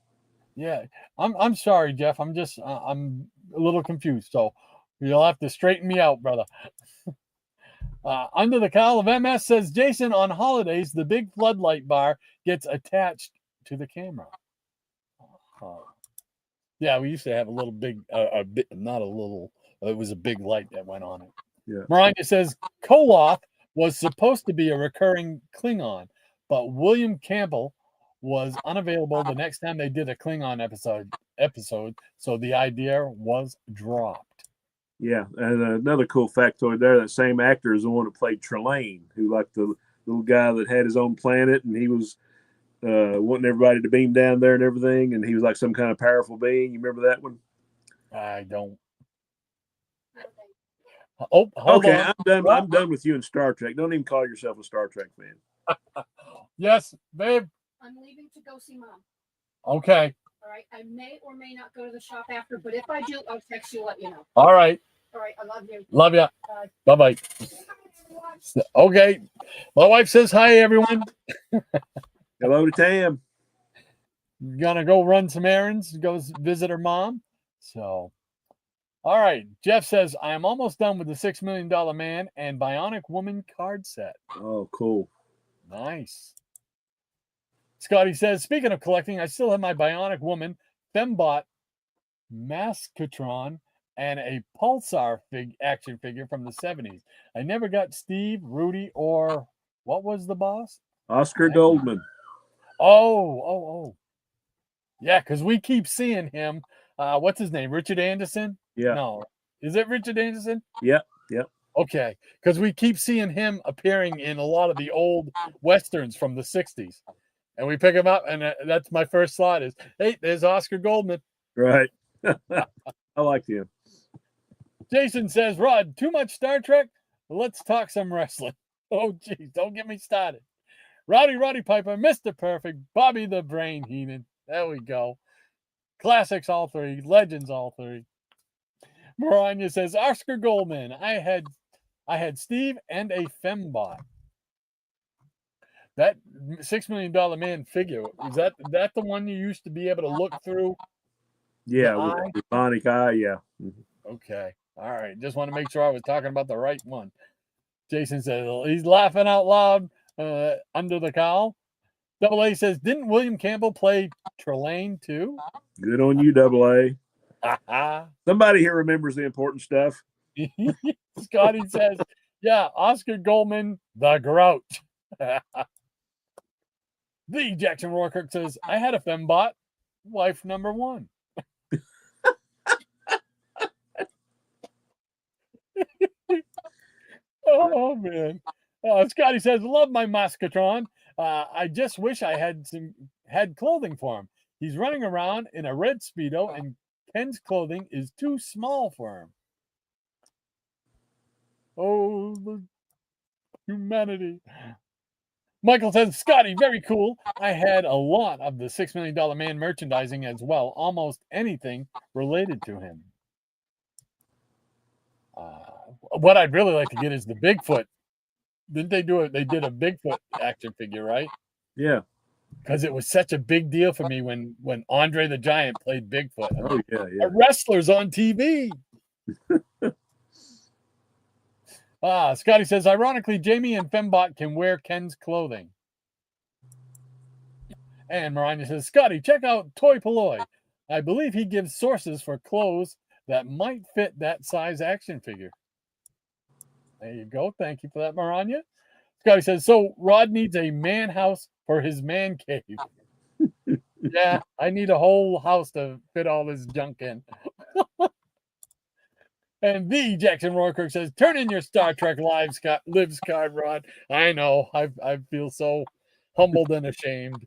Yeah. I'm sorry, Jeff. I'm a little confused. So you'll have to straighten me out, brother. Under the cowl of MS says, Jason, on holidays, the big floodlight bar gets attached to the camera. Yeah, we used to have a little big, not a little, it was a big light that went on it. Yeah. Maranya says, Koloth was supposed to be a recurring Klingon, but William Campbell was unavailable the next time they did a Klingon episode, so the idea was dropped. Yeah, and another cool factoid there, that same actor is the one that played Trelane, who like the little guy that had his own planet, and he was wanting everybody to beam down there and everything, and he was like some kind of powerful being. You remember that one? I don't. Oh, okay, on. I'm done with you in Star Trek. Don't even call yourself a Star Trek fan. Yes, babe. I'm leaving to go see Mom. Okay. All right. I may or may not go to the shop after, but if I do, I'll text you, let you know. All right. All right. I love you. Love ya. Bye. Bye-bye. Okay. My wife says hi, everyone. Hello to Tam. Gonna go run some errands, go visit her mom. So, all right. Jeff says, I am almost done with the $6 Million Man and Bionic Woman card set. Oh, cool. Nice. Scotty says, speaking of collecting, I still have my Bionic Woman, Fembot, Maskatron, and a Pulsar action figure from the 70s. I never got Steve, Rudy, or what was the boss? Oscar Goldman. Oh. Yeah, because we keep seeing him. What's his name? Richard Anderson? Yeah. No. Is it Richard Anderson? Yep. Okay, because we keep seeing him appearing in a lot of the old westerns from the 60s. And we pick him up, and that's my first thought is, hey, there's Oscar Goldman. Right. I like him. Jason says, Rod, too much Star Trek? Let's talk some wrestling. Oh, geez, don't get me started. Roddy Piper, Mr. Perfect, Bobby the Brain Heenan. There we go. Classics all three, legends all three. Maranya says, Oscar Goldman, I had Steve and a fembot. That $6 million man figure, is that the one you used to be able to look through? Yeah, with the demonic eye, yeah. Okay. All right. Just want to make sure I was talking about the right one. Jason says he's laughing out loud under the cowl. Double A says, didn't William Campbell play Trelane too? Good on you, Double A. Somebody here remembers the important stuff. Scotty says, yeah, Oscar Goldman, the Grouch. The Jackson Rourke says, I had a fembot, wife number one. Oh, man. Scotty says, love my Muscatron. I just wish I had clothing for him. He's running around in a red Speedo, and Ken's clothing is too small for him. Oh, the humanity. Michael says, Scotty, very cool. I had a lot of the $6 Million Man merchandising as well. Almost anything related to him. What I'd really like to get is the Bigfoot. Didn't they do it? They did a Bigfoot action figure, right? Yeah. Because it was such a big deal for me when Andre the Giant played Bigfoot. Oh, yeah. A wrestler's on TV. Scotty says, ironically, Jamie and Fembot can wear Ken's clothing. And Maranya says, Scotty, check out Toy Polloy. I believe he gives sources for clothes that might fit that size action figure. There you go. Thank you for that, Maranya. Scotty says, so Rod needs a man house for his man cave. Yeah, I need a whole house to fit all this junk in. And the Jackson Rourke says, turn in your Star Trek Lives card, Rod. I know. I feel so humbled and ashamed.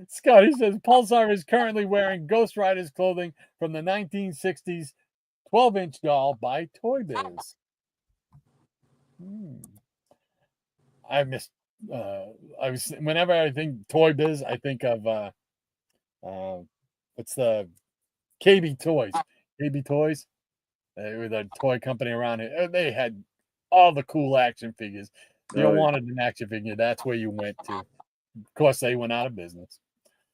Scotty says, Pulsar is currently wearing Ghost Rider's clothing from the 1960s 12-inch doll by Toy Biz. Whenever I think Toy Biz, I think of what's the KB Toys. KB Toys. They were the toy company around it. They had all the cool action figures. If you wanted an action figure, that's where you went to. Of course, they went out of business.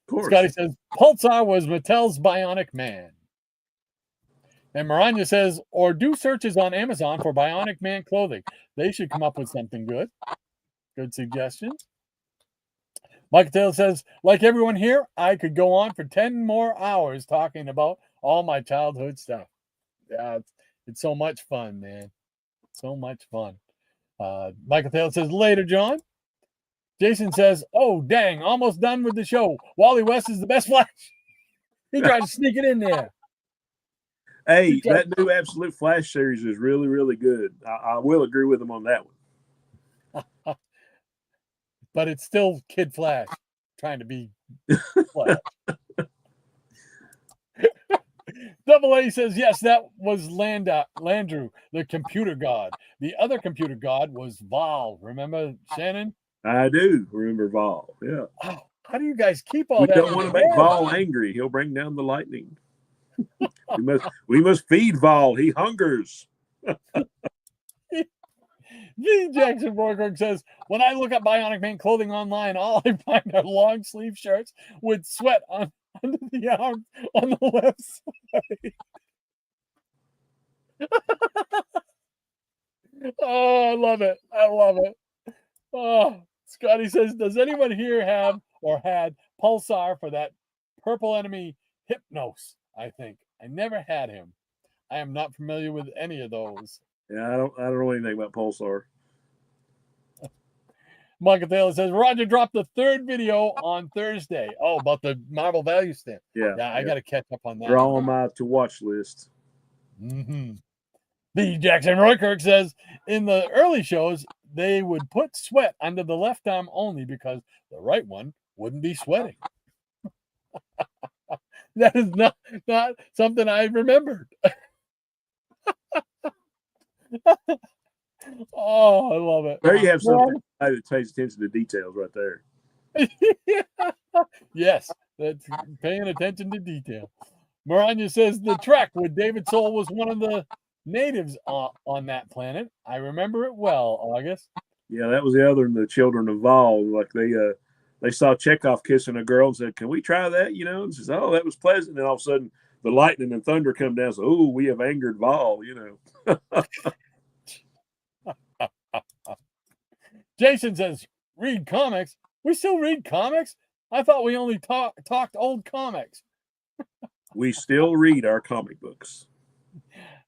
Scotty says, Pulsar was Mattel's Bionic Man. And Maranya says, or do searches on Amazon for Bionic Man clothing. They should come up with something good. Good suggestions. Michael Taylor says, like everyone here, I could go on for 10 more hours talking about all my childhood stuff. Yeah, it's so much fun, man. So much fun. Michael Taylor says, later, John. Jason says, oh, dang, almost done with the show. Wally West is the best Flash. He tried to sneak it in there. Hey, that new Absolute Flash series is really, really good. I will agree with him on that one. But it's still Kid Flash trying to be Flash. Double A says, yes, that was Landru, the computer god. The other computer god was Val. Remember, Shannon? I do remember Val, yeah. Oh, how do you guys keep all we that? We don't want to make Val angry. He'll bring down the lightning. we must feed Val. He hungers. V. Jackson Borgberg says, when I look at Bionic Man clothing online, all I find are long sleeve shirts with sweat under the arm on the left side. Oh, I love it. I love it. Oh, Scotty says, does anyone here have or had Pulsar for that purple enemy Hypnos? I think. I never had him. I am not familiar with any of those. Yeah, I don't know anything about Pulsar. Michael Taylor says, Roger dropped the third video on Thursday. Oh, about the Marvel value stamp. Yeah, I got to catch up on that. They're all on my to watch list. Mm-hmm. The Jackson Roykirk says in the early shows, they would put sweat under the left arm only because the right one wouldn't be sweating. That is not something I remembered. Oh, I love it. There you have something that pays attention to details right there. Yes, that's paying attention to detail. Maranya says the trek with David Soul was one of the natives on that planet. I remember it well, August. Yeah, that was the other than the children of Vol. Like they saw Chekhov kissing a girl and said, "Can we try that?" You know, and says, "Oh, that was pleasant." And all of a sudden, the lightning and thunder come down. So, oh, we have angered Vol. You know. Jason says, "Read comics. We still read comics. I thought we only talked old comics." We still read our comic books.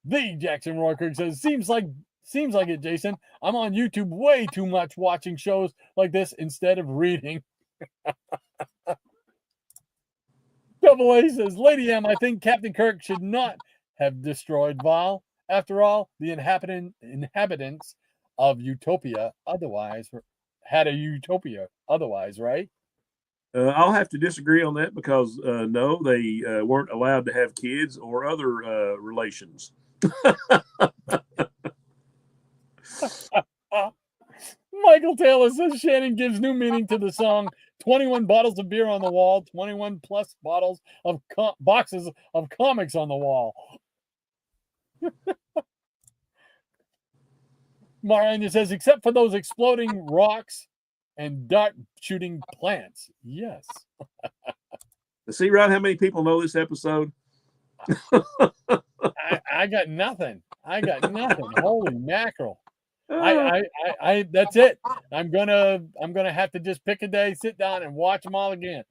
The Jackson Roykirk says, seems like it, Jason. I'm on YouTube way too much watching shows like this instead of reading. Double A says, Lady M, I think Captain Kirk should not have destroyed Val. After all, the inhabitants of Utopia otherwise had a utopia otherwise, right? I'll have to disagree on that because no, they weren't allowed to have kids or other relations. Michael Taylor says Shannon gives new meaning to the song 21 bottles of beer on the wall, 21 plus bottles of boxes of comics on the wall. Mariana says, except for those exploding rocks and dart shooting plants. Yes. See, Rod, how many people know this episode? I got nothing. Holy mackerel. I that's it. I'm gonna have to just pick a day, sit down and watch them all again.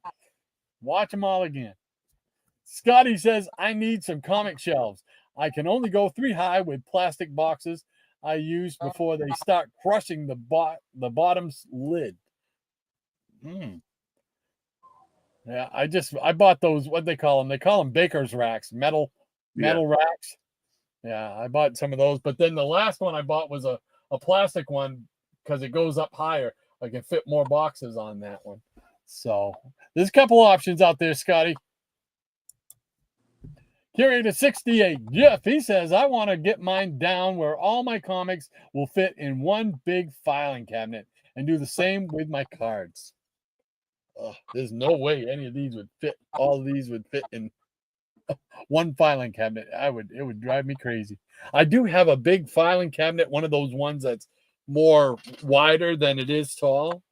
Scotty says, I need some comic shelves. I can only go 3 high with plastic boxes I use before they start crushing the bottom's lid. Yeah, I bought those, what they call them. They call them baker's racks, metal racks. Yeah, I bought some of those, but then the last one I bought was a plastic one because it goes up higher. I can fit more boxes on that one. So there's a couple options out there, Scotty. Curator 68, Jeff, he says, I want to get mine down where all my comics will fit in one big filing cabinet and do the same with my cards. There's no way any of these would fit. All of these would fit in one filing cabinet. It would drive me crazy. I do have a big filing cabinet, one of those ones that's more wider than it is tall.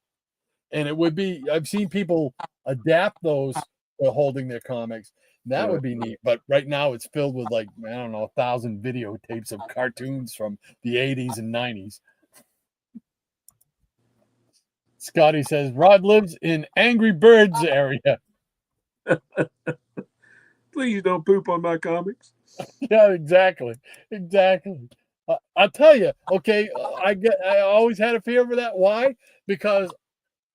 And it would be, I've seen people adapt those for holding their comics. That would be neat. But right now it's filled with 1,000 videotapes of cartoons from the 80s and 90s. Scotty says, Rod lives in Angry Birds area. Please don't poop on my comics. Yeah, exactly. I'll tell you, okay, I always had a fear over that. Why? Because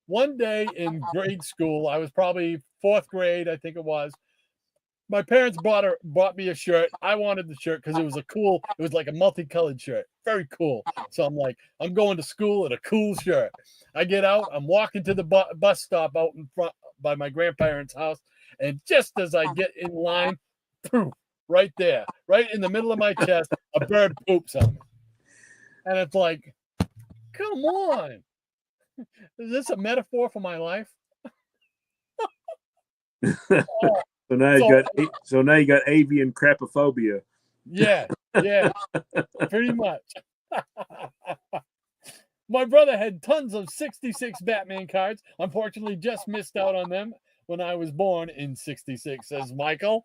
one day in grade school, I was probably 4th grade, I think it was. My parents bought me a shirt. I wanted the shirt because it was like a multicolored shirt. Very cool. So I'm like, I'm going to school in a cool shirt. I get out, I'm walking to the bus stop out in front by my grandparents' house. And just as I get in line, poof, right there, right in the middle of my chest, a bird poops on me. And it's like, come on. Is this a metaphor for my life? So now you got avian crapophobia. Yeah, pretty much. My brother had tons of 66 Batman cards. Unfortunately, just missed out on them when I was born in 66, says Michael.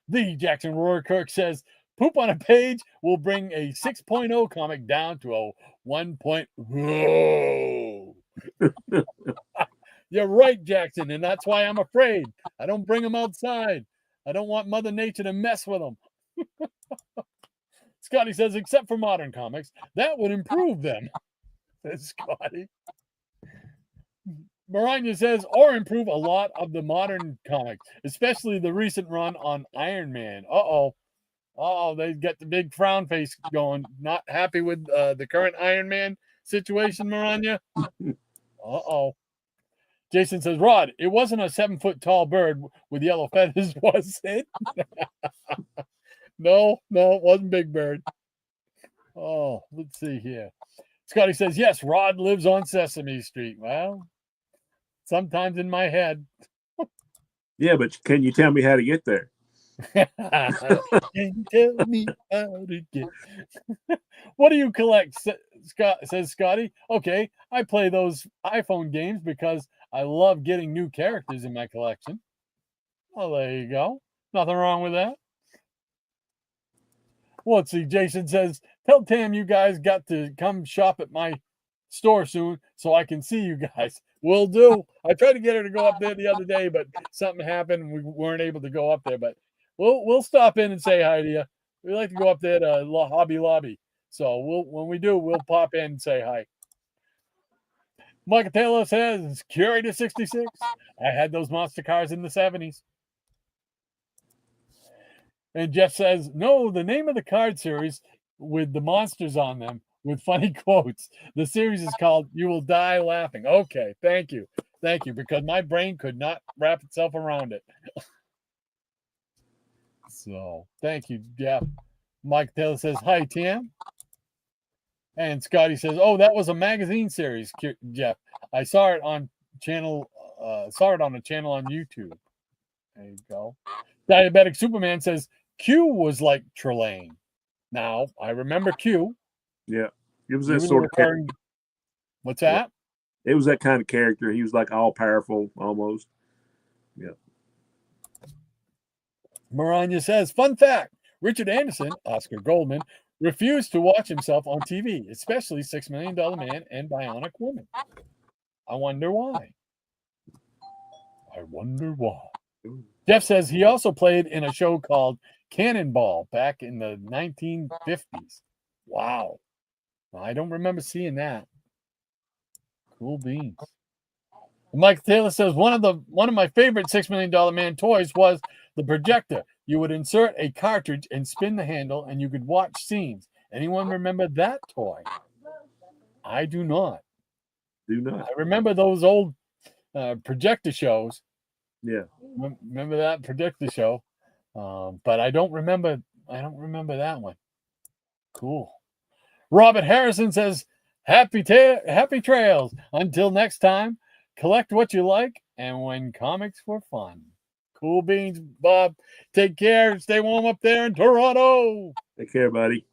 The Jackson Roykirk says, poop on a page will bring a 6.0 comic down to a 1.0. You're right, Jackson, and that's why I'm afraid. I don't bring them outside. I don't want Mother Nature to mess with them. Scotty says, except for modern comics, that would improve them. Says Scotty. Maranya says, or improve a lot of the modern comics, especially the recent run on Iron Man. Uh-oh. Oh, they got the big frown face going. Not happy with the current Iron Man situation, Maranya. Uh-oh. Jason says, Rod, it wasn't a 7-foot tall bird with yellow feathers, was it? No, it wasn't Big Bird. Oh, let's see here. Scotty says, yes, Rod lives on Sesame Street. Well, sometimes in my head. Yeah, but can you tell me how to get there? Can you tell me how to get? What do you collect? Says Scotty. Okay, I play those iPhone games because I love getting new characters in my collection. Well, there you go. Nothing wrong with that. Well, let's see. Jason says, tell Tam you guys got to come shop at my store soon so I can see you guys. Will do. I tried to get her to go up there the other day, but something happened. We weren't able to go up there, but we'll stop in and say hi to you. We like to go up there to Hobby Lobby. So when we do, we'll pop in and say hi. Michael Taylor says, Curator 66. I had those monster cars in the 70s. And Jeff says, no, the name of the card series with the monsters on them with funny quotes. The series is called You Will Die Laughing. Okay, thank you. Thank you, because my brain could not wrap itself around it. So, thank you, Jeff. Mike Taylor says, hi, Tam. And Scotty says, oh, that was a magazine series, Jeff. I saw it on a channel on YouTube. There you go. Diabetic Superman says, Q was like Trelane. Now, I remember Q. Yeah. It was that sort of character. What's that? Yeah. It was that kind of character. He was like all powerful almost. Yeah. Maranya says, fun fact, Richard Anderson, Oscar Goldman, refused to watch himself on TV, especially $6 Million Man and Bionic Woman. I wonder why. Jeff says he also played in a show called Cannonball back in the 1950s. Wow. I don't remember seeing that. Cool beans. Mike Taylor says one of my favorite $6 Million Man toys was the projector. You would insert a cartridge and spin the handle, and you could watch scenes. Anyone remember that toy? I do not. I remember those old projector shows. Yeah. Remember that projector show? But I don't remember that one. Cool. Robert Harrison says, happy trails. Until next time, collect what you like and when comics were fun. Cool beans, Bob. Take care. Stay warm up there in Toronto. Take care, buddy.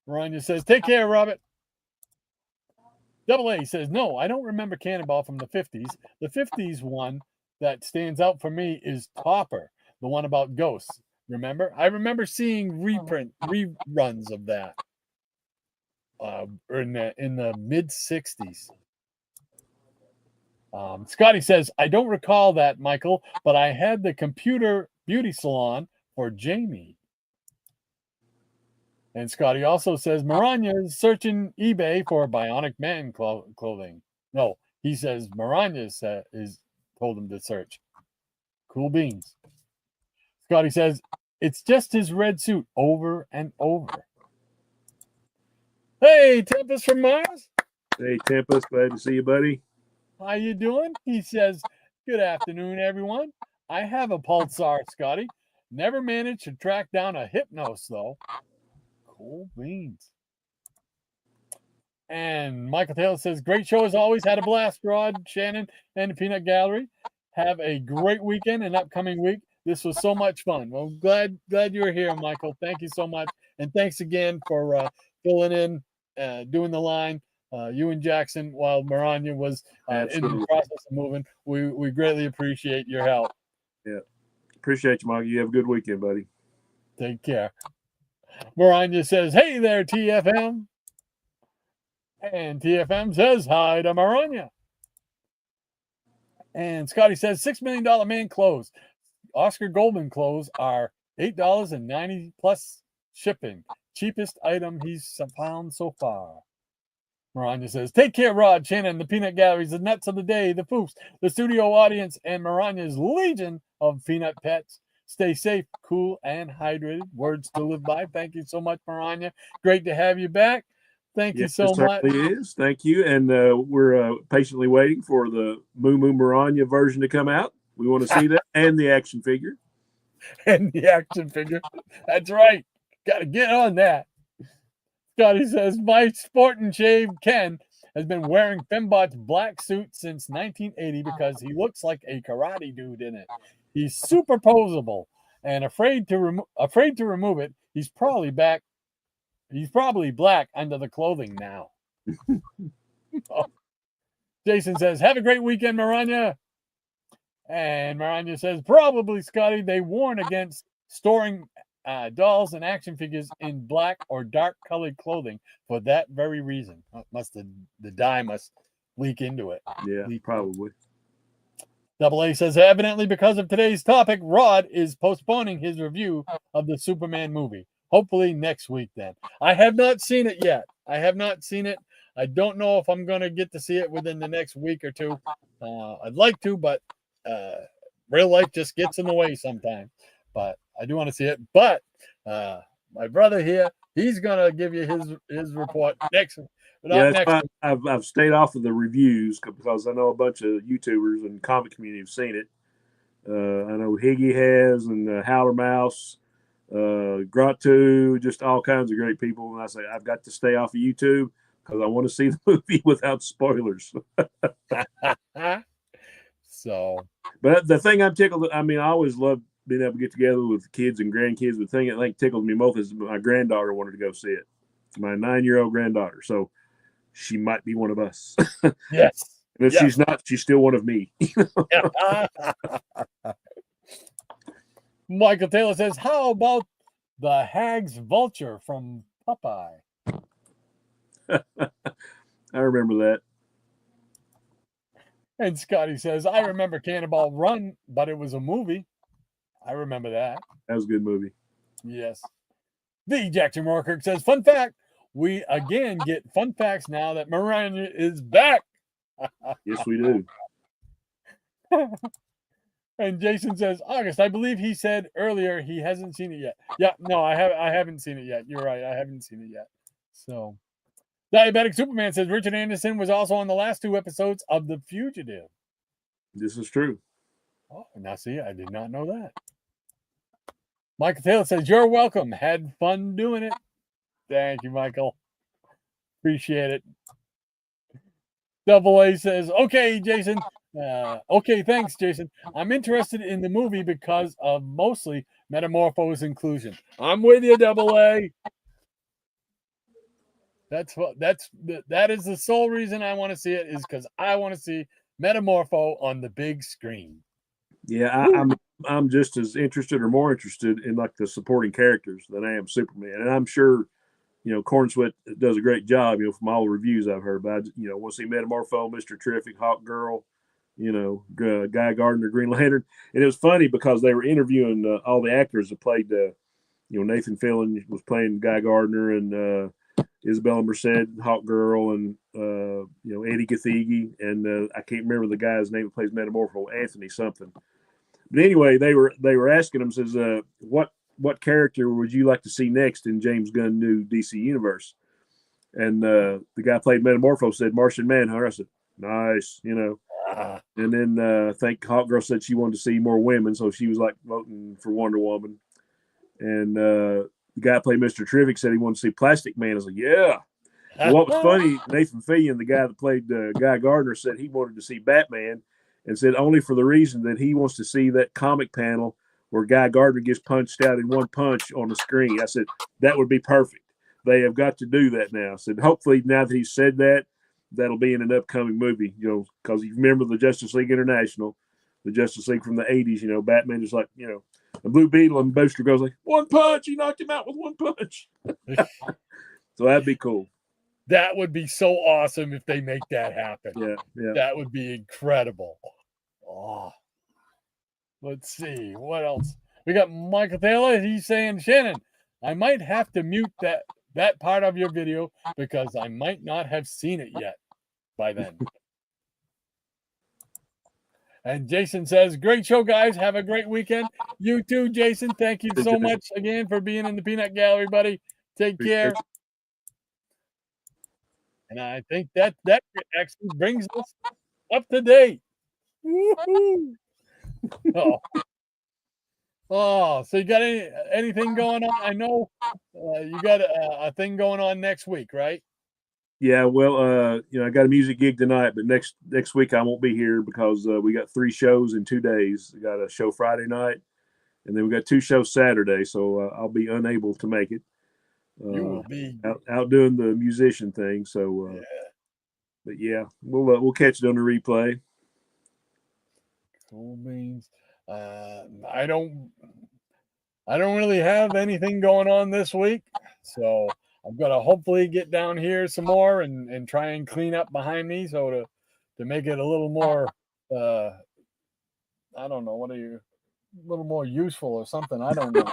Rania says, take care, Robert. Double A says, no, I don't remember Cannonball from the 50s. The 50s one that stands out for me is Topper, the one about ghosts. Remember? I remember seeing reruns of that in the mid-60s. Scotty says, I don't recall that, Michael, but I had the computer beauty salon for Jamie. And Scotty also says, Maranya is searching eBay for Bionic Man clothing. No, he says Maranya is told him to search. Cool beans. Scotty says, it's just his red suit over and over. Hey, Tempest from Mars. Hey, Tempest. Glad to see you, buddy. How you doing? He says, good afternoon, everyone. I have a Pulsar, Scotty. Never managed to track down a Hypnos, though. Cool beans. And Michael Taylor says, great show as always. Had a blast, Rod, Shannon, and the Peanut Gallery. Have a great weekend and upcoming week. This was so much fun. Well, glad you were here, Michael. Thank you so much. And thanks again for filling in, doing the line. You and Jackson, while Maranya was in the process of moving. We greatly appreciate your help. Yeah. Appreciate you, Mike. You have a good weekend, buddy. Take care. Maranya says, hey there, TFM. And TFM says hi to Maranya. And Scotty says, $6 Million Man clothes. Oscar Goldman clothes are $8.90 plus shipping. Cheapest item he's found so far. Maranya says, take care, Rod, Shannon, the Peanut Galleries, the Nuts of the Day, the Foofs, the studio audience, and Maranya's legion of peanut pets. Stay safe, cool, and hydrated. Words to live by. Thank you so much, Maranya. Great to have you back. Thank you so much. It certainly is. Thank you. And we're patiently waiting for the Moo Moo Maranya version to come out. We want to see that and the action figure. And the action figure. That's right. Got to get on that. Scotty says, my sport and shave Ken has been wearing Fembot's black suit since 1980 because he looks like a karate dude in it. He's super posable and afraid to remove it. He's probably black under the clothing now. Oh. Jason says, have a great weekend, Maranya. And Maranya says, probably, Scotty, they warn against storing dolls and action figures in black or dark colored clothing for that very reason. The dye must leak into it. Yeah, probably. Double A says, evidently because of today's topic, Rod is postponing his review of the Superman movie. Hopefully next week then. I have not seen it yet. I don't know if I'm going to get to see it within the next week or two. I'd like to, but real life just gets in the way sometimes. But I do want to see it. But my brother here, he's going to give you his report next week. I've stayed off of the reviews because I know a bunch of YouTubers and comic community have seen it. I know Higgy has, and Howler Mouse, Grotto, just all kinds of great people. And I say I've got to stay off of YouTube because I want to see the movie without spoilers. So, but the thing I'm tickled, I mean, I always love being able to get together with kids and grandkids. The thing that I think tickles me most is my granddaughter wanted to go see it. My 9-year-old granddaughter. So she might be one of us. Yes. And if she's not, she's still one of me. Michael Taylor says, how about the Hag's vulture from Popeye? I remember that. And Scotty says, I remember Cannonball Run, but it was a movie. I remember that. That was a good movie. Yes. The Jackson Rourke says, fun fact, we again get fun facts now that Maranya is back. Yes, we do. And Jason says, August, I believe he said earlier he hasn't seen it yet. Yeah, no, I haven't seen it yet. You're right. I haven't seen it yet. So, Diabetic Superman says Richard Anderson was also on the last 2 episodes of The Fugitive. This is true. Oh, now see, I did not know that. Michael Taylor says, you're welcome. Had fun doing it. Thank you, Michael. Appreciate it. Double A says, okay, Jason. Okay, thanks, Jason. I'm interested in the movie because of mostly Metamorpho's inclusion. I'm with you, Double A. That is the sole reason I want to see it, is because I want to see Metamorpho on the big screen. Yeah, I'm just as interested or more interested in like the supporting characters than I am Superman, and I'm sure Cornsweat does a great job. From all the reviews I've heard, but I want to see Metamorpho, Mr. Terrific, Hawk Girl, Guy Gardner, Green Lantern, and it was funny because they were interviewing all the actors that played. Nathan Fillion was playing Guy Gardner, and Isabella Merced, Hawk Girl, and Eddie Gathegi, and I can't remember the guy's name that plays Metamorpho, Anthony something. But anyway, they were asking him, says, what character would you like to see next in James Gunn's new DC universe? And the guy played Metamorpho said Martian Manhunter. I said, nice, And then I think Hawk Girl said she wanted to see more women, so she was like voting for Wonder Woman. And the guy played Mr. Terrific said he wanted to see Plastic Man. I was like, yeah. Well, what was funny, Nathan Fillion, the guy that played Guy Gardner, said he wanted to see Batman, and said only for the reason that he wants to see that comic panel where Guy Gardner gets punched out in one punch on the screen. I said, that would be perfect. They have got to do that now. I said, hopefully now that he said that, that'll be in an upcoming movie, because you remember the Justice League International, the Justice League from the 80s, Batman just like, the Blue Beetle and Booster goes like, one punch, he knocked him out with one punch. So that'd be cool. That would be so awesome if they make that happen. Yeah. That would be incredible. Oh. Let's see. What else? We got Michael Taylor. He's saying, Shannon, I might have to mute that part of your video because I might not have seen it yet by then. And Jason says, great show, guys. Have a great weekend. You too, Jason. Thank you so much again for being in the Peanut Gallery, buddy. Take care. And I think that actually brings us up to date. Woo-hoo. So you got anything going on? I know you got a thing going on next week, right? Yeah, well, I got a music gig tonight, but next week I won't be here because we got 3 shows in 2 days. We got a show Friday night, and then we got 2 shows Saturday, so I'll be unable to make it. You will be out doing the musician thing. So, yeah. But yeah, we'll catch it on the replay. Cool beans. I don't really have anything going on this week, so I'm gonna hopefully get down here some more and try and clean up behind me, so to make it a little more I don't know, a little more useful or something. I don't know.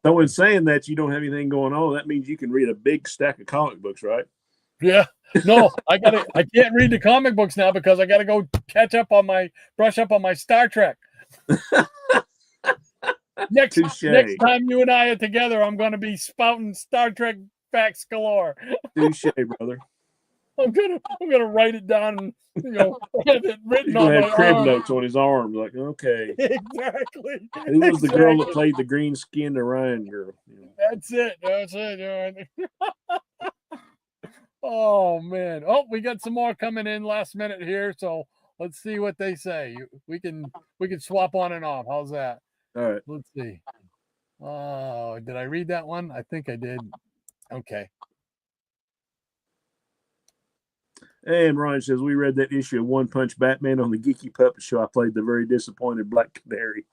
So in saying that you don't have anything going on, that means you can read a big stack of comic books, right? Yeah. No, I can't read the comic books now because I gotta go brush up on my Star Trek. Next time you and I are together, I'm going to be spouting Star Trek facts galore. Touche, brother. I'm gonna write it down and have it written on my crib arm. notes on his arm. Like, okay, exactly. Who was the girl that played the green-skinned Orion girl? That's it. Oh man! Oh, we got some more coming in last minute here, so let's see what they say. We can swap on and off. How's that? All right. Let's see. Oh, did I read that one? I think I did. Okay. And Ryan says, we read that issue of One Punch Batman on the Geeky Puppet Show. I played the very disappointed Black Canary.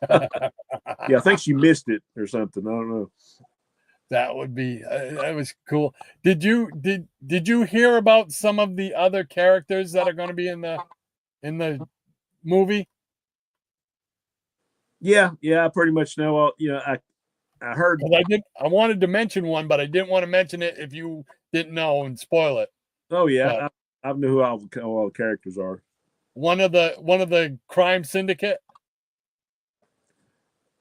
Yeah, I think she missed it or something. I don't know. That would be that was cool. Did you hear about some of the other characters that are going to be in the movie? Yeah, I pretty much know. I heard. I wanted to mention one, but I didn't want to mention it if you didn't know and spoil it. Oh yeah, I know who all the characters are. One of the crime syndicate.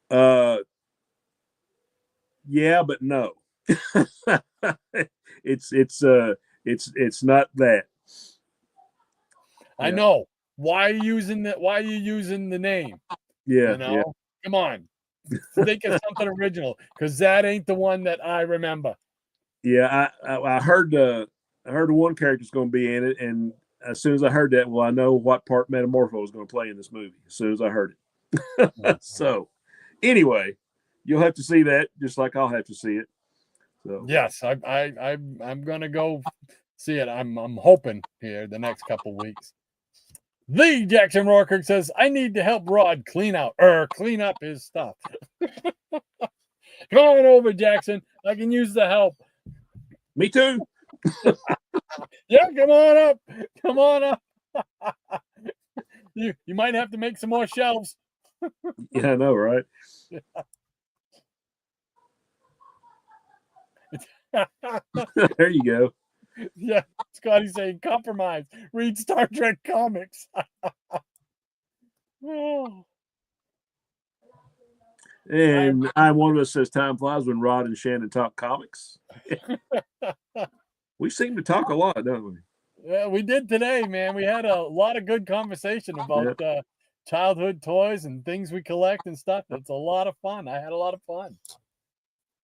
Yeah, but no. it's not that. I know. Why are you using the name? Yeah, yeah. Come on. Think of something original, because that ain't the one that I remember. Yeah, I heard the one character's going to be in it, and as soon as I heard that, well, I know what part Metamorpho is going to play in this movie. As soon as I heard it. So, anyway, you'll have to see that, just like I'll have to see it. So yes, I'm going to go see it. I'm hoping here the next couple weeks. The Jackson Rourke says, I need to help Rod clean up his stuff. Come on over, Jackson. I can use the help. Me too. Yeah, come on up. You might have to make some more shelves. Yeah, I know, right? There you go. Yeah, Scotty's saying compromise. Read Star Trek comics. Oh. And I'm one of us says time flies when Rod and Shannon talk comics. We seem to talk a lot, don't we? Yeah, we did today, man. We had a lot of good conversation about childhood toys and things we collect and stuff. It's a lot of fun. I had a lot of fun.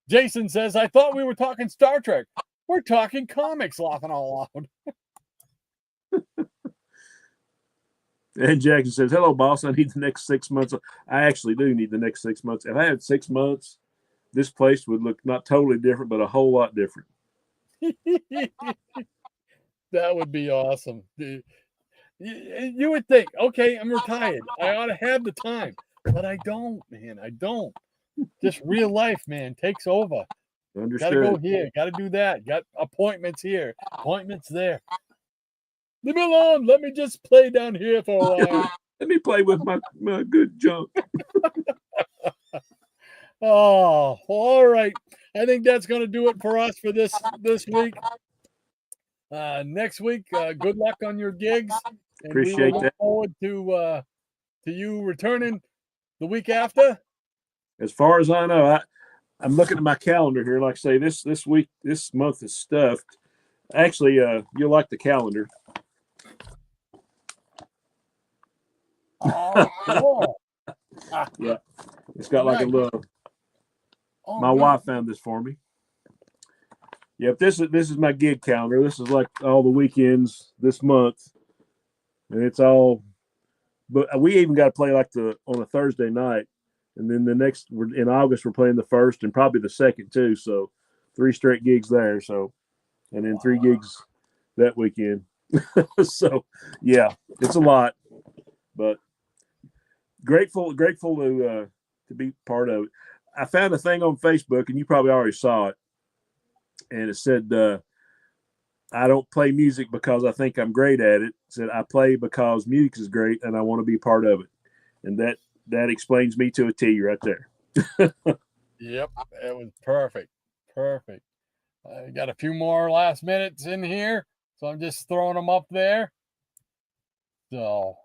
Jason says, I thought we were talking Star Trek. We're talking comics, laughing all loud. And Jackson says, hello, boss. I need the next 6 months. I actually do need the next 6 months. If I had 6 months, this place would look not totally different, but a whole lot different. That would be awesome. You would think, okay, I'm retired. I ought to have the time. But I don't, man. I don't. Just real life, man, takes over. Understood. Gotta go here. Gotta do that. Got appointments here. Appointments there. Leave me alone. Let me just play down here for a while. Let me play with my good junk. Oh, all right. I think that's going to do it for us for this week. Next week, good luck on your gigs. And we will Appreciate look that. forward to you returning the week after. As far as I know, I'm looking at my calendar here. Like I say, this month is stuffed. Actually, you'll like the calendar. Oh, cool. Yeah, it's got like a Nice. little. Oh, My good. wife found this for me. Yep, this is my gig calendar. This is like all the weekends this month, and it's all. But we even got to play like on a Thursday night, and then the next in August we're playing the first and probably the second too. So 3 straight gigs there. So, and then 3 gigs that weekend. So yeah, it's a lot, but grateful to be part of it. I found a thing on Facebook, and you probably already saw it, and it said, "I don't play music because I think I'm great at it." It said, "I play because music is great, and I want to be part of it," and that explains me to a T right there. Yep, it was perfect. Perfect. I got a few more last minutes in here, so I'm just throwing them up there. So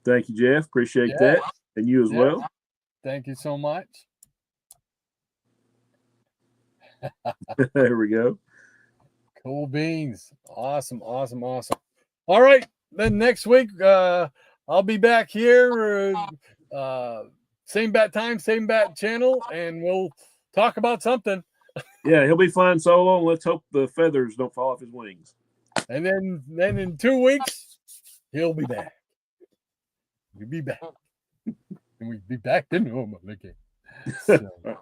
Thank you, Jeff. Appreciate yeah, that, and you as yeah. well. Thank you so much. There we go. Cool beans. Awesome, awesome, awesome. All right, then next week I'll be back here. Same bat time, same bat channel, and we'll talk about something. Yeah, he'll be flying solo, and let's hope the feathers don't fall off his wings. And then in 2 weeks, he'll be back. We'll be back. And we'll be back to normal again. So, All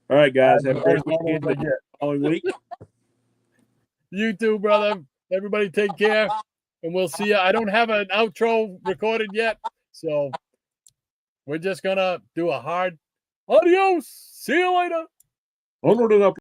right, guys. Have a great as normal as I weekend. get. Following week. You too, brother. Everybody take care. And we'll see you. I don't have an outro recorded yet. So we're just gonna do a hard adios. See you later. Onward and upward.